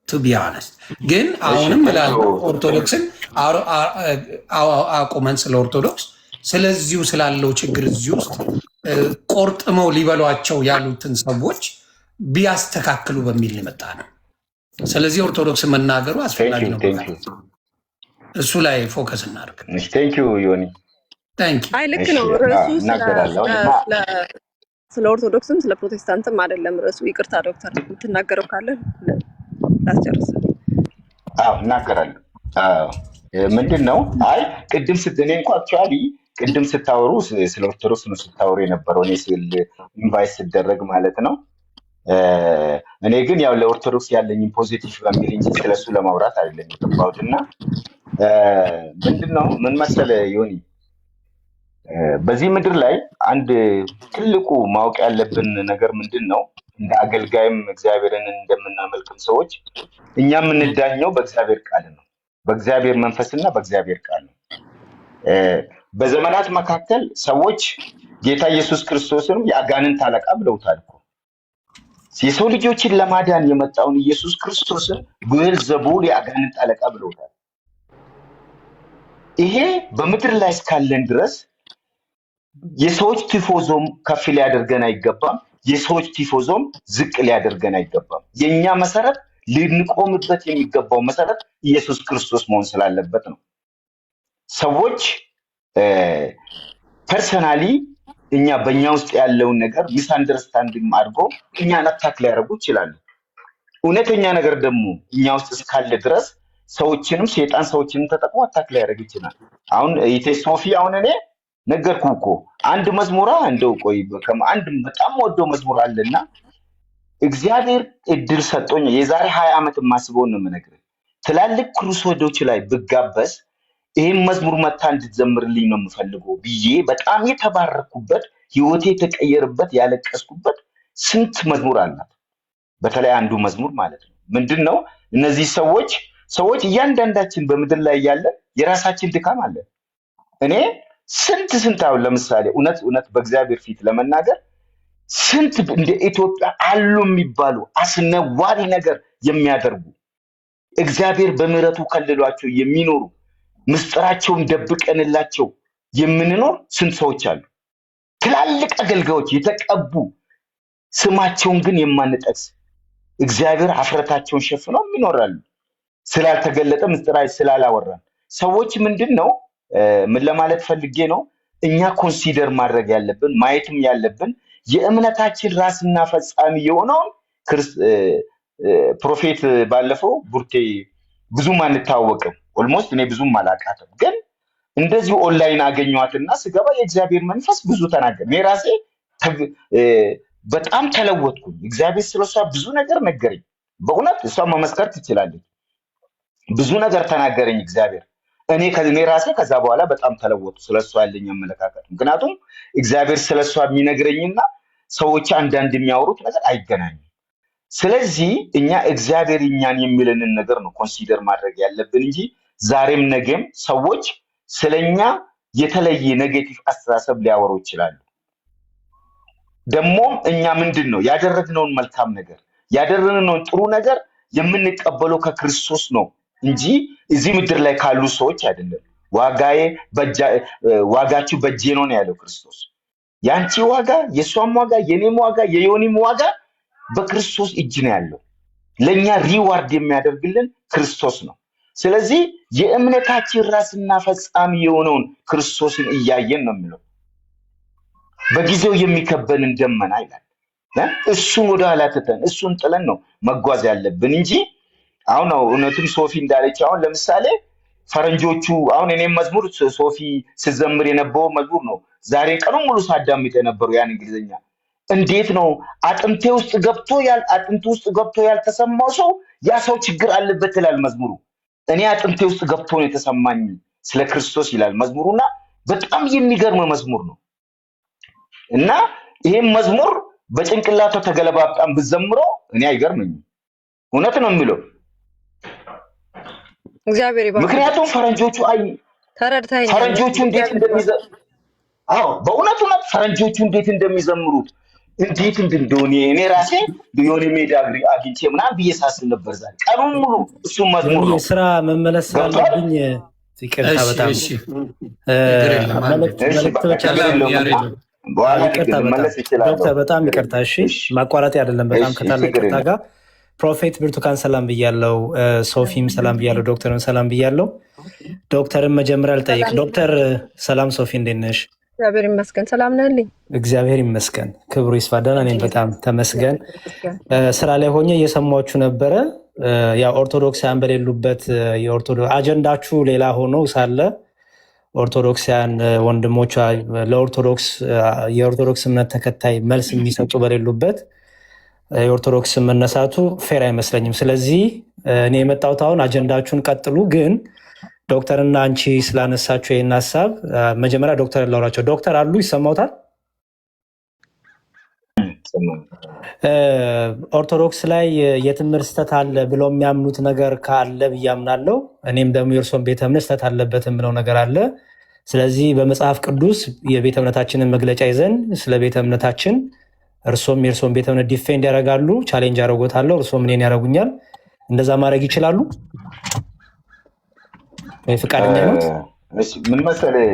ቱ ቢ ኦነስት። ግን አሁንም እላለሁ ኦርቶዶክስን አቁመን ስለ ኦርቶዶክስ ስለዚሁ ስላለው ችግር እዚህ ውስጥ ቆርጥመው ሊበሏቸው ያሉትን ሰዎች ቢያስተካክሉ በሚል የመጣ ነው። ስለዚህ ኦርቶዶክስ መናገሩ አስፈላጊ ነው። እሱ ላይ ፎከስ እናድርግ። ዮኒ አይ ልክ ነው። ርዕሱ ስለ ኦርቶዶክስም ስለ ፕሮቴስታንትም አይደለም ርዕሱ። ይቅርታ ዶክተር የምትናገረው ካለ ላስጨርስ። እናገራለሁ። ምንድን ነው አይ ቅድም እኔ እንኳ አክቹዋሊ ቅድም ስታወሩ ስለ ኦርቶዶክስ ነው ስታወሩ የነበረው እኔ ስል ኢንቫይት ስደረግ ማለት ነው። እኔ ግን ያው ለኦርቶዶክስ ያለኝ ፖዚቲቭ በሚል እንጂ ስለሱ ለማውራት አይደለም የገባሁት። እና ምንድነው ምን መሰለ ዮኒ፣ በዚህ ምድር ላይ አንድ ትልቁ ማወቅ ያለብን ነገር ምንድን ነው፣ እንደ አገልጋይም እግዚአብሔርን እንደምናመልክም ሰዎች እኛ የምንዳኘው በእግዚአብሔር ቃል ነው፣ በእግዚአብሔር መንፈስና በእግዚአብሔር ቃል ነው። በዘመናት መካከል ሰዎች ጌታ ኢየሱስ ክርስቶስንም የአጋንንት አለቃ ብለውታል እኮ። የሰው ልጆችን ለማዳን የመጣውን ኢየሱስ ክርስቶስን ብዔልዜቡል የአጋንንት አለቃ ብለውታል። ይሄ በምድር ላይ እስካለን ድረስ የሰዎች ቲፎዞም ከፍ ሊያደርገን አይገባም፣ የሰዎች ቲፎዞም ዝቅ ሊያደርገን አይገባም። የኛ መሰረት ልንቆምበት የሚገባው መሰረት ኢየሱስ ክርስቶስ መሆን ስላለበት ነው። ሰዎች ፐርሰናሊ እኛ በእኛ ውስጥ ያለውን ነገር ሚስ አንደርስታንዲንግ አድርጎ እኛን አታክ ሊያደርጉ ይችላሉ። እውነተኛ ነገር ደግሞ እኛ ውስጥ እስካለ ድረስ ሰዎችንም ሴጣን ሰዎችንም ተጠቅሞ አታክ ሊያደርግ ይችላል። አሁን ሶፊ አሁን እኔ ነገርኩ እኮ አንድ መዝሙራ እንደው ቆይ አንድ በጣም ወደው መዝሙር አለና እግዚአብሔር እድል ሰጦኝ የዛሬ 20 ዓመት ማስበው ነው የምነግርህ። ትላልቅ ክሩሴዶች ላይ ብጋበዝ ይሄን መዝሙር መታ እንድትዘምርልኝ ነው የምፈልገው ብዬ በጣም የተባረኩበት ህይወቴ የተቀየረበት ያለቀስኩበት ስንት መዝሙር አላት። በተለይ አንዱ መዝሙር ማለት ነው ምንድነው፣ እነዚህ ሰዎች እያንዳንዳችን በምድር ላይ ያለ የራሳችን ድካም አለ። እኔ ስንት አሁን ለምሳሌ እውነት በእግዚአብሔር ፊት ለመናገር ስንት እንደ ኢትዮጵያ አሉ የሚባሉ አስነዋሪ ነገር የሚያደርጉ እግዚአብሔር በምህረቱ ከልሏቸው የሚኖሩ ምስጢራቸውን ደብቀንላቸው የምንኖር ስንት ሰዎች አሉ። ትላልቅ አገልጋዮች የተቀቡ ስማቸውን ግን የማንጠቅስ እግዚአብሔር አፍረታቸውን ሸፍነው ይኖራሉ። ስላልተገለጠ ምስጢራቸው ስላላወራን ሰዎች ምንድነው ምን ለማለት ፈልጌ ነው፣ እኛ ኮንሲደር ማድረግ ያለብን ማየትም ያለብን የእምነታችን ራስና ፈጻሚ የሆነውን ፕሮፌት ባለፈው ቡርቴ ብዙም አንታወቅም፣ ኦልሞስት እኔ ብዙም አላቃተም፣ ግን እንደዚህ ኦንላይን አገኘዋትና ስገባ የእግዚአብሔር መንፈስ ብዙ ተናገረ። እኔ ራሴ በጣም ተለወጥኩኝ። እግዚአብሔር ስለሷ ብዙ ነገር ነገረኝ። በእውነት እሷ መመስከር ትችላለች። ብዙ ነገር ተናገረኝ እግዚአብሔር። እኔ ራሴ ከዛ በኋላ በጣም ተለወጡ ስለሷ ያለኝ አመለካከት። ምክንያቱም እግዚአብሔር ስለሷ የሚነግረኝና ሰዎች አንዳንድ የሚያወሩት ነገር አይገናኝም። ስለዚህ እኛ እግዚአብሔር እኛን የሚለንን ነገር ነው ኮንሲደር ማድረግ ያለብን እንጂ ዛሬም ነገም ሰዎች ስለኛ የተለየ ኔጌቲቭ አስተሳሰብ ሊያወሩ ይችላሉ። ደግሞም እኛ ምንድን ነው ያደረግነውን መልካም ነገር ያደረግነውን ጥሩ ነገር የምንቀበለው ከክርስቶስ ነው እንጂ እዚህ ምድር ላይ ካሉ ሰዎች አይደለም። ዋጋችሁ በእጄ ነው ያለው ክርስቶስ። ያንቺ ዋጋ፣ የሷም ዋጋ፣ የኔም ዋጋ፣ የዮኒም ዋጋ በክርስቶስ እጅ ነው ያለው። ለኛ ሪዋርድ የሚያደርግልን ክርስቶስ ነው። ስለዚህ የእምነታችን ራስና ፈጻሚ የሆነውን ክርስቶስን እያየን ነው የሚለው። በጊዜው የሚከበንን ደመና ይላል። እሱን ወደ ኋላ ትተን እሱን ጥለን ነው መጓዝ ያለብን እንጂ አሁን ነው እውነቱም ሶፊ እንዳለች አሁን ለምሳሌ ፈረንጆቹ አሁን እኔም መዝሙር ሶፊ ስዘምር የነበረው መዝሙር ነው ዛሬ ቀኑን ሙሉ ሳዳምጥ የነበረው ያን እንግሊዝኛ እንዴት ነው አጥንቴ ውስጥ ገብቶ ያልተሰማው ሰው ያ ሰው ችግር አለበት ይላል መዝሙሩ። እኔ አጥንቴ ውስጥ ገብቶ ነው የተሰማኝ ስለ ክርስቶስ ይላል መዝሙሩና በጣም የሚገርም መዝሙር ነው። እና ይሄን መዝሙር በጭንቅላቱ ተገለባብጣም ብዘምረው እኔ አይገርመኝም። እውነት ነው የሚለው እግዚአብሔር ይባርክ። ምክንያቱም ፈረንጆቹ እንዴት ፈረንጆቹ እንዴት እንደሚዘምሩት እንዴት እንደሆነ እኔ ራሴ የሆነ ሜዳ አግኝቼ ምናምን ብዬ ሳስብ ነበር ዛሬ ቀኑን ሙሉ እሱ መዝሙር ነው። ስራ መመለስ ስላለብኝ ይቅርታ በጣም ዶክተር በጣም ይቅርታ። እሺ ማቋረጥ አይደለም በጣም ከታላቅ ይቅርታ ጋር ፕሮፌት ብርቱካን ሰላም ብያለው፣ ሶፊም ሰላም ብያለው፣ ዶክተርም ሰላም ብያለው። ዶክተርን መጀመሪያ ልጠይቅ። ዶክተር ሰላም፣ ሶፊ እንዴት ነሽ? እግዚአብሔር ይመስገን። ሰላም ነህልኝ? እግዚአብሔር ይመስገን፣ ክብሩ ይስፋ። ደህና ነኝ በጣም ተመስገን። ስራ ላይ ሆኜ እየሰማችሁ ነበረ። ያው ኦርቶዶክሳውያን በሌሉበት አጀንዳችሁ ሌላ ሆኖ ሳለ ኦርቶዶክሳውያን ወንድሞቿ የኦርቶዶክስ እምነት ተከታይ መልስ የሚሰጡ በሌሉበት የኦርቶዶክስ መነሳቱ ፌር አይመስለኝም። ስለዚህ እኔ የመጣሁት አሁን አጀንዳችሁን ቀጥሉ፣ ግን ዶክተርና አንቺ ስላነሳችሁ ይህን ሀሳብ መጀመሪያ ዶክተር ላውራቸው። ዶክተር አሉ ይሰማውታል? ኦርቶዶክስ ላይ የትምህርት ስህተት አለ ብለው የሚያምኑት ነገር ካለ ብዬ አምናለሁ። እኔም ደግሞ የእርሶን ቤተ እምነት ስህተት አለበት የምለው ነገር አለ። ስለዚህ በመጽሐፍ ቅዱስ የቤተ እምነታችንን መግለጫ ይዘን ስለ ቤተ እምነታችን እርሶም የእርሶን ቤተ እምነት ዲፌንድ ያደርጋሉ፣ ቻሌንጅ ያደርጎታለሁ፣ እርሶም እኔን ያደርጉኛል። እንደዛ ማድረግ ይችላሉ? ፍቃደኛ ነው? ምን መሰለህ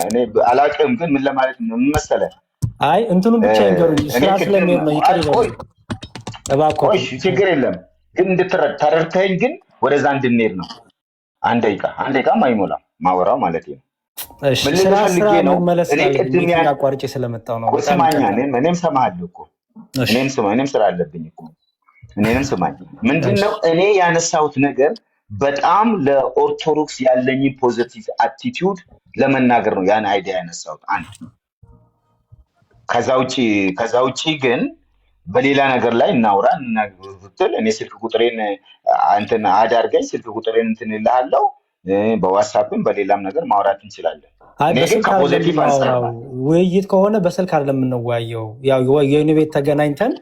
እኔ አላውቅም፣ ግን ምን ለማለት ምን መሰለህ አይ እንትኑ ብቻ ይንገሩኝ። ስራ ስለሚሄድ ነው። ይቅር ይበሉ እባክዎ። እሺ ችግር የለም፣ ግን ተረድተኸኝ ግን ወደዛ እንድንሄድ ነው። አንድ ደቂቃም አይሞላም ማወራው ማለት ነው። እሺ ስራ መመለስ አለብኝ። አቋርጬ ስለመጣሁ ነው። ስማኝ፣ እኔም ሰማሃለሁ እኮ እኔም ስራ አለብኝ እኮ እኔንም ስማኝ። ምንድነው እኔ ያነሳሁት ነገር በጣም ለኦርቶዶክስ ያለኝ ፖዚቲቭ አቲቲዩድ ለመናገር ነው ያን አይዲያ ያነሳሁት። አንድ ከዛ ውጪ ግን በሌላ ነገር ላይ እናውራ ብትል እኔ ስልክ ቁጥሬን እንትን አዳርገኝ፣ ስልክ ቁጥሬን እንትን እልሃለሁ። በዋትስአፕም በሌላም ነገር ማውራት እንችላለን። ውይይት ከሆነ በስልክ አይደለም የምንወያየው። ያው የኔ ቤት ተገናኝተን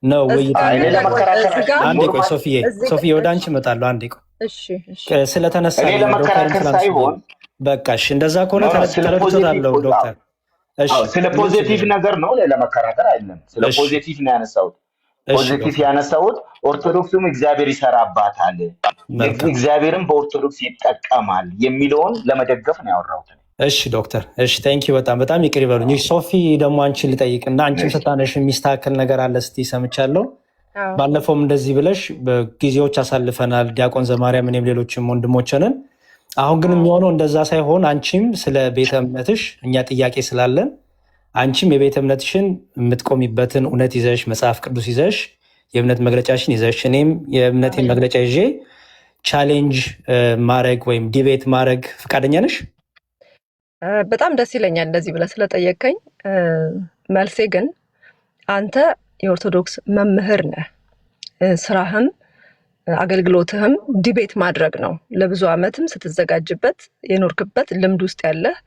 ነው ውይይት። አንዴ ቆይ ሶፊዬ ወደ አንቺ እመጣለሁ። አንዴ ቆይ ስለተነሳ ለመከራከር ሳይሆን በቃ እሺ፣ እንደዛ ከሆነ ተረድቶታለሁ ዶክተር። ስለ ፖዚቲቭ ነገር ነው ለመከራከር አይደለም። ስለ ፖዚቲቭ ነው ያነሳሁት። ፖዚቲቭ ያነሳሁት ኦርቶዶክስም እግዚአብሔር ይሰራባታል፣ እግዚአብሔርም በኦርቶዶክስ ይጠቀማል የሚለውን ለመደገፍ ነው ያወራሁት። እሺ ዶክተር፣ እሺ ቴንኪው። በጣም ይቅር ይበሉኝ። ሶፊ ደግሞ አንቺን ልጠይቅ እና አንቺም ስታነሽ የሚስተካከል ነገር አለ ስትይ ሰምቻለሁ። ባለፈውም እንደዚህ ብለሽ ጊዜዎች አሳልፈናል፣ ዲያቆን ዘማርያም እኔም ሌሎችም ወንድሞችንን። አሁን ግን የሚሆነው እንደዛ ሳይሆን አንቺም ስለ ቤተ እምነትሽ እኛ ጥያቄ ስላለን አንቺም የቤተ እምነትሽን የምትቆሚበትን እውነት ይዘሽ መጽሐፍ ቅዱስ ይዘሽ የእምነት መግለጫሽን ይዘሽ እኔም የእምነቴን መግለጫ ይዤ ቻሌንጅ ማድረግ ወይም ዲቤት ማድረግ ፈቃደኛ ነሽ? በጣም ደስ ይለኛል እንደዚህ ብለህ ስለጠየቀኝ። መልሴ ግን አንተ የኦርቶዶክስ መምህር ነህ። ስራህም አገልግሎትህም ዲቤት ማድረግ ነው። ለብዙ ዓመትም ስትዘጋጅበት የኖርክበት ልምድ ውስጥ ያለህ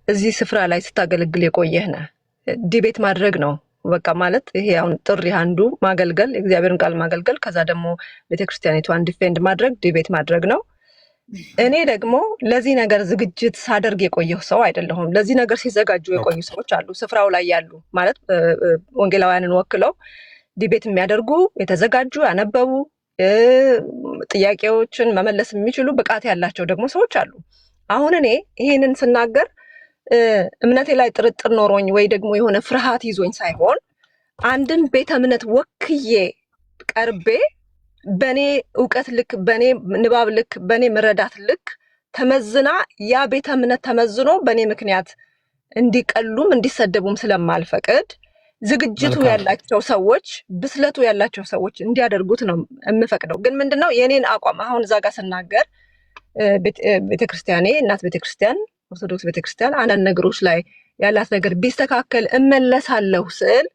እዚህ ስፍራ ላይ ስታገለግል የቆየህ ነህ። ዲቤት ማድረግ ነው በቃ ማለት ይሄ አሁን ጥሪ አንዱ ማገልገል፣ የእግዚአብሔርን ቃል ማገልገል፣ ከዛ ደግሞ ቤተክርስቲያኒቷን ዲፌንድ ማድረግ ዲቤት ማድረግ ነው። እኔ ደግሞ ለዚህ ነገር ዝግጅት ሳደርግ የቆየሁ ሰው አይደለሁም። ለዚህ ነገር ሲዘጋጁ የቆዩ ሰዎች አሉ፣ ስፍራው ላይ ያሉ ማለት ወንጌላውያንን ወክለው ዲቤት የሚያደርጉ የተዘጋጁ ያነበቡ ጥያቄዎችን መመለስ የሚችሉ ብቃት ያላቸው ደግሞ ሰዎች አሉ። አሁን እኔ ይሄንን ስናገር እምነቴ ላይ ጥርጥር ኖሮኝ ወይ ደግሞ የሆነ ፍርሃት ይዞኝ ሳይሆን አንድን ቤተ እምነት ወክዬ ቀርቤ በኔ ዕውቀት ልክ በኔ ንባብ ልክ በኔ መረዳት ልክ ተመዝና ያ ቤተ እምነት ተመዝኖ በኔ ምክንያት እንዲቀሉም እንዲሰደቡም ስለማልፈቅድ ዝግጅቱ ያላቸው ሰዎች ብስለቱ ያላቸው ሰዎች እንዲያደርጉት ነው የምፈቅደው። ግን ምንድነው የኔን አቋም አሁን እዛ ጋር ስናገር ቤተክርስቲያኔ እናት ቤተክርስቲያን ኦርቶዶክስ ቤተክርስቲያን አንዳንድ ነገሮች ላይ ያላት ነገር ቢስተካከል እመለሳለሁ ስል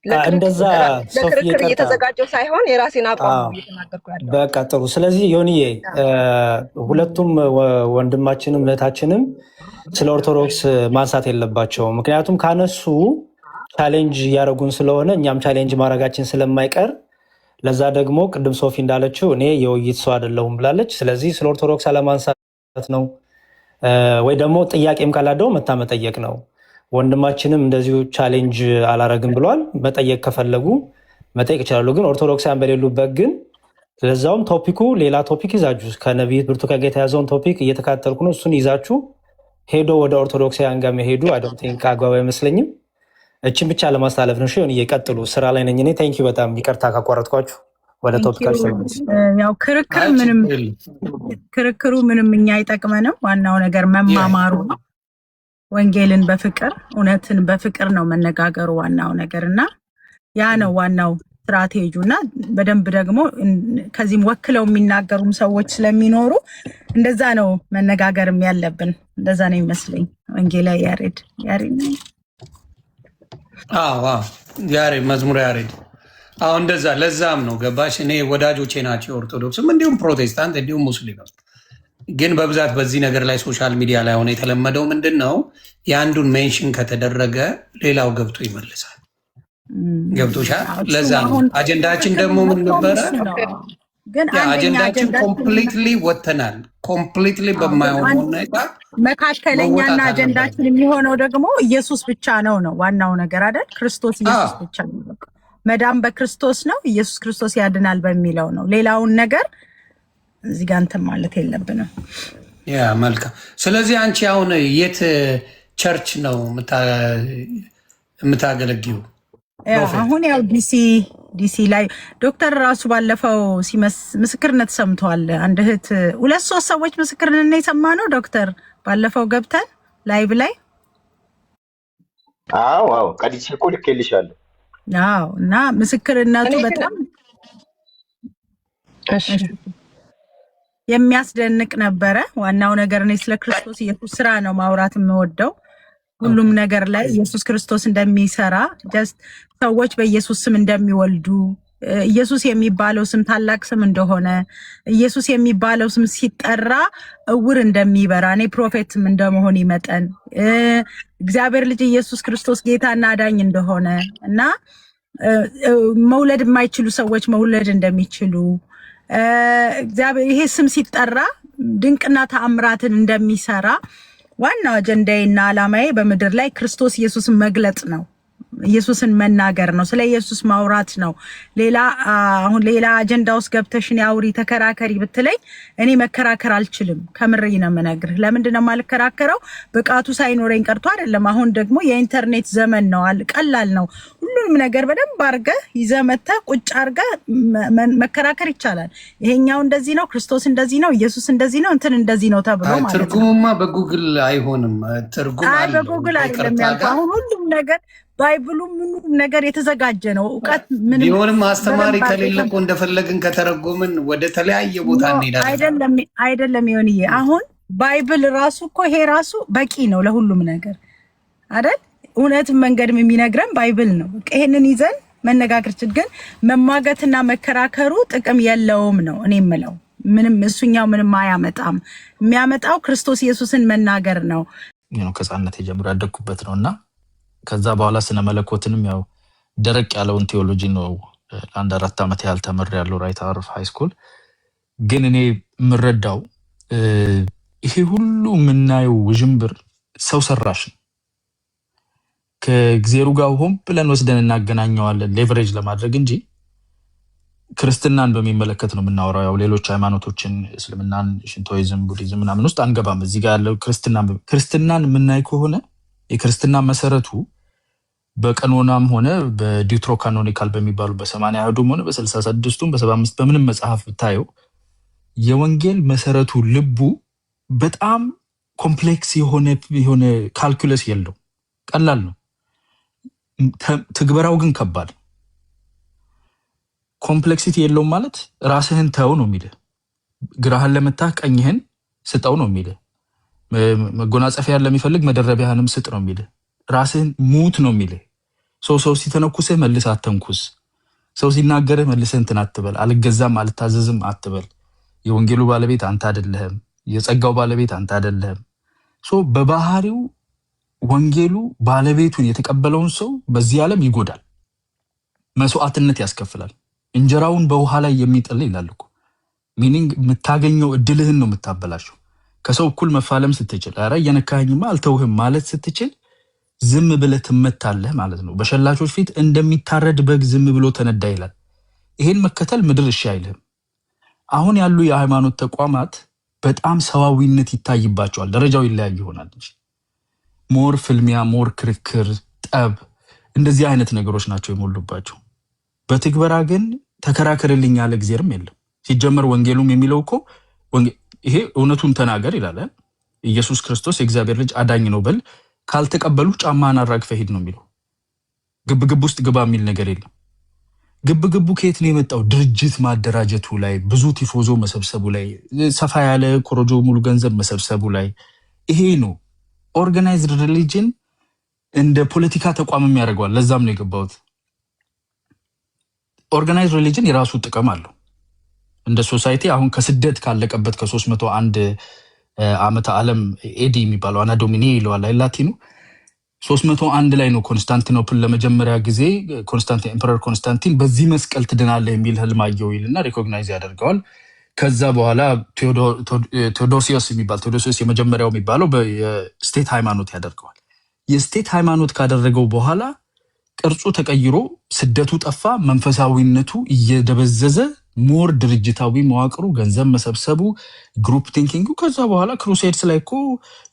ለክርክር እየተዘጋጀው ሳይሆን የራሴን አቋም እየተናገርኩ ያለው። በቃ ጥሩ። ስለዚህ ዮኒዬ ወንድማችንም እህታችንም ስለ ኦርቶዶክስ ማንሳት የለባቸውም። ምክንያቱም ካነሱ ቻሌንጅ እያደረጉን ስለሆነ እኛም ቻሌንጅ ማድረጋችን ስለማይቀር ለዛ ደግሞ ቅድም ሶፊ እንዳለችው እኔ የውይይት ሰው አይደለሁም ብላለች። ስለዚህ ስለ ኦርቶዶክስ አለማንሳት ነው ወይ ደግሞ ጥያቄም ካላደው መጠየቅ ነው። ወንድማችንም እንደዚሁ ቻሌንጅ አላረግም ብሏል። መጠየቅ ከፈለጉ መጠየቅ ይችላሉ። ግን ኦርቶዶክሳውያን በሌሉበት ግን ስለዛውም ቶፒኩ ሌላ ቶፒክ ይዛችሁ ከነቢይ ብርቱካን ጋር የተያዘውን ቶፒክ እየተካተልኩ ነው። እሱን ይዛችሁ ሄዶ ወደ ኦርቶዶክሳውያን ጋር መሄዱ አይ ዶንት ቲንክ አግባብ አይመስለኝም። እችን ብቻ ለማስተላለፍ ነው። ሆን እየቀጥሉ ስራ ላይ ነኝ እኔ። ታንኪዩ በጣም ይቅርታ ካቋረጥኳችሁ። ወደ ቶፒካችሁ ያው ክርክሩ ምንም እኛ አይጠቅመንም። ዋናው ነገር መማማሩ ነው። ወንጌልን በፍቅር እውነትን በፍቅር ነው መነጋገሩ ዋናው ነገር እና ያ ነው ዋናው ስትራቴጂ እና በደንብ ደግሞ ከዚህም ወክለው የሚናገሩም ሰዎች ስለሚኖሩ እንደዛ ነው መነጋገርም ያለብን። እንደዛ ነው ይመስለኝ። ወንጌላዊ ያሬድ መዝሙር ያሬድ እንደዛ ለዛም ነው ገባሽ። እኔ ወዳጆቼ ናቸው ኦርቶዶክስም እንዲሁም ፕሮቴስታንት እንዲሁም ሙስሊም። ግን በብዛት በዚህ ነገር ላይ ሶሻል ሚዲያ ላይ ሆነ የተለመደው ምንድን ነው የአንዱን ሜንሽን ከተደረገ ሌላው ገብቶ ይመልሳል። ገብቶሻል? ለዛ ነው አጀንዳችን ደግሞ ምን ነበረ? አጀንዳችን ኮምፕሊትሊ ወተናል። ኮምፕሊትሊ በማይሆን ሁኔታ መካከለኛና አጀንዳችን የሚሆነው ደግሞ ኢየሱስ ብቻ ነው ዋናው ነገር አይደል? ክርስቶስ ኢየሱስ ብቻ ነው። መዳን በክርስቶስ ነው። ኢየሱስ ክርስቶስ ያድናል በሚለው ነው። ሌላውን ነገር እዚህ ጋር እንትን ማለት የለብንም። ያ መልካም። ስለዚህ አንቺ አሁን የት ቸርች ነው የምታገለግዩ? አሁን ያው ዲሲ ላይ ዶክተር ራሱ ባለፈው ምስክርነት ሰምተዋል። አንድ እህት 2-3 ሰዎች ምስክርነት የሰማነው ዶክተር ባለፈው ገብተን ላይቭ ላይ አዎ ቀዲቼ እኮ ልኬልሻለሁ። እና ምስክርነቱ በጣም የሚያስደንቅ ነበረ። ዋናው ነገር እኔ ስለ ክርስቶስ ኢየሱስ ስራ ነው ማውራት የምወደው። ሁሉም ነገር ላይ ኢየሱስ ክርስቶስ እንደሚሰራ ጀስት ሰዎች በኢየሱስ ስም እንደሚወልዱ ኢየሱስ የሚባለው ስም ታላቅ ስም እንደሆነ ኢየሱስ የሚባለው ስም ሲጠራ እውር እንደሚበራ እኔ ፕሮፌትም እንደመሆን ይመጠን እግዚአብሔር ልጅ ኢየሱስ ክርስቶስ ጌታና አዳኝ እንደሆነ እና መውለድ የማይችሉ ሰዎች መውለድ እንደሚችሉ እግዚአብሔር ይሄ ስም ሲጠራ ድንቅና ተአምራትን እንደሚሰራ ዋናው አጀንዳዬና ዓላማዬ በምድር ላይ ክርስቶስ ኢየሱስን መግለጽ ነው። ኢየሱስን መናገር ነው። ስለ ኢየሱስ ማውራት ነው። አሁን ሌላ አጀንዳ ውስጥ ገብተሽን አውሪ ተከራከሪ ብትለኝ እኔ መከራከር አልችልም። ከምሬ ነው የምነግርህ። ለምንድን ነው የማልከራከረው? ብቃቱ ሳይኖረኝ ቀርቶ አይደለም። አሁን ደግሞ የኢንተርኔት ዘመን ነው። ቀላል ነው። ሁሉንም ነገር በደንብ አድርገህ ይዘህ መተህ ቁጭ አድርገህ መከራከር ይቻላል። ይሄኛው እንደዚህ ነው፣ ክርስቶስ እንደዚህ ነው፣ ኢየሱስ እንደዚህ ነው፣ እንትን እንደዚህ ነው ተብሎ ማለት ነው። ትርጉሙማ በጉግል አይሆንም። ትርጉም አለ በጉግል አይደለም ያልኩህ። አሁን ሁሉም ነገር ባይብሉ ምንም ነገር የተዘጋጀ ነው። ዕውቀት ምንም ቢሆንም አስተማሪ ከሌለ እኮ እንደፈለግን ከተረጎምን ወደ ተለያየ ቦታ እንሄዳለን። አይደለም ይሆንዬ። አሁን ባይብል ራሱ እኮ ይሄ ራሱ በቂ ነው ለሁሉም ነገር አይደል? እውነትን መንገድ የሚነግረን ባይብል ነው። ይሄንን ይዘን መነጋገር ግን መማገትና መከራከሩ ጥቅም የለውም ነው እኔ የምለው። ምንም እሱኛው ምንም አያመጣም። የሚያመጣው ክርስቶስ ኢየሱስን መናገር ነው። ከሕፃንነቴ ጀምሮ ያደግኩበት ነውና ከዛ በኋላ ስነ መለኮትንም ያው ደረቅ ያለውን ቴዎሎጂ ነው ለአንድ 4 ዓመት ያህል ተምሬያለሁ ራይት አውት ኦፍ ሃይ ስኩል። ግን እኔ የምረዳው ይሄ ሁሉ የምናየው ውዥንብር ሰው ሰራሽ ነው። ከእግዚአብሔር ጋር ሆን ብለን ወስደን እናገናኘዋለን ሌቨሬጅ ለማድረግ እንጂ ክርስትናን በሚመለከት ነው የምናወራው። ያው ሌሎች ሃይማኖቶችን እስልምናን፣ ሽንቶይዝም፣ ቡዲዝም ምናምን ውስጥ አንገባም። እዚህ ጋር ያለው ክርስትናን የምናይ ከሆነ የክርስትና መሰረቱ በቀኖናም ሆነ በዲውትሮካኖኒካል በሚባሉ በ80 አሐዱም ሆነ በ66ቱም በ75 በምንም መጽሐፍ ብታየው የወንጌል መሰረቱ ልቡ በጣም ኮምፕሌክስ የሆነ ካልኩለስ የለው፣ ቀላል ነው። ትግበራው ግን ከባድ። ኮምፕሌክሲቲ የለውም ማለት ራስህን ተው ነው የሚልህ። ግራህን ለመታህ ቀኝህን ስጠው ነው የሚልህ። መጎናጸፊያን ለሚፈልግ መደረቢያህንም ስጥ ነው የሚልህ። ራስህን ሙት ነው የሚልህ። ሰው ሲተነኩስህ መልስ አተንኩስ። ሰው ሲናገርህ መልስህ እንትን አትበል። አልገዛም አልታዘዝም አትበል። የወንጌሉ ባለቤት አንተ አይደለህም። የጸጋው ባለቤት አንተ አይደለህም። በባህሪው ወንጌሉ ባለቤቱን የተቀበለውን ሰው በዚህ ዓለም ይጎዳል፣ መስዋዕትነት ያስከፍላል። እንጀራውን በውሃ ላይ የሚጥል ይላል እኮ። ሚኒንግ የምታገኘው እድልህን ነው የምታበላሸው። ከሰው እኩል መፋለም ስትችል፣ ኧረ እየነካኸኝማ አልተውህም ማለት ስትችል ዝም ብለህ ትመታለህ ማለት ነው። በሸላቾች ፊት እንደሚታረድ በግ ዝም ብሎ ተነዳ ይላል። ይሄን መከተል ምድር እሺ አይልህም። አሁን ያሉ የሃይማኖት ተቋማት በጣም ሰዋዊነት ይታይባቸዋል። ደረጃው ይለያይ ይሆናል እንጂ ሞር ፍልሚያ፣ ሞር ክርክር፣ ጠብ፣ እንደዚህ አይነት ነገሮች ናቸው የሞሉባቸው። በትግበራ ግን ተከራከርልኝ ያለ እግዚአብሔርም የለም። ሲጀመር ወንጌሉም የሚለው እኮ ይሄ እውነቱን ተናገር ይላል። ኢየሱስ ክርስቶስ የእግዚአብሔር ልጅ አዳኝ ነው በል፣ ካልተቀበሉ ጫማህን አራግፈህ ሂድ ነው የሚለው። ግብግብ ውስጥ ግባ የሚል ነገር የለም። ግብግቡ ከየት ነው የመጣው? ድርጅት ማደራጀቱ ላይ፣ ብዙ ቲፎዞ መሰብሰቡ ላይ፣ ሰፋ ያለ ኮረጆ ሙሉ ገንዘብ መሰብሰቡ ላይ። ይሄ ነው ኦርጋናይዝድ ሪሊጅን እንደ ፖለቲካ ተቋምም ያደርገዋል። ለዛም ነው የገባሁት። ኦርጋናይዝድ ሪሊጅን የራሱ ጥቅም አለው። እንደ ሶሳይቲ አሁን ከስደት ካለቀበት ከ301 ዓመተ ዓለም ኤዲ የሚባለው አና ዶሚኒ ይለዋል ላቲኑ 301 ላይ ነው ኮንስታንቲኖፕል ለመጀመሪያ ጊዜ ኤምፐረር ኮንስታንቲን በዚህ መስቀል ትድናለህ የሚል ህልም አየሁ ይልና ሪኮግናይዝ ያደርገዋል። ከዛ በኋላ ቴዎዶሲዮስ የመጀመሪያው የሚባለው የስቴት ሃይማኖት ያደርገዋል። የስቴት ሃይማኖት ካደረገው በኋላ ቅርጹ ተቀይሮ ስደቱ ጠፋ፣ መንፈሳዊነቱ እየደበዘዘ ሞር ድርጅታዊ መዋቅሩ፣ ገንዘብ መሰብሰቡ፣ ግሩፕ ቲንኪንጉ። ከዛ በኋላ ክሩሴድስ ላይ እኮ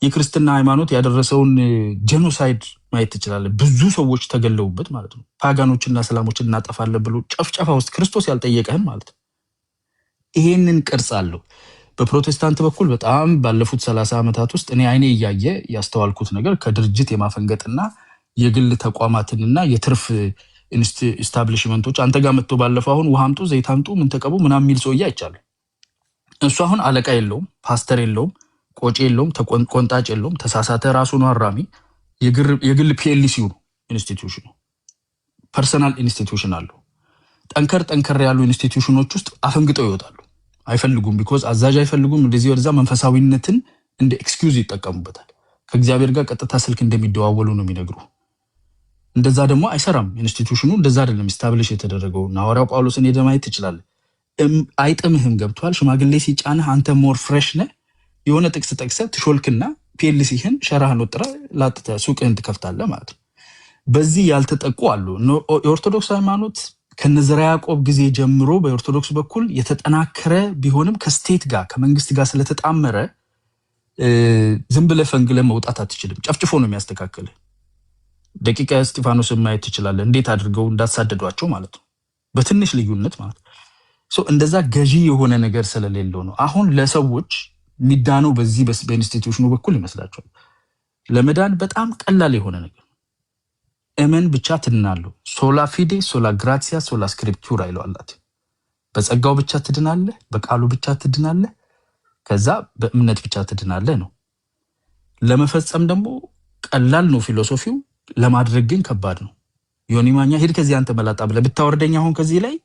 የክርስትና ሃይማኖት ያደረሰውን ጄኖሳይድ ማየት ትችላለህ። ብዙ ሰዎች ተገለውበት ማለት ነው። ፓጋኖችና ሰላሞችን እናጠፋለን ብሎ ጨፍጨፋ ውስጥ ክርስቶስ ያልጠየቀህም ማለት ነው። ይሄንን ቅርጽ አለው። በፕሮቴስታንት በኩል በጣም ባለፉት 30 ዓመታት ውስጥ እኔ አይኔ እያየ ያስተዋልኩት ነገር ከድርጅት የማፈንገጥና የግል ተቋማትንና የትርፍ ኢስታብሊሽመንቶች አንተ ጋር መጥቶ ባለፈው አሁን ውሃ አምጡ፣ ዘይት አምጡ፣ ምን ተቀቡ ምናምን የሚል ሰውዬ አይቻልም። እሱ አሁን አለቃ የለውም፣ ፓስተር የለውም፣ ቆጪ የለውም፣ ቆንጣጭ የለውም። ተሳሳተ ራሱ ነው አራሚ። የግል ፒኤልሲው ነው ኢንስቲትዩሽኑ፣ ፐርሰናል ኢንስቲትዩሽን አለው። ጠንከር ያሉ ኢንስቲትዩሽኖች ውስጥ አፈንግጠው ይወጣሉ። አይፈልጉም፣ ቢኮዝ አዛዥ አይፈልጉም። እንደዚህ ወደዛ መንፈሳዊነትን እንደ ኤክስኪውዝ ይጠቀሙበታል። ከእግዚአብሔር ጋር ቀጥታ ስልክ እንደሚደዋወሉ ነው የሚነግሩ። እንደዛ ደግሞ አይሰራም ኢንስቲትዩሽኑ። እንደዛ አይደለም ስታብሊሽ የተደረገው። ሐዋርያው ጳውሎስን ሄደህ ማየት ትችላለህ። አይጥምህም፣ ገብቷል። ሽማግሌ ሲጫንህ አንተ ሞር ፍሬሽ ነህ። የሆነ ጥቅስ ጠቅሰህ ትሾልክና ፒኤልሲህን ሸራህን ወጥረህ ላጥተህ ሱቅህን ትከፍታለህ ማለት ነው። በዚህ ያልተጠቁ አሉ። የኦርቶዶክስ ሃይማኖት ከነዘራ ያዕቆብ ጊዜ ጀምሮ በኦርቶዶክስ በኩል የተጠናከረ ቢሆንም ከስቴት ጋር ከመንግስት ጋር ስለተጣመረ ዝም ብለህ ፈንግለህ መውጣት አትችልም። ጨፍጭፎ ነው የሚያስተካክልህ። ደቂቀ እስጢፋኖስን ማየት ትችላለህ፣ እንዴት አድርገው እንዳሳደዷቸው ማለት ነው፣ በትንሽ ልዩነት ማለት ነው። እንደዛ ገዢ የሆነ ነገር ስለሌለው ነው አሁን ለሰዎች የሚዳነው በዚህ በኢንስቲትዩሽኑ በኩል ይመስላቸዋል። ለመዳን በጣም ቀላል የሆነ ነገር እመን ብቻ ትድናለህ። ሶላ ፊዴ ሶላ ግራቲያ ሶላ ስክሪፕቱራ ይለዋላት። በጸጋው ብቻ ትድናለህ፣ በቃሉ ብቻ ትድናለህ፣ ከዛ በእምነት ብቻ ትድናለህ ነው። ለመፈጸም ደግሞ ቀላል ነው ፊሎሶፊው፣ ለማድረግ ግን ከባድ ነው። ዮኒ ማኛ ሄድ ከዚህ አንተ መላጣ ብለህ ብታወርደኝ አሁን ከዚህ ላይ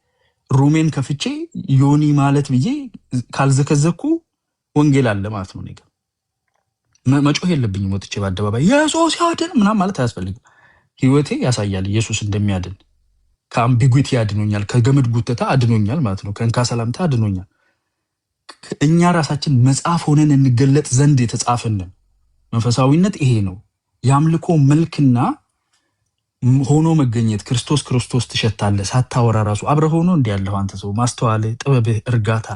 ሩሜን ከፍቼ ዮኒ ማለት ብዬ ካልዘከዘኩ ወንጌል አለ ማለት ነው። ነገር መጮህ የለብኝም። ወጥቼ በአደባባይ ኢየሱስ ያድን ምናምን ማለት አያስፈልግም። ህይወቴ ያሳያል ኢየሱስ እንደሚያድን። ከአምቢጉቲ አድኖኛል፣ ከገመድ ጉተታ አድኖኛል ማለት ነው፣ ከእንካ ሰላምታ አድኖኛል። እኛ ራሳችን መጽሐፍ ሆነን እንገለጥ ዘንድ የተጻፈንን መንፈሳዊነት ይሄ ነው። የአምልኮ መልክና ሆኖ መገኘት። ክርስቶስ ትሸታለህ ሳታወራ ራሱ አብረህ ሆኖ እንዲህ ያለኸው አንተ ሰው ማስተዋልህ፣ ጥበብህ፣ እርጋታ፣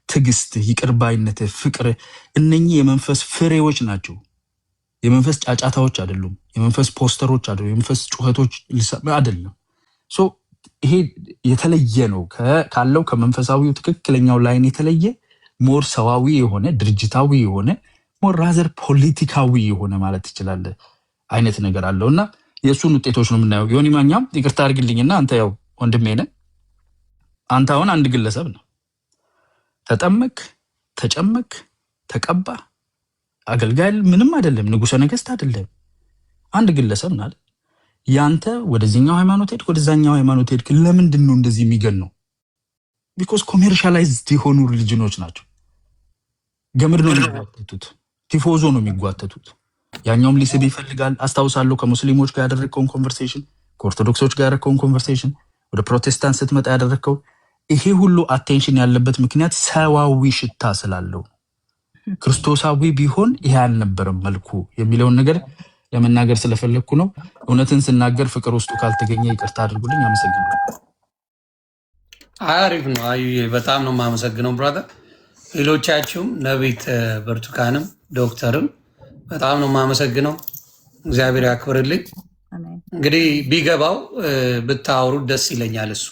ትዕግስትህ፣ ይቅርባይነትህ፣ ፍቅርህ እነኚህ የመንፈስ ፍሬዎች ናቸው። የመንፈስ ጫጫታዎች አይደሉም፣ የመንፈስ ፖስተሮች አይደሉም፣ የመንፈስ ጩኸቶች አይደለም። ሶ ይሄ የተለየ ነው ካለው ከመንፈሳዊው ትክክለኛው ላይን የተለየ ሞር ሰዋዊ የሆነ ድርጅታዊ የሆነ ሞር ራዘር ፖለቲካዊ የሆነ ማለት ትችላለህ አይነት ነገር አለውና የእሱን ውጤቶች ነው የምናየው። ዮኒ ማኛም ይቅርታ አድርግልኝና አንተ ያው ወንድሜ ነህ። አንተ አሁን አንድ ግለሰብ ነው። ተጠመቅ፣ ተጨመቅ፣ ተቀባ፣ አገልጋይ ምንም አይደለም፣ ንጉሠ ነገሥት አይደለም፣ አንድ ግለሰብ ናት። ያንተ ወደዚህኛው ሃይማኖት ሄድክ፣ ወደዛኛው ሃይማኖት ሄድክ። ለምንድን ነው እንደዚህ የሚገነው? ቢኮዝ ኮሜርሻላይዝድ የሆኑ ሪሊጅኖች ናቸው። ገመድ ነው የሚጓተቱት፣ ቲፎዞ ነው የሚጓተቱት። ያኛውም ሊስብ ይፈልጋል። አስታውሳለሁ ከሙስሊሞች ጋር ያደረግከውን ኮንቨርሴሽን፣ ከኦርቶዶክሶች ጋር ያደረግከውን ኮንቨርሴሽን፣ ወደ ፕሮቴስታንት ስትመጣ ያደረግከው ይሄ ሁሉ አቴንሽን ያለበት ምክንያት ሰዋዊ ሽታ ስላለው ክርስቶሳዊ ቢሆን ይሄ አልነበረም መልኩ የሚለውን ነገር ለመናገር ስለፈለግኩ ነው። እውነትን ስናገር ፍቅር ውስጡ ካልተገኘ ይቅርታ አድርጉልኝ። አመሰግናለሁ። አሪፍ ነው። አዩዬ በጣም ነው የማመሰግነው ብራዘር። ሌሎቻችሁም ነቢት ብርቱካንም ዶክተርም በጣም ነው የማመሰግነው። እግዚአብሔር ያክብርልኝ። እንግዲህ ቢገባው ብታወሩ ደስ ይለኛል እሱ